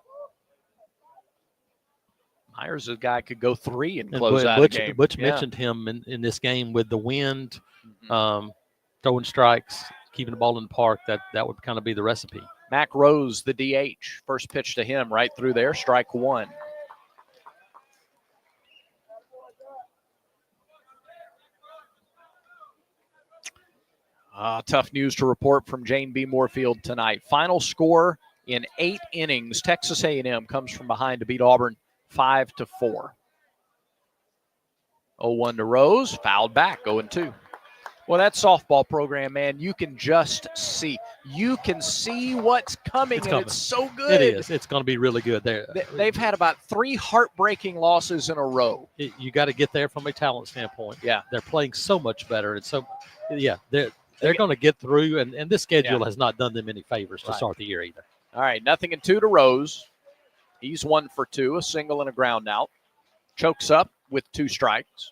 Myers is a guy could go 3 and close out a game. Butch mentioned him in this game with the wind, throwing strikes, keeping the ball in the park. That would kind of be the recipe. Mac Rose, the DH. First pitch to him right through there, strike 1. Tough news to report from Jane B. Moorfield tonight. Final score in 8 innings. Texas A&M comes from behind to beat Auburn 5-4. 0-1 to Rose, fouled back, 0-2. Well, that softball program, man, you can just see. You can see what's coming, it's so good. It is. It's going to be really good there. They've had about 3 heartbreaking losses in a row. You got to get there from a talent standpoint. Yeah. They're playing so much better. And so, they're going to get through, and this schedule has not done them any favors to start the year either. All right, 0-2 to Rose. He's 1 for 2, a single and a ground out. Chokes up with 2 strikes.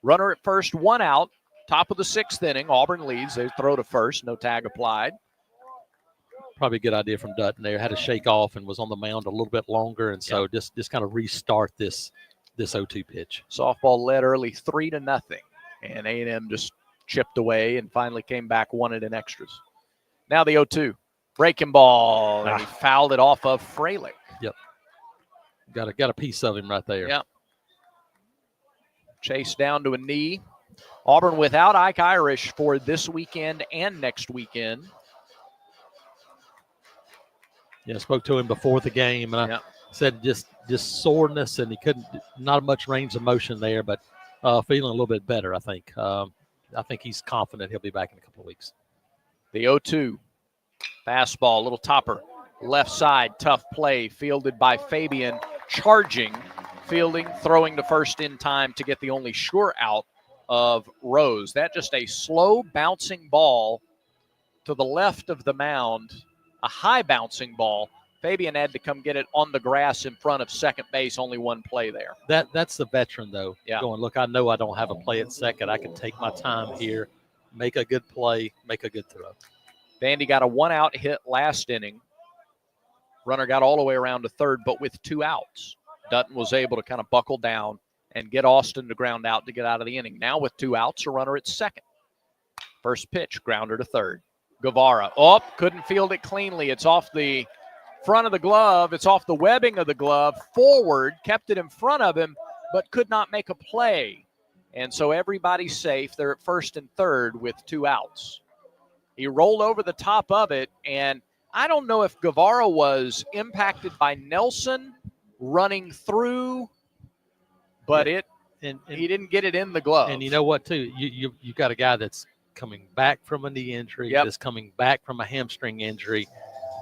Runner at first, 1 out. Top of the 6th inning, Auburn leads. They throw to first, no tag applied. Probably a good idea from Dutton there. Had to shake off and was on the mound a little bit longer, and so just kind of restart this 0-2 pitch. Softball led early 3-0, and A&M just chipped away and finally came back, won it in extras. Now the 0-2. Breaking ball, and he fouled it off of Freilich. Yep. Got a piece of him right there. Yep. Chase down to a knee. Auburn without Ike Irish for this weekend and next weekend. Yeah, I spoke to him before the game, and I said just soreness, and he couldn't, not much range of motion there, but feeling a little bit better, I think. I think he's confident he'll be back in a couple of weeks. The 0-2. Fastball, little topper. Left side, tough play, fielded by Fabian, charging, fielding, throwing to first in time to get the only sure out of Rose. That just a slow bouncing ball to the left of the mound, a high bouncing ball. Fabian had to come get it on the grass in front of second base, only 1 play there. That's the veteran, though, going, look, I know I don't have a play at second. I can take my time here, make a good play, make a good throw. Vandy got a 1-out hit last inning. Runner got all the way around to third, but with 2 outs. Dutton was able to kind of buckle down and get Austin to ground out to get out of the inning. Now with 2 outs, a runner at second. First pitch, grounder to third. Guevara, couldn't field it cleanly. It's off the front of the glove. It's off the webbing of the glove. Forward, kept it in front of him, but could not make a play. And so everybody's safe. They're at first and third with 2 outs. He rolled over the top of it, and I don't know if Guevara was impacted by Nelson running through, but he didn't get it in the glove. And you know what, too? You got a guy that's coming back from a knee injury, that's coming back from a hamstring injury.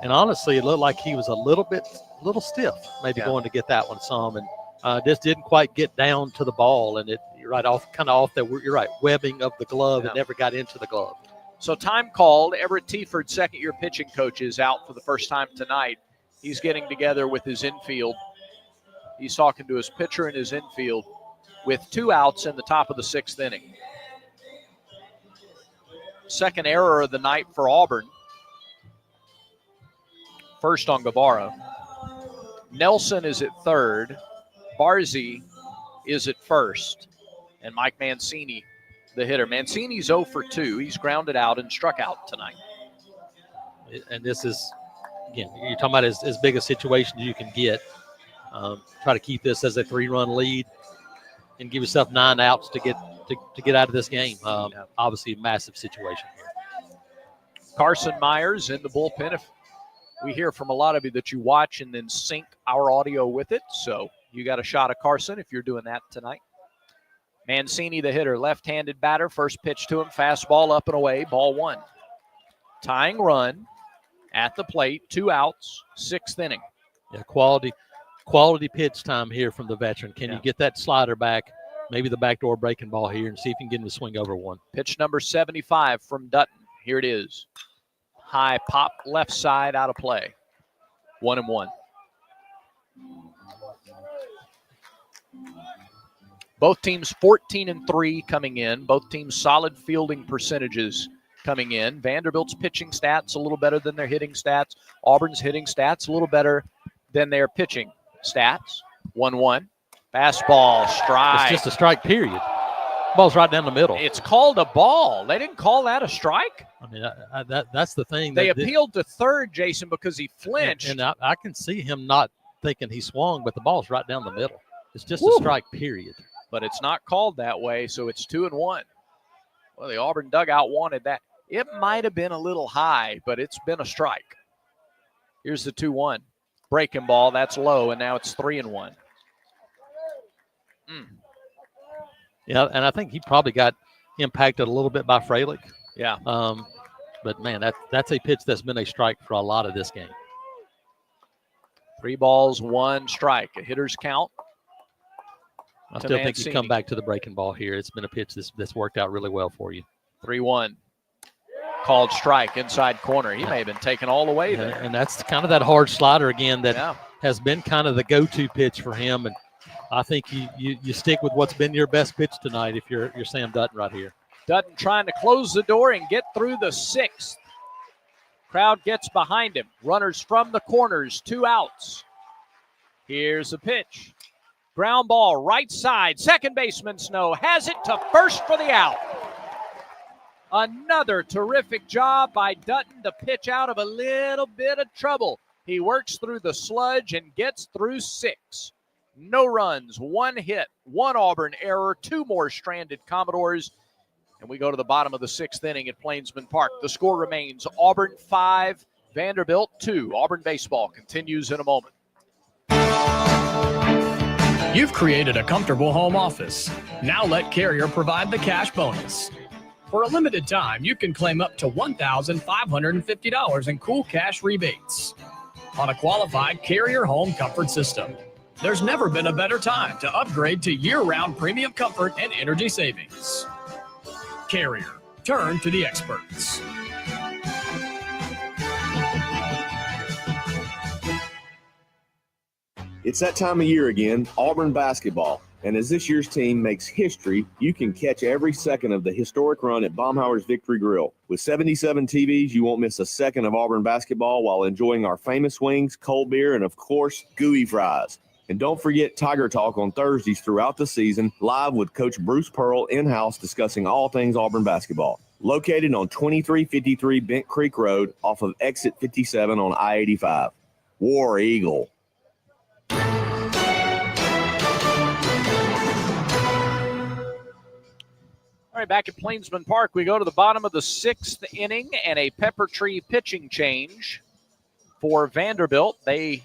And honestly, it looked like he was a little stiff, maybe going to get that one some, and just didn't quite get down to the ball. And you're right, you're right, webbing of the glove, and never got into the glove. So time called. Everett Tieford, second-year pitching coach, is out for the first time tonight. He's getting together with his infield. He's talking to his pitcher and his infield with 2 outs in the top of the 6th inning. Second error of the night for Auburn. First on Guevara. Nelson is at third. Barzy is at first. And Mike Mancini, the hitter. Mancini's 0 for 2. He's grounded out and struck out tonight. And this is, again, you're talking about as big a situation as you can get. Try to keep this as a 3-run lead and give yourself 9 outs to get out of this game. Obviously, a massive situation here. Carson Myers in the bullpen. If we hear from a lot of you that you watch and then sync our audio with it, so you got a shot of Carson if you're doing that tonight. Mancini, the hitter, left-handed batter. First pitch to him, fastball up and away, ball 1. Tying run at the plate, 2 outs, 6th inning. Yeah, quality pitch time here from the veteran. Can you get that slider back, maybe the backdoor breaking ball here, and see if you can get him to swing over one? Pitch number 75 from Dutton. Here it is. High pop left side out of play. 1-1. Both teams 14-3 coming in. Both teams solid fielding percentages coming in. Vanderbilt's pitching stats a little better than their hitting stats. Auburn's hitting stats a little better than their pitching stats. 1-1. Fastball, strike. It's just a strike, period. Ball's right down the middle. It's called a ball. They didn't call that a strike? I mean, that's the thing. They appealed to third, Jason, because he flinched. And I can see him not thinking he swung, but the ball's right down the middle. It's just a strike, period. But it's not called that way, so it's 2-1. Well, the Auburn dugout wanted that. It might have been a little high, but it's been a strike. Here's the 2-1. Breaking ball, that's low, and now it's 3-1. Yeah, and I think he probably got impacted a little bit by Freilich. Yeah. But, man, that's a pitch that's been a strike for a lot of this game. 3 balls, 1 strike. A hitter's count. I still think you come back to the breaking ball here. It's been a pitch that's worked out really well for you. 3-1. Called strike, inside corner. He may have been taken all the way there. And that's kind of that hard slider again that has been kind of the go-to pitch for him. And I think you stick with what's been your best pitch tonight if you're Sam Dutton right here. Dutton trying to close the door and get through the 6th. Crowd gets behind him. Runners from the corners, 2 outs. Here's a pitch. Ground ball, right side. Second baseman Snow has it to first for the out. Another terrific job by Dutton to pitch out of a little bit of trouble. He works through the sludge and gets through 6. No runs, 1 hit, 1 Auburn error, 2 more stranded Commodores. And we go to the bottom of the 6th inning at Plainsman Park. The score remains Auburn 5, Vanderbilt 2. Auburn baseball continues in a moment. You've created a comfortable home office. Now let Carrier provide the cash bonus. For a limited time, you can claim up to $1,550 in cool cash rebates on a qualified Carrier home comfort system. There's never been a better time to upgrade to year-round premium comfort and energy savings. Carrier, turn to the experts. It's that time of year again, Auburn basketball. And as this year's team makes history, you can catch every second of the historic run at Baumhauer's Victory Grill. With 77 TVs, you won't miss a second of Auburn basketball while enjoying our famous wings, cold beer, and of course, gooey fries. And don't forget Tiger Talk on Thursdays throughout the season, live with Coach Bruce Pearl in-house discussing all things Auburn basketball. Located on 2353 Bent Creek Road off of Exit 57 on I-85. War Eagle. All right, back at Plainsman Park, we go to the bottom of the 6th inning and a Pepper Tree pitching change for Vanderbilt. They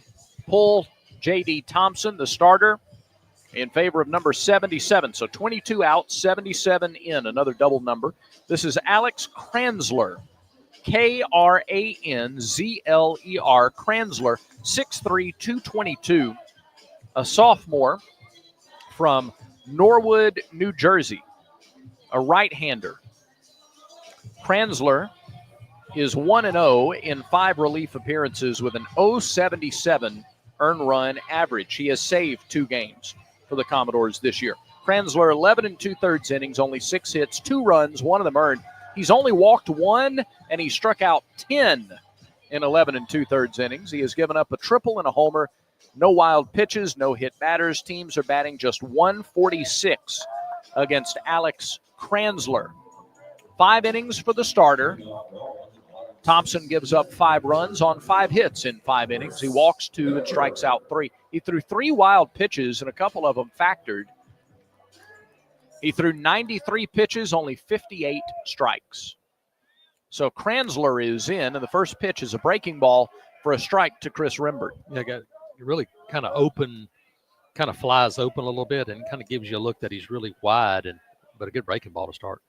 pull J.D. Thompson, the starter, in favor of number 77. So 22 out, 77 in, another double number. This is Alex Kranzler, Kranzler, Kranzler, 6'3", 222, a sophomore from Norwood, New Jersey. A right-hander. Kranzler is 1-0 in 5 relief appearances with an .077 earned run average. He has saved 2 games for the Commodores this year. Kranzler, 11 2/3 innings, only 6 hits, 2 runs, 1 of them earned. He's only walked 1, and he struck out 10 in 11 2/3 innings. He has given up a triple and a homer. No wild pitches, no hit batters. Teams are batting just .146 against Alex Kranzler. 5 innings for the starter. Thompson gives up 5 runs on 5 hits in 5 innings. He walks 2 and strikes out 3. He threw 3 wild pitches, and a couple of them factored. He threw 93 pitches, only 58 strikes. So Kranzler is in, and the first pitch is a breaking ball for a strike to Chris Rimbert. Yeah, really kind of open, kind of flies open a little bit and kind of gives you a look that he's really wide, but a good breaking ball to start.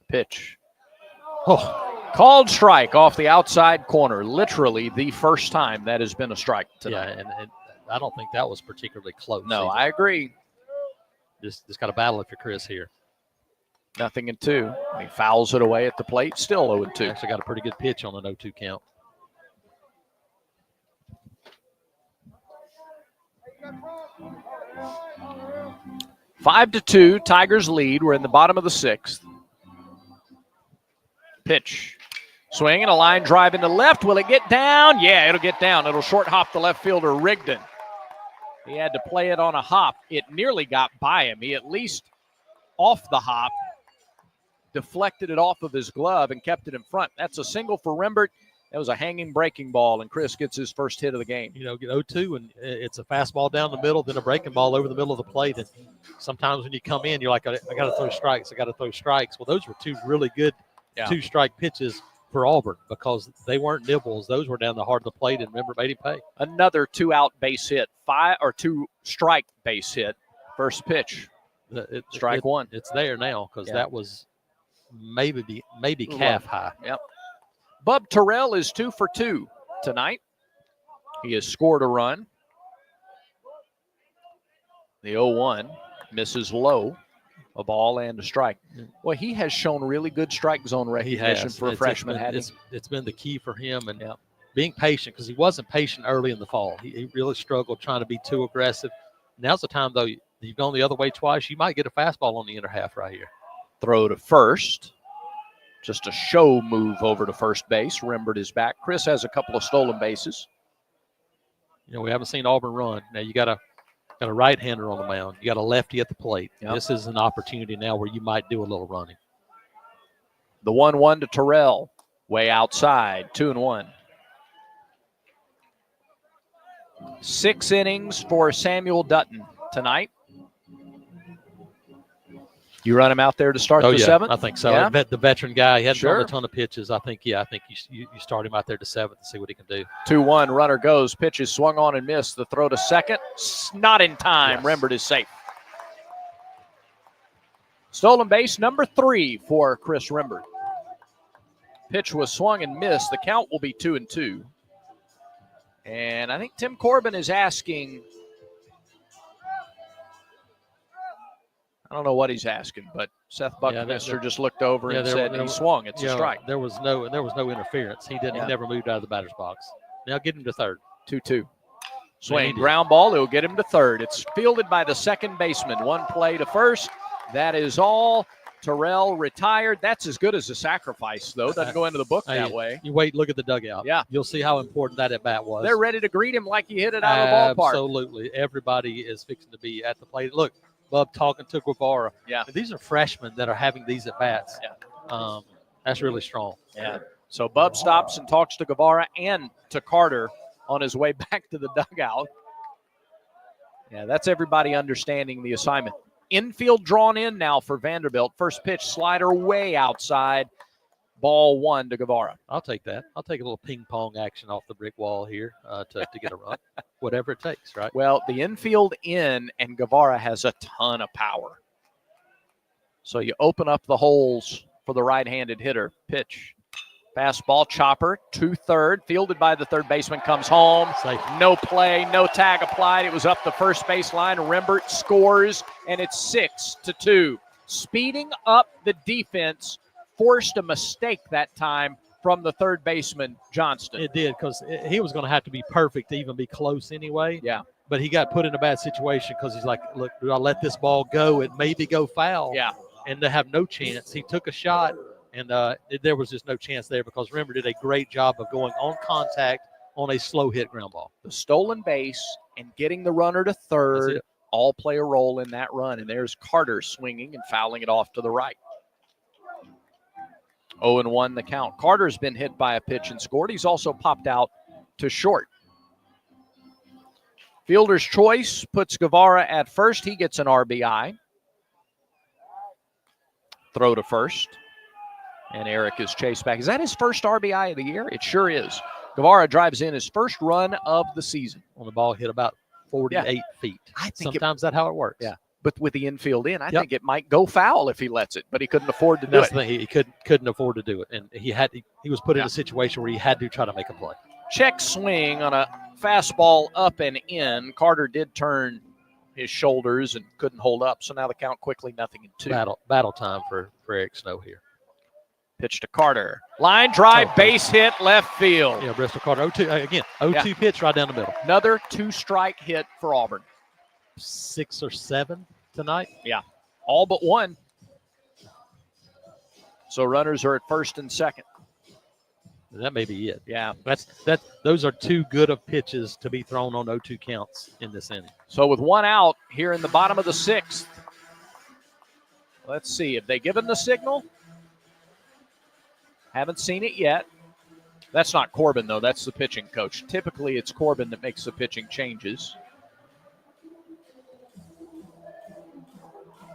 Pitch. Oh, called strike off the outside corner. Literally the first time that has been a strike tonight. Yeah, and I don't think that was particularly close. No, either. I agree. Just got to battle if you're Chris here. 0-2. He fouls it away at the plate. Still 0-2. Actually got a pretty good pitch on an 0-2 count. Five to 2, Tigers lead. We're in the bottom of the 6th. Pitch. Swing and a line drive into left. Will it get down? Yeah, it'll get down. It'll short hop the left fielder, Rigdon. He had to play it on a hop. It nearly got by him. He at least off the hop, deflected it off of his glove and kept it in front. That's a single for Rembert. That was a hanging breaking ball, and Chris gets his first hit of the game. You know, get 0-2, and it's a fastball down the middle, then a breaking ball over the middle of the plate. And sometimes when you come in, you're like, I got to throw strikes. I got to throw strikes. Well, those were two really good two-strike pitches for Auburn because they weren't nibbles. Those were down the heart of the plate, and remember, made him pay. Another 2-out base hit, 2-strike base hit. First pitch, strike one. It's there now because that was maybe calf high. Yep. Bub Terrell is 2 for 2 tonight. He has scored a run. The 0-1 misses low, a ball and a strike. Well, he has shown really good strike zone recognition for a freshman. It's been the key for him, and being patient because he wasn't patient early in the fall. He really struggled trying to be too aggressive. Now's the time, though. You've gone the other way twice. You might get a fastball on the inner half right here. Throw to first. Just a show move over to first base. Rembert is back. Chris has a couple of stolen bases. You know, we haven't seen Auburn run. Now you got a right-hander on the mound. You got a lefty at the plate. Yep. This is an opportunity now where you might do a little running. The 1-1 to Terrell. Way outside. 2-1. 6 innings for Samuel Dutton tonight. You run him out there to start the 7th? I think so. Yeah? The veteran guy, he hadn't thrown a ton of pitches. I think you start him out there to 7th and see what he can do. 2-1, runner goes. Pitch is swung on and missed. The throw to second, not in time. Yes. Rembert is safe. Stolen base number 3 for Chris Rembert. Pitch was swung and missed. The count will be 2-2. And I think Tim Corbin is asking, I don't know what he's asking, but Seth Buckminster just looked over and said he swung. It's a strike. There was no interference. He never moved out of the batter's box. Now get him to third. 2-2. Swing, ground ball. It'll get him to third. It's fielded by the second baseman. One play to first. That is all. Terrell retired. That's as good as a sacrifice, though. Doesn't go into the book that way. You wait, look at the dugout. Yeah. You'll see how important that at-bat was. They're ready to greet him like he hit it out of the ballpark. Absolutely. Everybody is fixing to be at the plate. Look, Bub talking to Guevara. Yeah. These are freshmen that are having these at-bats. Yeah. That's really strong. Yeah. So Bub stops and talks to Guevara and to Carter on his way back to the dugout. Yeah, that's everybody understanding the assignment. Infield drawn in now for Vanderbilt. First pitch, slider way outside. Ball 1 to Guevara. I'll take that. I'll take a little ping pong action off the brick wall here to get a run. Whatever it takes, right? Well, the infield in, and Guevara has a ton of power. So you open up the holes for the right-handed hitter. Pitch. Fastball, chopper, to third. Fielded by the third baseman, comes home. Safe. No play, no tag applied. It was up the first baseline. Rembert scores, and it's 6-2. Speeding up the defense forced a mistake that time from the third baseman, Johnston. It did, because he was going to have to be perfect to even be close anyway. Yeah. But he got put in a bad situation because he's like, look, do I let this ball go? It maybe go foul. Yeah. And to have no chance. He took a shot, and there was just no chance there because Rembert did a great job of going on contact on a slow hit ground ball. The stolen base and getting the runner to third all play a role in that run. And there's Carter swinging and fouling it off to the right. 0-1 the count. Carter's been hit by a pitch and scored. He's also popped out to short. Fielder's choice puts Guevara at first. He gets an RBI. Throw to first. And Eric is chased back. Is that his first RBI of the year? It sure is. Guevara drives in his first run of the season. On the ball hit about 48 feet. I think sometimes that's how it works. Yeah. But with the infield in, I think it might go foul if he lets it, but he couldn't afford to do That's it. the thing. He couldn't afford to do it. And he was put in a situation where he had to try to make a play. Check swing on a Fastball up and in. Carter did turn his shoulders and couldn't hold up, so now the count quickly 0-2. Battle time for Eric Snow here. Pitch to Carter. Line drive, base hit, left field. Yeah, Bristol Carter. 0-2 again. 0-2 pitch right down the middle. Another 2-strike hit for Auburn. 6 or 7 tonight. Yeah, all but one. So runners are at first and second. That may be it. Yeah. Those are too good of pitches to be thrown on 0-2 counts in this inning. So with one out here in the bottom of the 6th, let's see. Have they given the signal? Haven't seen it yet. That's not Corbin, though. That's the pitching coach. Typically, it's Corbin that makes the pitching changes.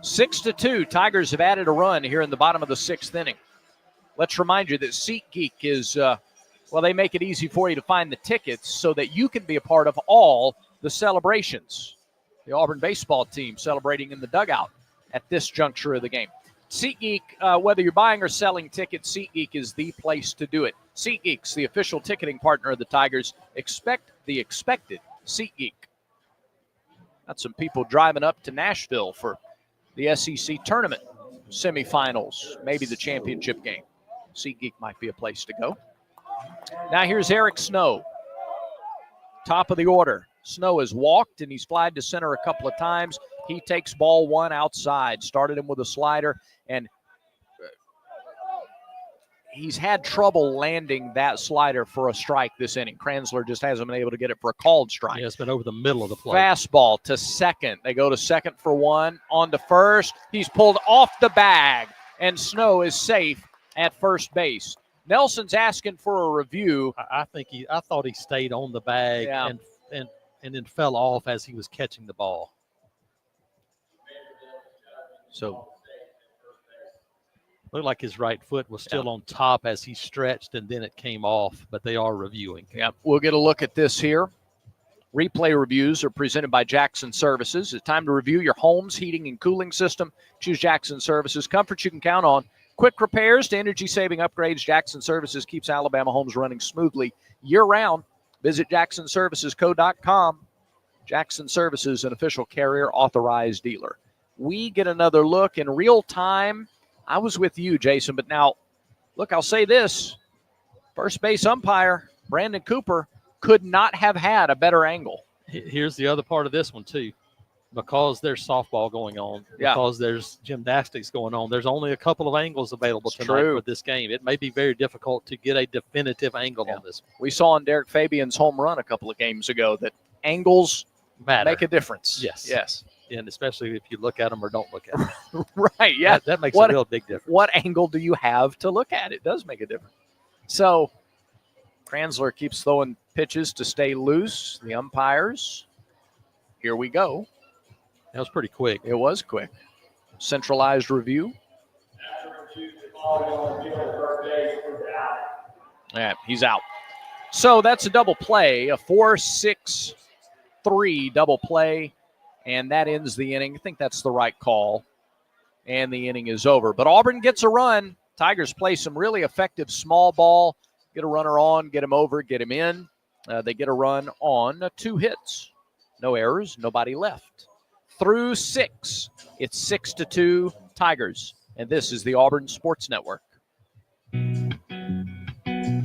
6-2. Tigers have added a run here in the bottom of the 6th inning. Let's remind you that SeatGeek is, they make it easy for you to find the tickets so that you can be a part of all the celebrations. The Auburn baseball team celebrating in the dugout at this juncture of the game. SeatGeek, whether you're buying or selling tickets, SeatGeek is the place to do it. SeatGeek's the official ticketing partner of the Tigers. Expect the expected SeatGeek. Got some people driving up to Nashville for the SEC tournament semifinals, maybe the championship game. SeatGeek might be a place to go. Now here's Eric Snow. Top of the order. Snow has walked and he's flied to center a couple of times. He takes ball one outside. Started him with a slider, and he's had trouble landing that slider for a strike this inning. Kranzler just hasn't been able to get it for a called strike. Yeah, it's been over the middle of the plate. Fastball to second. They go to second for one. On to first. He's pulled off the bag, and Snow is safe at first base. Nelson's asking for a review. I thought he stayed on the bag and then fell off as he was catching the ball. So looked like his right foot was still on top as he stretched, and then it came off, but they are reviewing. Yeah, we'll get a look at this here. Replay reviews are presented by Jackson Services. It's time to review your home's heating and cooling system. Choose Jackson Services. Comfort you can count on. Quick repairs to energy-saving upgrades. Jackson Services keeps Alabama homes running smoothly year-round. Visit jacksonservicesco.com. Jackson Services, an official carrier authorized dealer. We get another look in real time. I was with you, Jason, but now, look, I'll say this. First base umpire, Brandon Cooper, could not have had a better angle. Here's the other part of this one, too. Because there's softball going on, because there's gymnastics going on, there's only a couple of angles available tonight for this game. It may be very difficult to get a definitive angle on this. We saw on Derek Fabian's home run a couple of games ago that angles make a difference. Yes. And especially if you look at them or don't look at them. Right, yeah. That makes a real big difference. What angle do you have to look at? It does make a difference. So Kranzler keeps throwing pitches to stay loose. The umpires, here we go. That was pretty quick. It was quick. Centralized review. Yeah, he's out. So that's a double play, a 4-6-3 double play, and that ends the inning. I think that's the right call, and the inning is over. But Auburn gets a run. Tigers play some really effective small ball, get a runner on, get him over, get him in. They get a run on 2 hits. No errors, nobody left. Through 6, it's 6-2 Tigers, and this is the Auburn Sports Network.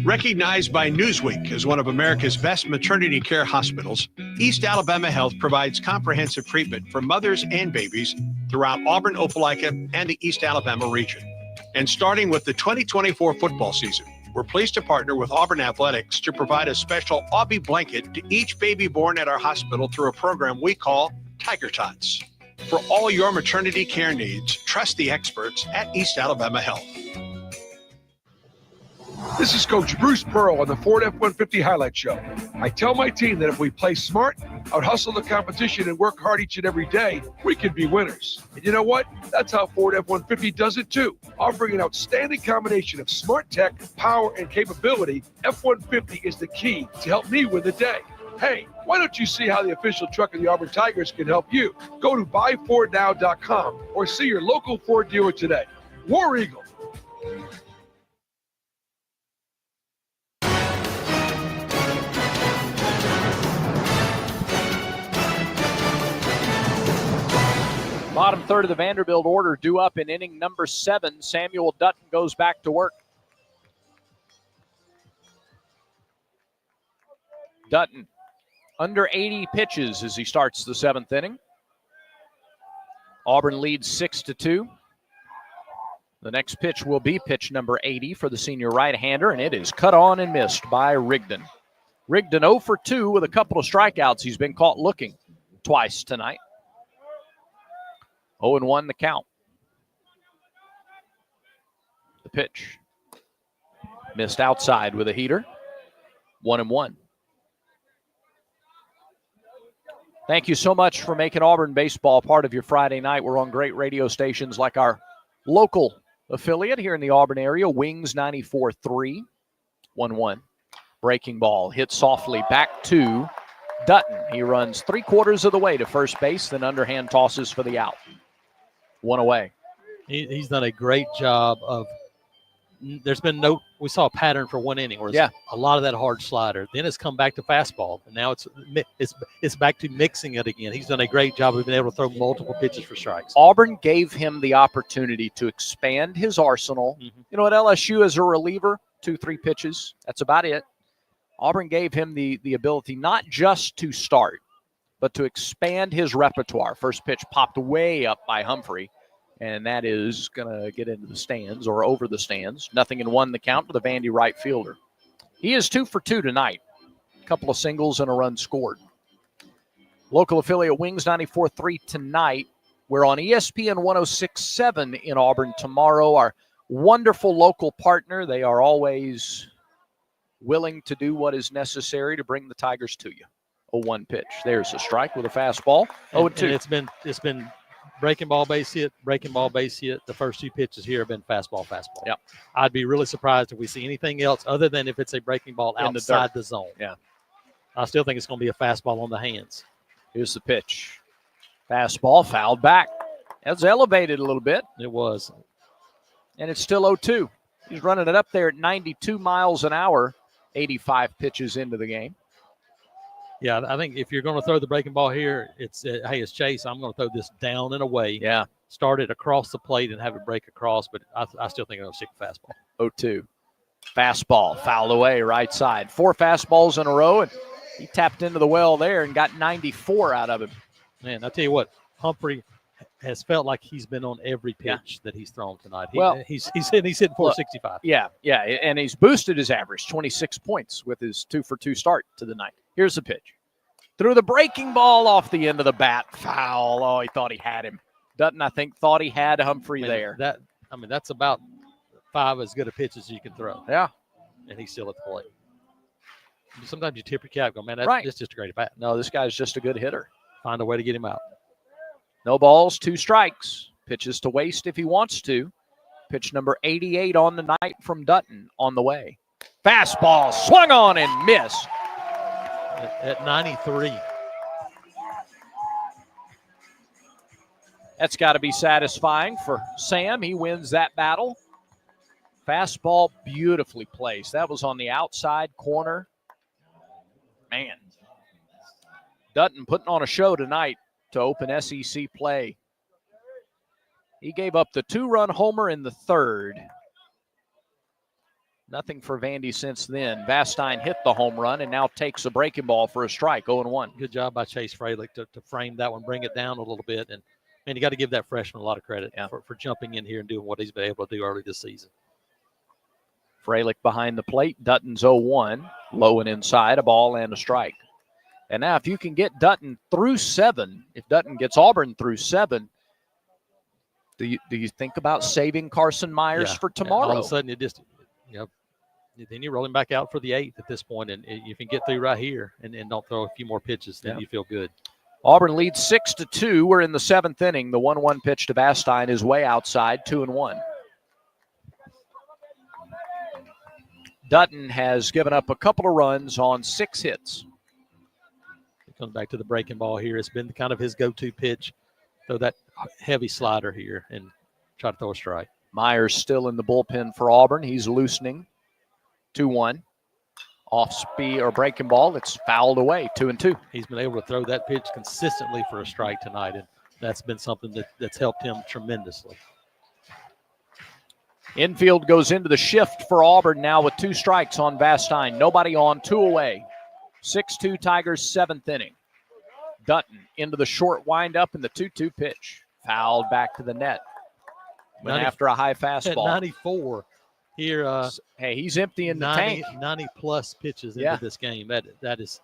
Recognized by Newsweek as one of America's best maternity care hospitals, East Alabama Health provides comprehensive treatment for mothers and babies throughout Auburn, Opelika, and the East Alabama region. And starting with the 2024 football season, we're pleased to partner with Auburn Athletics to provide a special Aubie blanket to each baby born at our hospital through a program we call Tiger Tots. For all your maternity care needs, trust the experts at East Alabama Health. This is Coach Bruce Pearl on the Ford F-150 Highlight Show. I tell my team that if we play smart, out-hustle the competition, and work hard each and every day, we can be winners. And you know what? That's how Ford F-150 does it too. Offering an outstanding combination of smart tech, power, and capability, F-150 is the key to help me win the day. Hey, why don't you see how the official truck of the Auburn Tigers can help you? Go to buyfordnow.com or see your local Ford dealer today. War Eagle. Bottom third of the Vanderbilt order due up in inning number 7. Samuel Dutton goes back to work. Dutton under 80 pitches as he starts the 7th inning. Auburn leads 6-2. The next pitch will be pitch number 80 for the senior right-hander, and it is cut on and missed by Rigdon. Rigdon 0 for 2 with a couple of strikeouts. He's been caught looking twice tonight. 0-1 the count. The pitch. Missed outside with a heater. 1-1. Thank you so much for making Auburn baseball part of your Friday night. We're on great radio stations like our local affiliate here in the Auburn area, Wings 94.3. 1-1. Breaking ball hit softly back to Dutton. He runs 3/4 of the way to first base, then underhand tosses for the out. 1 away. He's done a great job of. There's been we saw a pattern for 1 inning where it's a lot of that hard slider. Then it's come back to fastball, and now it's back to mixing it again. He's done a great job of being able to throw multiple pitches for strikes. Auburn gave him the opportunity to expand his arsenal. Mm-hmm. You know, at LSU as a reliever, 2-3 pitches. That's about it. Auburn gave him the ability not just to start, but to expand his repertoire. First pitch popped way up by Humphrey, and that is going to get into the stands or over the stands. 0-1 the count to the Vandy right fielder. He is 2 for 2 tonight. A couple of singles and a run scored. Local affiliate Wings 94.3 tonight. We're on ESPN 106.7 in Auburn tomorrow. Our wonderful local partner. They are always willing to do what is necessary to bring the Tigers to you. 0-1 pitch. There's a strike with a fastball. 0-2. And it's been breaking ball, base hit, breaking ball, base hit. The first 2 pitches here have been fastball. Yep. I'd be really surprised if we see anything else other than if it's a breaking ball outside the zone. Yeah. I still think it's going to be a fastball on the hands. Here's the pitch. Fastball fouled back. That was elevated a little bit. It was. And it's still 0-2. He's running it up there at 92 miles an hour, 85 pitches into the game. Yeah, I think if you're going to throw the breaking ball here, it's it's Chase. I'm going to throw this down and away. Yeah. Start it across the plate and have it break across, but I still think I'm going to stick with fastball. 0-2. Fastball fouled away right side. 4 fastballs in a row, and he tapped into the well there and got 94 out of him. Man, I tell you what, Humphrey has felt like he's been on every pitch that he's thrown tonight. He's hitting 465. Yeah, and he's boosted his average, 26 points with his 2 for 2 start to the night. Here's the pitch. Threw the breaking ball off the end of the bat. Foul. Oh, he thought he had him. Dutton, I think, thought he had Humphrey there. That's about 5 as good a pitch as you can throw. Yeah. And he's still at the plate. Sometimes you tip your cap, go, man, that's just a great bat. No, this guy's just a good hitter. Find a way to get him out. No balls, 2 strikes. Pitches to waste if he wants to. Pitch number 88 on the night from Dutton on the way. Fastball swung on and missed. At 93. That's got to be satisfying for Sam. He wins that battle. Fastball beautifully placed. That was on the outside corner. Man. Dutton putting on a show tonight to open SEC play. He gave up the 2-run homer in the 3rd. Nothing for Vandy since then. Vastine hit the home run and now takes a breaking ball for a strike, 0-1. Good job by Chase Freilich to frame that one, bring it down a little bit. And, man, you got to give that freshman a lot of credit for jumping in here and doing what he's been able to do early this season. Freilich behind the plate. Dutton's 0-1. Low and inside, a ball and a strike. And now if you can get Dutton through 7, if Dutton gets Auburn through 7, do you think about saving Carson Myers for tomorrow? All of a sudden, then you roll him back out for the 8th at this point, and you can get through right here and don't throw a few more pitches, then you feel good. Auburn leads 6-2. We're in the 7th inning. The 1-1 pitch to Vastine is way outside, 2-1. Dutton has given up a couple of runs on 6 hits. It comes back to the breaking ball here. It's been kind of his go-to pitch. Throw that heavy slider here and try to throw a strike. Myers still in the bullpen for Auburn. He's loosening. 2-1. Off speed or breaking ball. It's fouled away. 2-2. He's been able to throw that pitch consistently for a strike tonight. And that's been something that's helped him tremendously. Infield goes into the shift for Auburn now with 2 strikes on Vastine. Nobody on, 2 away. 6-2 Tigers, 7th inning. Dutton into the short windup and the 2-2 pitch. Fouled back to the net. Went after a high fastball. At 94 here. Hey, he's emptying the tank. 90-plus pitches into this game. That is,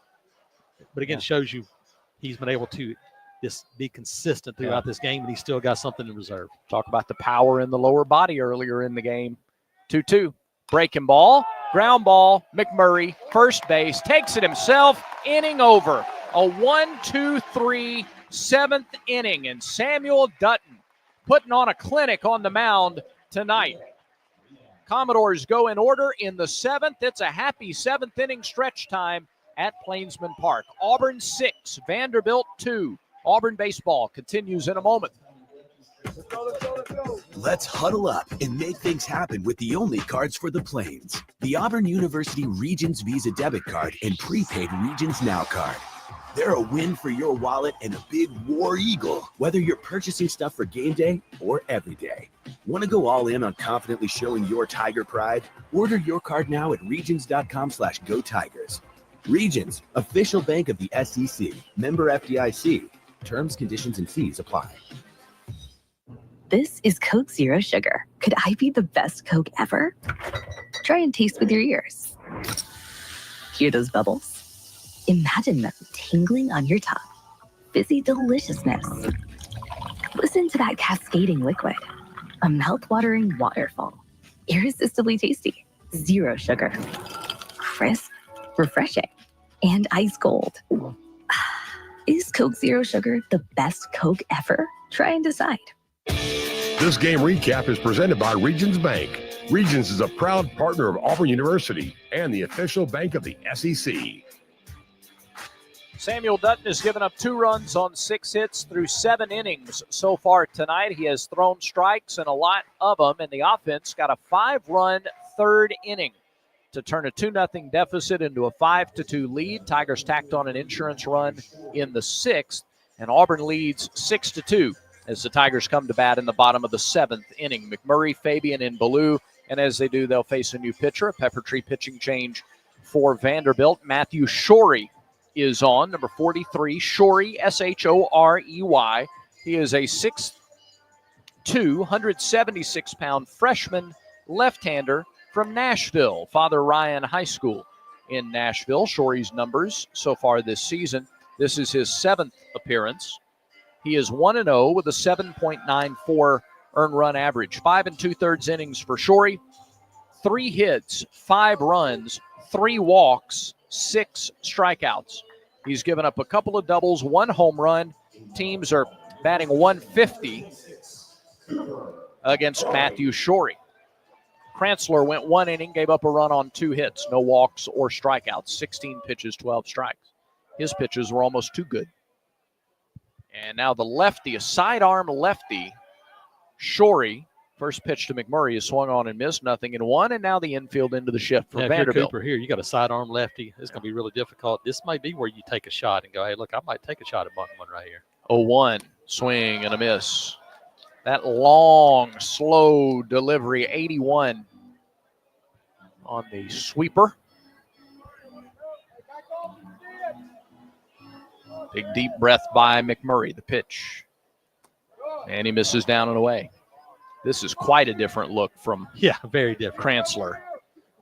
but again, shows you he's been able to just be consistent throughout this game, and he's still got something in reserve. Talk about the power in the lower body earlier in the game. 2-2. Breaking ball. Ground ball. McMurray, first base, takes it himself. Inning over. A 1-2-3 7th inning, and Samuel Dutton putting on a clinic on the mound tonight. Commodores go in order in the 7th. It's a happy 7th inning stretch time at Plainsman Park. Auburn 6, Vanderbilt 2. Auburn baseball continues in a moment. Let's huddle up and make things happen with the only cards for the Plains. The Auburn University Regions Visa Debit Card and Prepaid Regions Now Card. They're a win for your wallet and a big War Eagle, whether you're purchasing stuff for game day or every day. Want to go all in on confidently showing your Tiger pride? Order your card now at regions.com/go Tigers. Regions, official bank of the SEC. Member FDIC. Terms, conditions, and fees apply. This is Coke Zero Sugar. Could I be the best Coke ever? Try and taste with your ears. Hear those bubbles? Imagine them tingling on your tongue. Fizzy deliciousness. Listen to that cascading liquid. A mouth-watering waterfall. Irresistibly tasty. Zero sugar. Crisp, refreshing, and ice cold. Is Coke Zero Sugar the best Coke ever? Try and decide. This game recap is presented by Regions Bank. Regions is a proud partner of Auburn University and the official bank of the SEC. Samuel Dutton has given up 2 runs on 6 hits through 7 innings so far tonight. He has thrown strikes and a lot of them, and the offense got a 5-run 3rd inning to turn a 2-0 deficit into a 5-2 lead. Tigers tacked on an insurance run in the 6th, and Auburn leads 6-2 as the Tigers come to bat in the bottom of the 7th inning. McMurray, Fabian, and Ballou, and as they do, they'll face a new pitcher, a Pepper Tree pitching change for Vanderbilt. Matthew Shorey is on, number 43, Shorey, S-H-O-R-E-Y. He is a 6'2", 176-pound freshman left-hander from Nashville, Father Ryan High School in Nashville. Shorey's numbers so far this season, this is his 7th appearance. He is 1-0 with a 7.94 earned run average. 5 2/3 innings for Shorey. 3 hits, 5 runs, 3 walks, 6 strikeouts. He's given up a couple of doubles, 1 home run. Teams are batting 150 against Matthew Shorey. Kranzler went 1 inning, gave up a run on 2 hits, no walks or strikeouts, 16 pitches, 12 strikes. His pitches were almost too good. And now the lefty, a sidearm lefty, Shorey. First pitch to McMurray is swung on and missed, 0-1, and now the infield into the shift for Vanderbilt. If you're Cooper here, you got a sidearm lefty. It's going to be really difficult. This might be where you take a shot and go, hey, look, I might take a shot at bunting one right here. 0-1, swing and a miss. That long, slow delivery, 81 on the sweeper. Big deep breath by McMurray, the pitch. And he misses down and away. This is quite a different look from very different. Kranzler,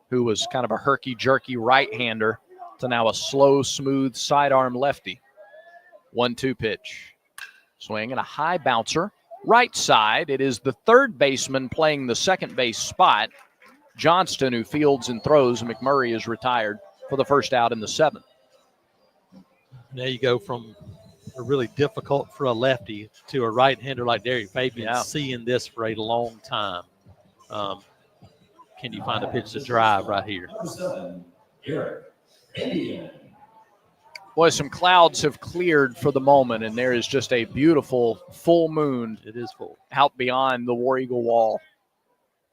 who was kind of a herky-jerky right-hander to now a slow, smooth sidearm lefty. 1-2 pitch. Swing and a high bouncer. Right side, it is the third baseman playing the second base spot. Johnston, who fields and throws. McMurray is retired for the first out in the 7th. Now you go from a really difficult for a lefty to a right-hander like Derek Fabian, seeing this for a long time. Can you find a pitch to drive right here? Boy, some clouds have cleared for the moment, and there is just a beautiful full moon. It is full. Out beyond the War Eagle wall.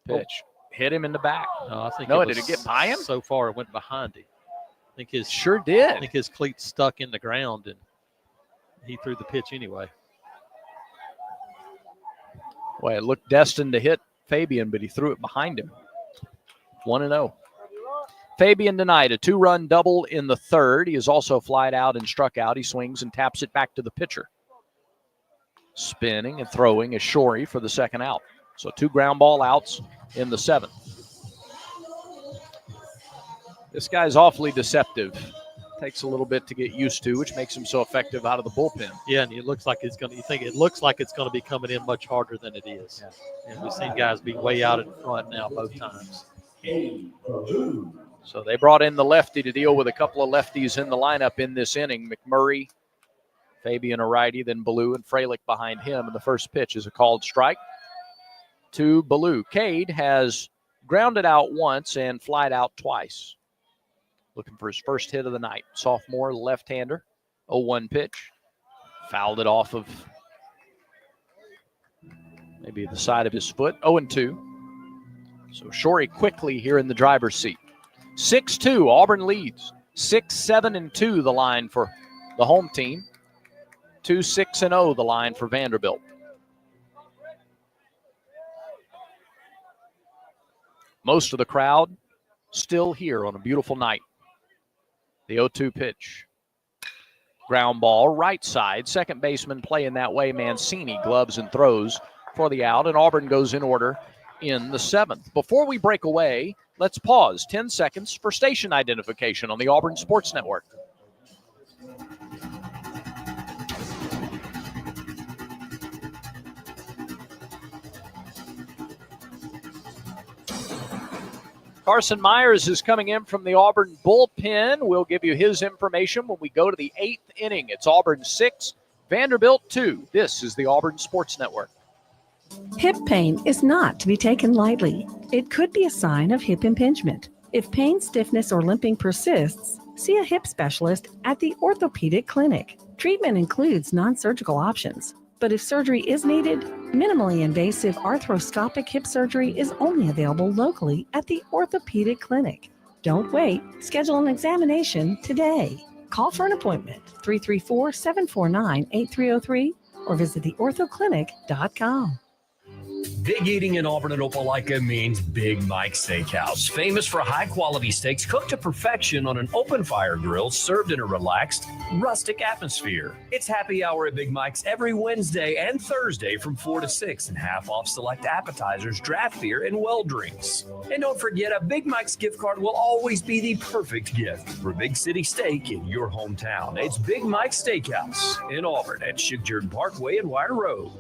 Pitch. Hit him in the back. Did it get by him? So far, it went behind him. I think his sure did. I think his cleat stuck in the ground, and he threw the pitch anyway. Boy, it looked destined to hit Fabian, but he threw it behind him. 1-0. Fabian tonight, a 2-run double in the third. He is also flied out and struck out. He swings and taps it back to the pitcher. Spinning and throwing is Shorey for the second out. So 2 ground ball outs in the 7th. This guy's awfully deceptive. Takes a little bit to get used to, which makes him so effective out of the bullpen. Yeah, and it looks like it's going to. You think it looks like it's going to be coming in much harder than it is. Yeah. And we've seen guys be way out in front now both times. So they brought in the lefty to deal with a couple of lefties in the lineup in this inning. McMurray, Fabian a righty, then Ballou and Fralick behind him. And the first pitch is a called strike to Ballou. Cade has grounded out once and flied out twice. Looking for his first hit of the night. Sophomore left-hander, 0-1 pitch. Fouled it off of maybe the side of his foot, 0-2. So Shorey quickly here in the driver's seat. 6-2, Auburn leads. 6-7-2 the line for the home team. 2-6-0 the line for Vanderbilt. Most of the crowd still here on a beautiful night. The 0-2 pitch. Ground ball, right side. Second baseman playing that way. Mancini gloves and throws for the out, and Auburn goes in order in the 7th. Before we break away, let's pause 10 seconds for station identification on the Auburn Sports Network. Carson Myers is coming in from the Auburn bullpen. We'll give you his information when we go to the 8th inning. It's Auburn 6, Vanderbilt 2. This is the Auburn Sports Network. Hip pain is not to be taken lightly. It could be a sign of hip impingement. If pain, stiffness, or limping persists, see a hip specialist at the orthopedic clinic. Treatment includes non-surgical options, but if surgery is needed, minimally invasive arthroscopic hip surgery is only available locally at the orthopedic clinic. Don't wait. Schedule an examination today. Call for an appointment, 334-749-8303, or visit theorthoclinic.com. Big eating in Auburn and Opelika means Big Mike's Steakhouse. Famous for high-quality steaks cooked to perfection on an open-fire grill served in a relaxed, rustic atmosphere. It's happy hour at Big Mike's every Wednesday and Thursday from 4 to 6 and half off select appetizers, draft beer, and well drinks. And don't forget, a Big Mike's gift card will always be the perfect gift for Big City Steak in your hometown. It's Big Mike's Steakhouse in Auburn at Shigjern Parkway and Wire Road.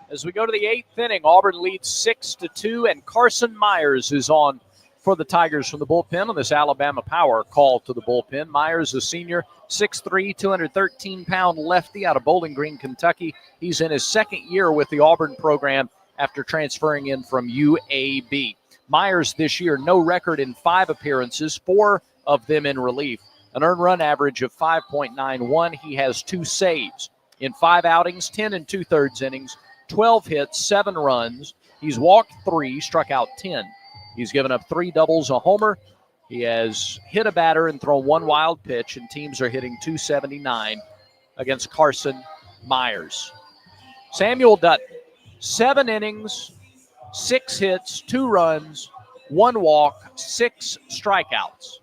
As we go to the 8th inning, Auburn leads 6-2, and Carson Myers is on for the Tigers from the bullpen on this Alabama Power call to the bullpen. Myers, a senior, 6'3", 213-pound lefty out of Bowling Green, Kentucky. He's in his second year with the Auburn program after transferring in from UAB. Myers this year, no record in 5 appearances, 4 of them in relief. An earned run average of 5.91. He has 2 saves. In 5 outings, 10 and 2/3 innings, 12 hits, 7 runs. He's walked 3, struck out 10. He's given up 3 doubles, a homer. He has hit a batter and thrown 1 wild pitch, and teams are hitting .279 against Carson Myers. Samuel Dutton, 7 innings, 6 hits, 2 runs, 1 walk, 6 strikeouts.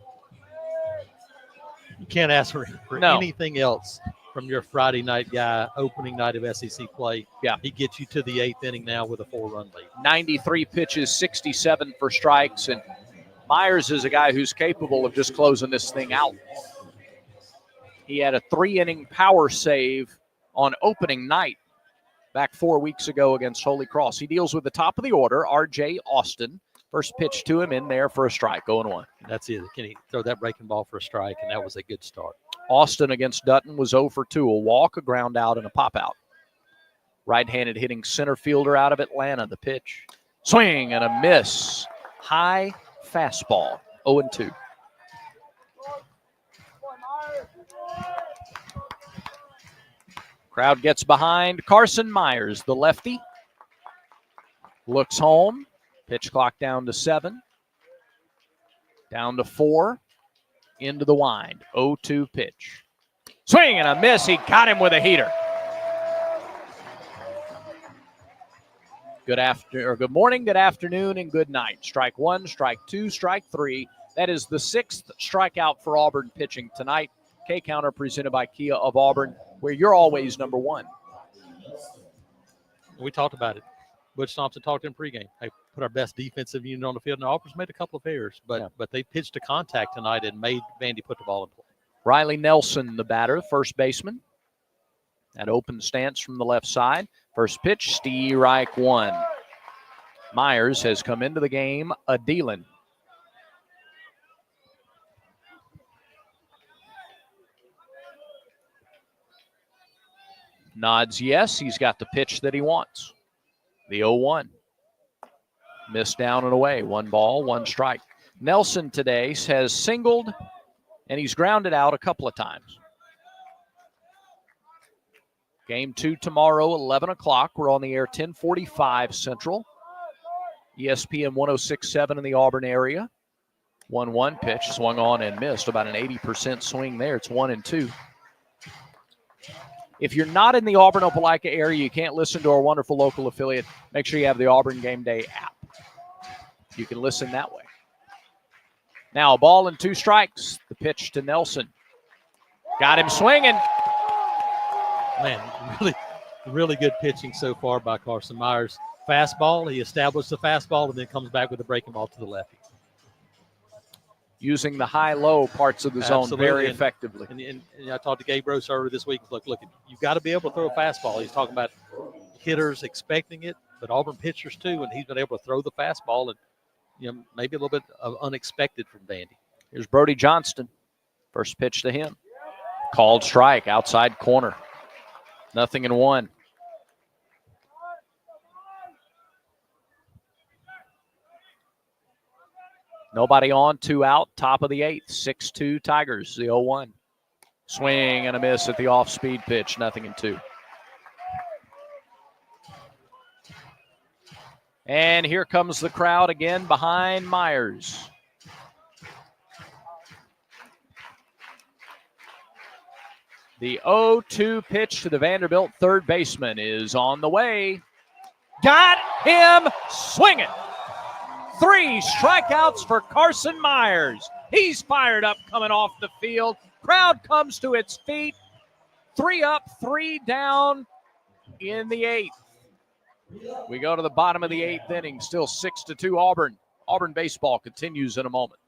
You can't ask for anything else from your Friday night guy, opening night of SEC play. Yeah. He gets you to the 8th inning now with a 4-run lead. 93 pitches, 67 for strikes, and Myers is a guy who's capable of just closing this thing out. He had a 3-inning power save on opening night back 4 weeks ago against Holy Cross. He deals with the top of the order, R.J. Austin. First pitch to him in there for a strike, 0-1. That's it. Can he throw that breaking ball for a strike? And that was a good start. Austin against Dutton was 0 for 2, a walk, a ground out, and a pop out. Right-handed hitting center fielder out of Atlanta. The pitch, swing and a miss. High fastball, 0-2. Crowd gets behind Carson Myers, the lefty. Looks home. Pitch clock down to 7. Down to 4. Into the wind. 0-2 pitch. Swing and a miss. He got him with a heater. Good morning, good afternoon, and good night. Strike 1, strike 2, strike 3. That is the 6th strikeout for Auburn pitching tonight. K-Counter presented by Kia of Auburn, where you're always number one. We talked about it. Butch Thompson talked in pregame. They put our best defensive unit on the field, and Auburn's made a couple of errors, but they pitched to contact tonight and made Vandy put the ball in play. Riley Nelson, the batter, first baseman. That open stance from the left side. First pitch, strike 1. Myers has come into the game a-dealing. Nods yes, he's got the pitch that he wants. The 0-1. Missed down and away. 1 ball, 1 strike. Nelson today has singled, and he's grounded out a couple of times. Game 2 tomorrow, 11 o'clock. We're on the air 10:45 Central. ESPN 106.7 in the Auburn area. 1-1 pitch, swung on and missed. About an 80% swing there. It's 1-2. If you're not in the Auburn-Opelika area, you can't listen to our wonderful local affiliate, make sure you have the Auburn Game Day app. You can listen that way. Now, a ball and 2 strikes. The pitch to Nelson. Got him swinging. Man, really good pitching so far by Carson Myers. Fastball, he established the fastball and then comes back with a breaking ball to the lefty. Using the high-low parts of the zone very effectively. And I talked to Gabe Rose earlier this week. Look, you've got to be able to throw a fastball. He's talking about hitters expecting it, but Auburn pitchers too, and he's been able to throw the fastball and maybe a little bit of unexpected from Vandy. Here's Brody Johnston. First pitch to him. Called strike, outside corner. 0-1. Nobody on, 2 out, top of the 8th. 6-2 Tigers, the 0-1. Swing and a miss at the off-speed pitch, 0-2. And here comes the crowd again behind Myers. The 0-2 pitch to the Vanderbilt third baseman is on the way. Got him swinging. 3 strikeouts for Carson Myers. He's fired up coming off the field. Crowd comes to its feet. 3 up, 3 down in the 8th. We go to the bottom of the 8th inning. Still 6-2 Auburn. Auburn baseball continues in a moment.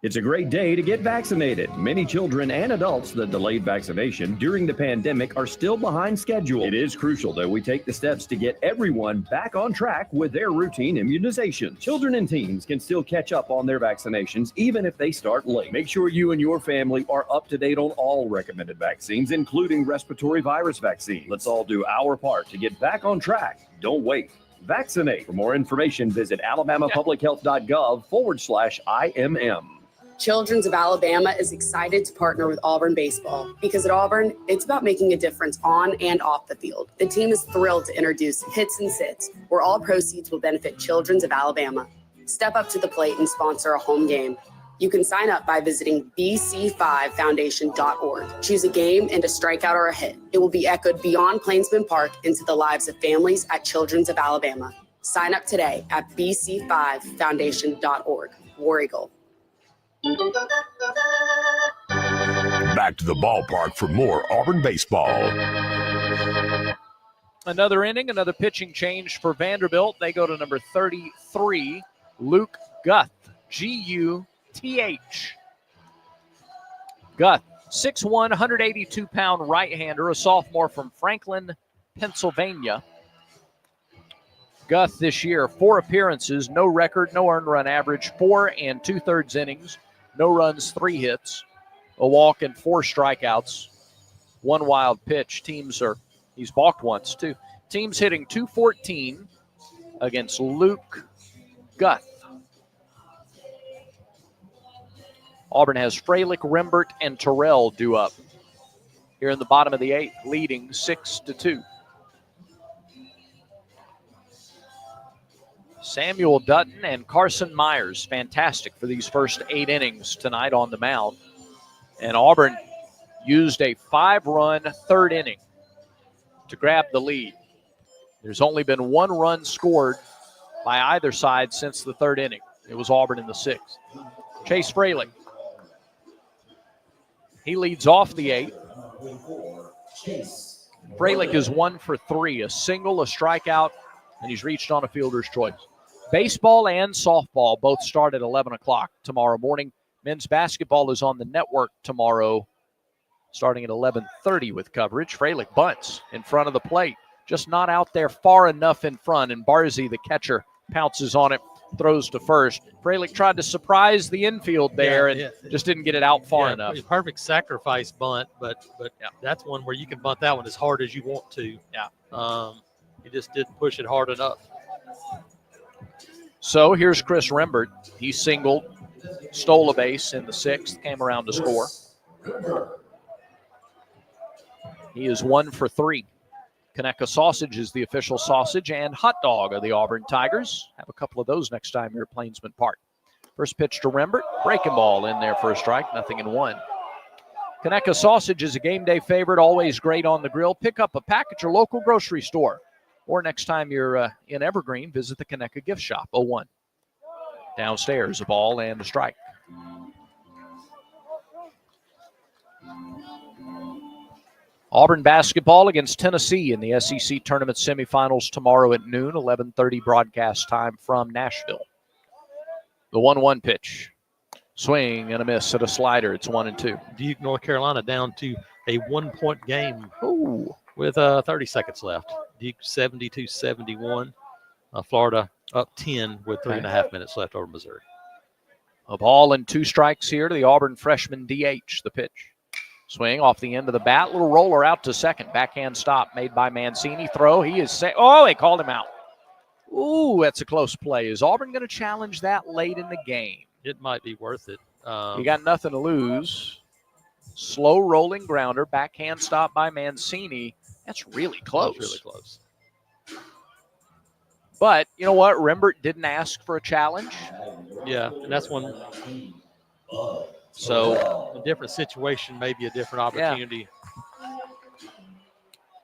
It's a great day to get vaccinated. Many children and adults that delayed vaccination during the pandemic are still behind schedule. It is crucial that we take the steps to get everyone back on track with their routine immunization. Children and teens can still catch up on their vaccinations even if they start late. Make sure you and your family are up to date on all recommended vaccines, including respiratory virus vaccine. Let's all do our part to get back on track. Don't wait. Vaccinate. For more information, visit alabamapublichealth.gov/IMM. Children's of Alabama is excited to partner with Auburn Baseball because at Auburn, it's about making a difference on and off the field. The team is thrilled to introduce Hits and Sits, where all proceeds will benefit Children's of Alabama. Step up to the plate and sponsor a home game. You can sign up by visiting bc5foundation.org. Choose a game and a strikeout or a hit. It will be echoed beyond Plainsman Park into the lives of families at Children's of Alabama. Sign up today at bc5foundation.org. War Eagle. Back to the ballpark for more Auburn baseball. Another inning, another pitching change for Vanderbilt. They go to number 33, Luke Guth, Guth. Guth, 6'1", 182-pound right-hander, a sophomore from Franklin, Pennsylvania. Guth this year, 4 appearances, no record, no earned run average, 4 2/3 innings. No runs, 3 hits, a walk, and 4 strikeouts. 1 wild pitch. He's balked once, too. Team's hitting .214 against Luke Guth. Auburn has Freilich, Rembert, and Terrell due up here in the bottom of the 8th, leading 6-2. Samuel Dutton and Carson Myers, fantastic for these first 8 innings tonight on the mound. And Auburn used a 5-run third inning to grab the lead. There's only been 1 run scored by either side since the third inning. It was Auburn in the 6th. Chase Fraley. He leads off the 8th. Fralick is 1 for 3, a single, a strikeout, and he's reached on a fielder's choice. Baseball and softball both start at 11 o'clock tomorrow morning. Men's basketball is on the network tomorrow, starting at 11:30 with coverage. Fralick bunts in front of the plate, just not out there far enough in front, and Barzy, the catcher, pounces on it, throws to first. Fralick tried to surprise the infield there and just didn't get it out far enough. Perfect sacrifice bunt, but that's one where you can bunt that one as hard as you want to. He just didn't push it hard enough. So here's Chris Rembert. He singled, stole a base in the 6th, came around to score. He is 1 for 3. Conecuh sausage is the official sausage, and hot dog are the Auburn Tigers. Have a couple of those next time you're at Plainsman Park. First pitch to Rembert, breaking ball in there for a strike, 0-1. Conecuh sausage is a game day favorite, always great on the grill. Pick up a pack at your local grocery store. Or next time you're in Evergreen, visit the Conecuh gift shop, 0-1. Downstairs, a ball and a strike. Auburn basketball against Tennessee in the SEC tournament semifinals tomorrow at noon, 11:30 broadcast time from Nashville. The 1-1 pitch. Swing and a miss at a slider. It's 1-2. Duke, North Carolina down to a 1-point game with 30 seconds left. Duke 72-71. Florida up 10 with 3.5 minutes left over Missouri. A ball and 2 strikes here to the Auburn freshman DH. The pitch. Swing off the end of the bat. Little roller out to second. Backhand stop made by Mancini. Throw. He is they called him out. Ooh, that's a close play. Is Auburn going to challenge that late in the game? It might be worth it. You got nothing to lose. Slow rolling grounder. Backhand stop by Mancini. That's really close. That's really close. But you know what? Rembert didn't ask for a challenge. Yeah, and that's one. So a different situation, maybe a different opportunity.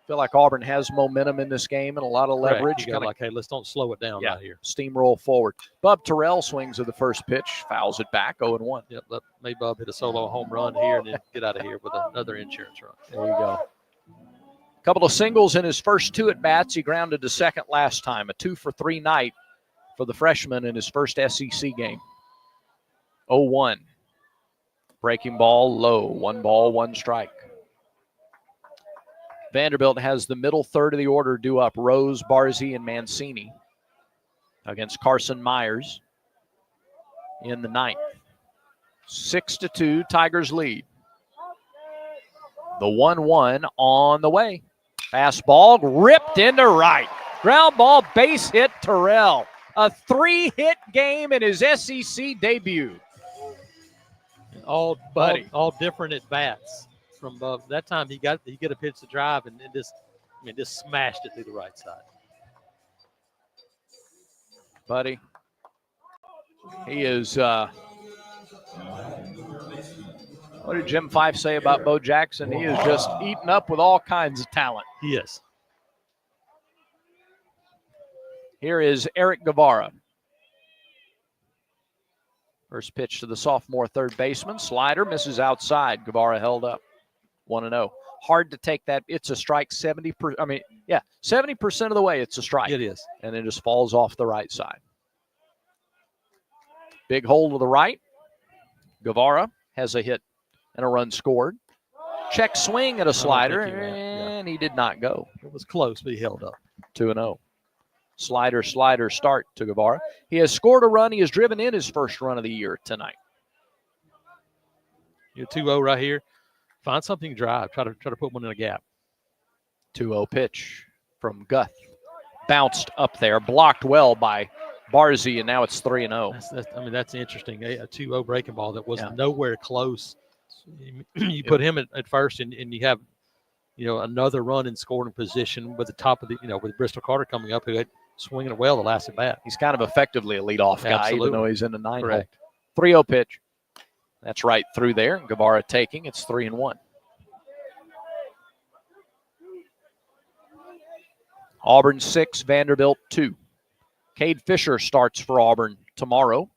Feel like Auburn has momentum in this game and a lot of leverage. You got like, hey, let's don't slow it down right here. Steamroll forward. Bub Terrell swings at the first pitch, fouls it back, 0-1. Yep, let May Bub hit a solo home run here and then get out of here with another insurance run. There you go. A couple of singles in his first 2 at-bats. He grounded to second last time. A 2-for-3 night for the freshman in his first SEC game. 0-1. Breaking ball low. 1 ball, 1 strike. Vanderbilt has the middle third of the order due up. Rose, Barzy, and Mancini against Carson Myers in the 9th. 6-2, Tigers lead. The 1-1 on the way. Fastball ripped into right. Ground ball, base hit, Terrell. A 3-hit game in his SEC debut. All different at bats. From that time, he got a pitch to drive and just smashed it through the right side. Buddy, he is. What did Jim Fife say about Bo Jackson? He is just eaten up with all kinds of talent. He is. Here is Eric Guevara. First pitch to the sophomore third baseman. Slider misses outside. Guevara held up. 1-0. Hard to take that. It's a strike 70%. 70% of the way it's a strike. It is. And it just falls off the right side. Big hole to the right. Guevara has a hit and a run scored. Check swing at a slider, and he did not go. It was close, but he held up. 2-0. Slider start to Guevara. He has scored a run. He has driven in his first run of the year tonight. You're 2-0 right here. Find something to drive. Try to put one in a gap. 2-0 pitch from Guth. Bounced up there. Blocked well by Barzy, and now it's 3-0. That's interesting. A 2-0 breaking ball that was nowhere close. You put him at first, and you have another run in scoring position with the top of with Bristol Carter coming up, who had swinging it well the last at bat. He's kind of effectively a leadoff guy, Absolutely. even though he's in the 9 hole. Correct. 3-0 pitch. That's right through there. Guevara taking. It's 3-1. Auburn 6, Vanderbilt 2. Cade Fisher starts for Auburn tomorrow.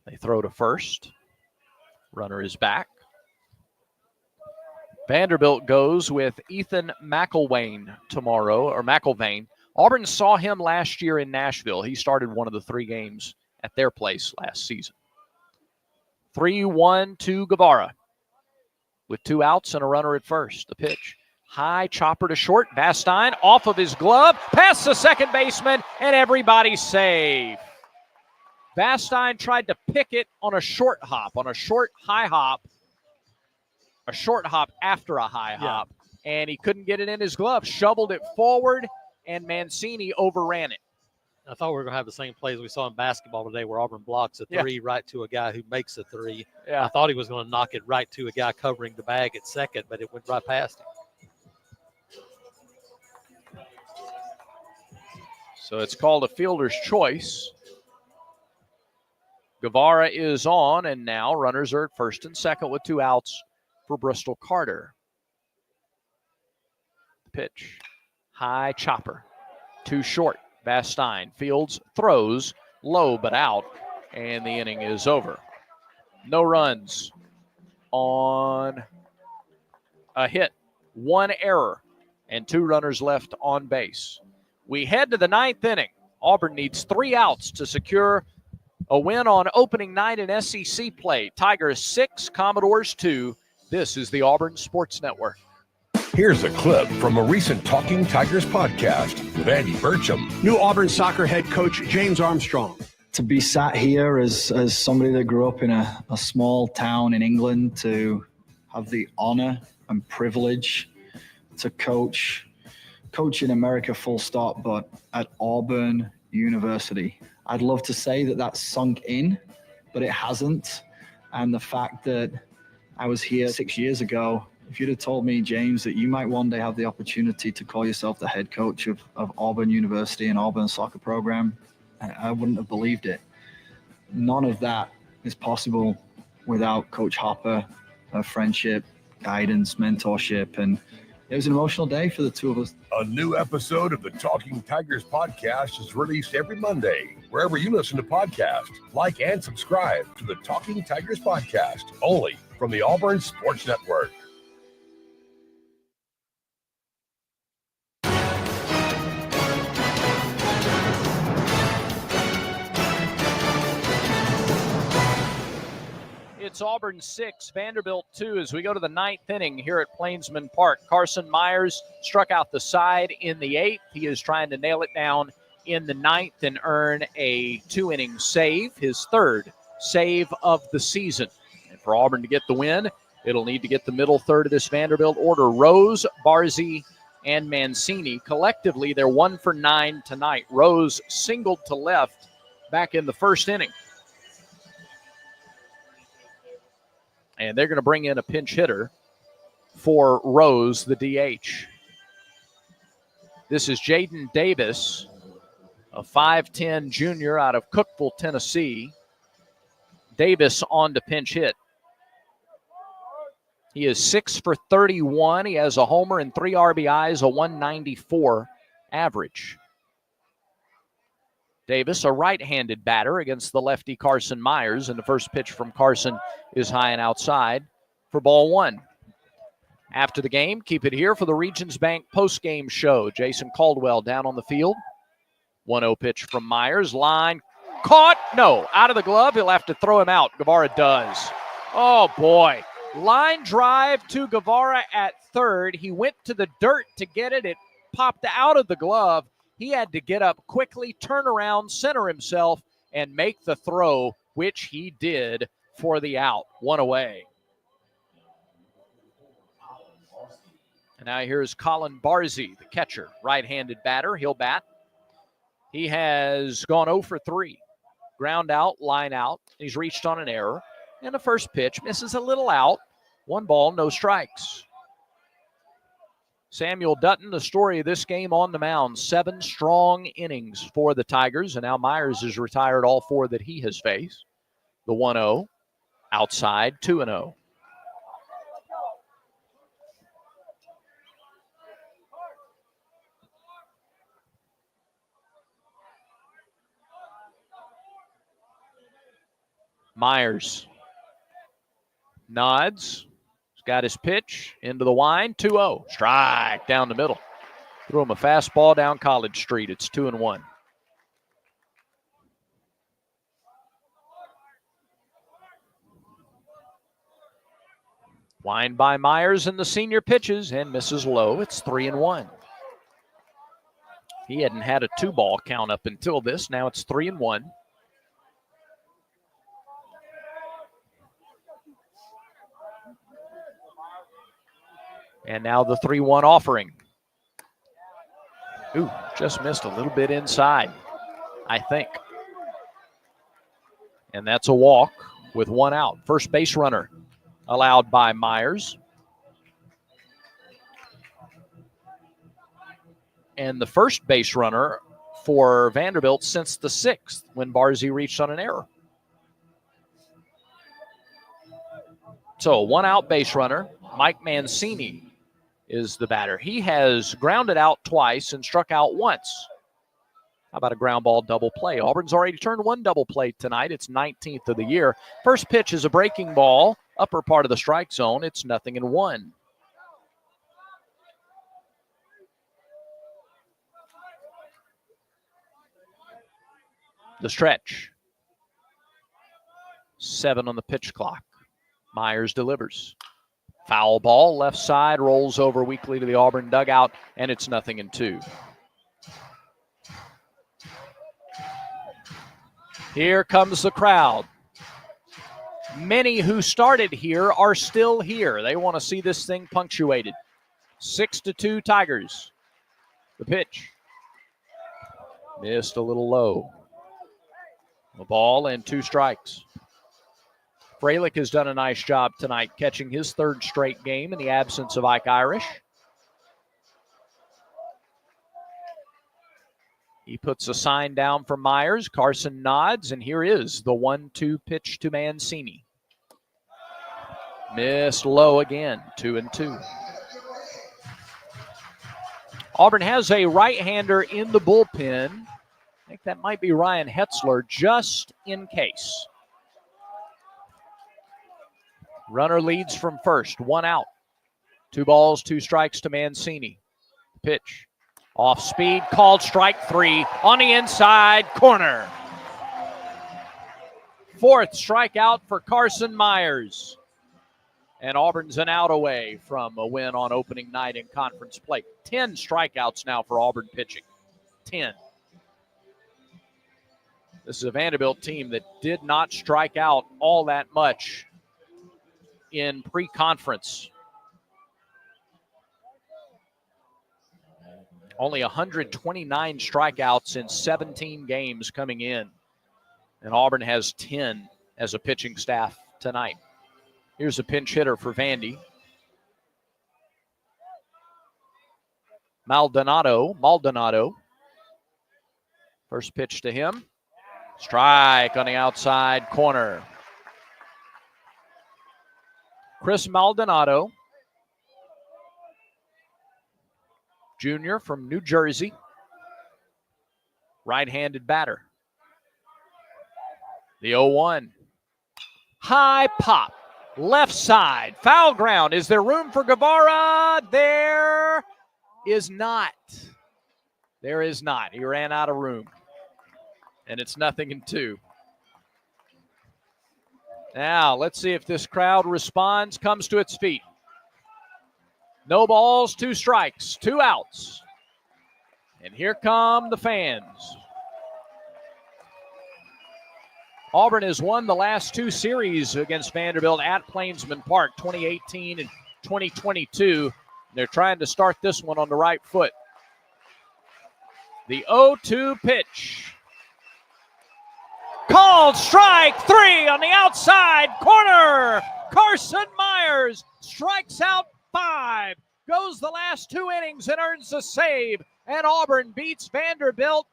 They throw to first. Runner is back. Vanderbilt goes with Ethan McElwain tomorrow, or McElvain. Auburn saw him last year in Nashville. He started one of the 3 games at their place last season. 3-1 to Guevara with 2 outs and a runner at first. The pitch. High chopper to short. Vastine off of his glove, past the second baseman, and everybody's safe. Vastine tried to pick it on a short hop, on a short high hop, a short hop after a high hop, and he couldn't get it in his glove. Shoveled it forward, and Mancini overran it. I thought we were going to have the same plays we saw in basketball today where Auburn blocks a 3 right to a guy who makes a 3. Yeah. I thought he was going to knock it right to a guy covering the bag at second, but it went right past him. So it's called a fielder's choice. Guevara is on, and now runners are at first and second with 2 outs for Bristol Carter. Pitch. High chopper. Too short. Vastine fields, throws, low but out, and the inning is over. No runs on a hit. 1 error, and 2 runners left on base. We head to the 9th inning. Auburn needs 3 outs to secure a win on opening night in SEC play. Tigers 6, Commodores 2. This is the Auburn Sports Network. Here's a clip from a recent Talking Tigers podcast with Andy Burcham. New Auburn soccer head coach James Armstrong. To be sat here as somebody that grew up in a small town in England, to have the honor and privilege to coach in America full stop, but at Auburn University. I'd love to say that that's sunk in, but it hasn't. And the fact that I was here 6 years ago, if you'd have told me, James, that you might one day have the opportunity to call yourself the head coach of Auburn University and Auburn soccer program, I wouldn't have believed it. None of that is possible without Coach Hopper, friendship, guidance, mentorship, and it was an emotional day for the 2 of us. A new episode of the Talking Tigers podcast is released every Monday, wherever you listen to podcasts. Like and subscribe to the Talking Tigers podcast, only from the Auburn Sports Network. It's Auburn 6, Vanderbilt 2 as we go to the 9th inning here at Plainsman Park. Carson Myers struck out the side in the 8th. He is trying to nail it down in the 9th and earn a 2-inning save, his 3rd save of the season. And for Auburn to get the win, it'll need to get the middle third of this Vanderbilt order. Rose, Barzy, and Mancini. Collectively, they're 1 for 9 tonight. Rose singled to left back in the 1st inning. And they're going to bring in a pinch hitter for Rose, the DH. This is Jaden Davis, a 5'10 junior out of Cookeville, Tennessee. Davis on to pinch hit. He is 6 for 31. He has a homer and 3 RBIs, a 194 average. Davis, a right-handed batter against the lefty Carson Myers, and the first pitch from Carson is high and outside for ball 1. After the game, keep it here for the Regions Bank post-game show. Jason Caldwell down on the field. 1-0 pitch from Myers. Line caught. No, out of the glove. He'll have to throw him out. Guevara does. Oh, boy. Line drive to Guevara at third. He went to the dirt to get it. It popped out of the glove. He had to get up quickly, turn around, center himself, and make the throw, which he did for the out. 1 away. And now here's Colin Barzy, the catcher, right-handed batter. He'll bat. He has gone 0 for 3. Ground out, line out. He's reached on an error. And the first pitch misses a little out. 1 ball, no strikes. Samuel Dutton, the story of this game on the mound. 7 strong innings for the Tigers, and now Myers has retired all 4 that he has faced. The 1-0, outside, 2-0. Myers nods. He's got his pitch into the wind. 2-0. Strike down the middle. Threw him a fastball down College Street. It's 2-1. Wind by Myers in the senior pitches and misses low. It's 3-1. He hadn't had a 2-ball count up until this. Now it's 3-1. And now the 3-1 offering. Ooh, just missed a little bit inside, I think. And that's a walk with 1 out. First base runner allowed by Myers. And the first base runner for Vanderbilt since the 6th when Barzy reached on an error. So 1 out base runner, Mike Mancini is the batter. He has grounded out twice and struck out once. How about a ground ball double play? Auburn's already turned 1 double play tonight. It's 19th of the year. First pitch is a breaking ball, upper part of the strike zone. It's 0-1. The stretch. 7 on the pitch clock. Myers delivers. Foul ball, left side, rolls over weakly to the Auburn dugout, and it's 0-2. Here comes the crowd. Many who started here are still here. They want to see this thing punctuated. 6-2 Tigers. The pitch. Missed a little low. A ball and 2 strikes. Fralick has done a nice job tonight catching his 3rd straight game in the absence of Ike Irish. He puts a sign down for Myers. Carson nods, and here is the 1-2 pitch to Mancini. Missed low again, 2-2. Auburn has a right-hander in the bullpen. I think that might be Ryan Hetzler, just in case. Runner leads from first, 1 out. 2 balls, 2 strikes to Mancini. Pitch. Off speed, called strike 3 on the inside corner. 4th strikeout for Carson Myers. And Auburn's an out away from a win on opening night in conference play. 10 strikeouts now for Auburn pitching. 10. This is a Vanderbilt team that did not strike out all that much in pre-conference. Only 129 strikeouts in 17 games coming in. And Auburn has 10 as a pitching staff tonight. Here's a pinch hitter for Vandy. Maldonado. First pitch to him. Strike on the outside corner. Chris Maldonado, Jr. from New Jersey. Right-handed batter. The 0-1. High pop. Left side. Foul ground. Is there room for Guevara? There is not. There is not. He ran out of room. And it's 0-2. Now, let's see if this crowd responds, comes to its feet. No balls, 2 strikes, 2 outs. And here come the fans. Auburn has won the last 2 series against Vanderbilt at Plainsman Park, 2018 and 2022. They're trying to start this one on the right foot. The 0-2 pitch. Called strike 3 on the outside corner. Carson Myers strikes out 5. goes the last 2 innings and earns a save. And Auburn beats Vanderbilt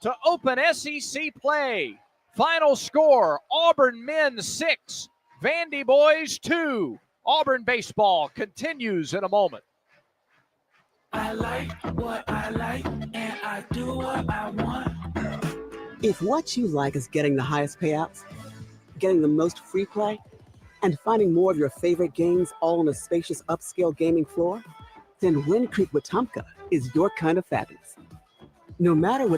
to open SEC play. Final score, Auburn men 6, Vandy boys 2. Auburn baseball continues in a moment. I like what I like, and I do what I want. If what you like is getting the highest payouts, getting the most free play, and finding more of your favorite games all on a spacious upscale gaming floor, then Wind Creek Wetumpka is your kind of fabulous. No matter what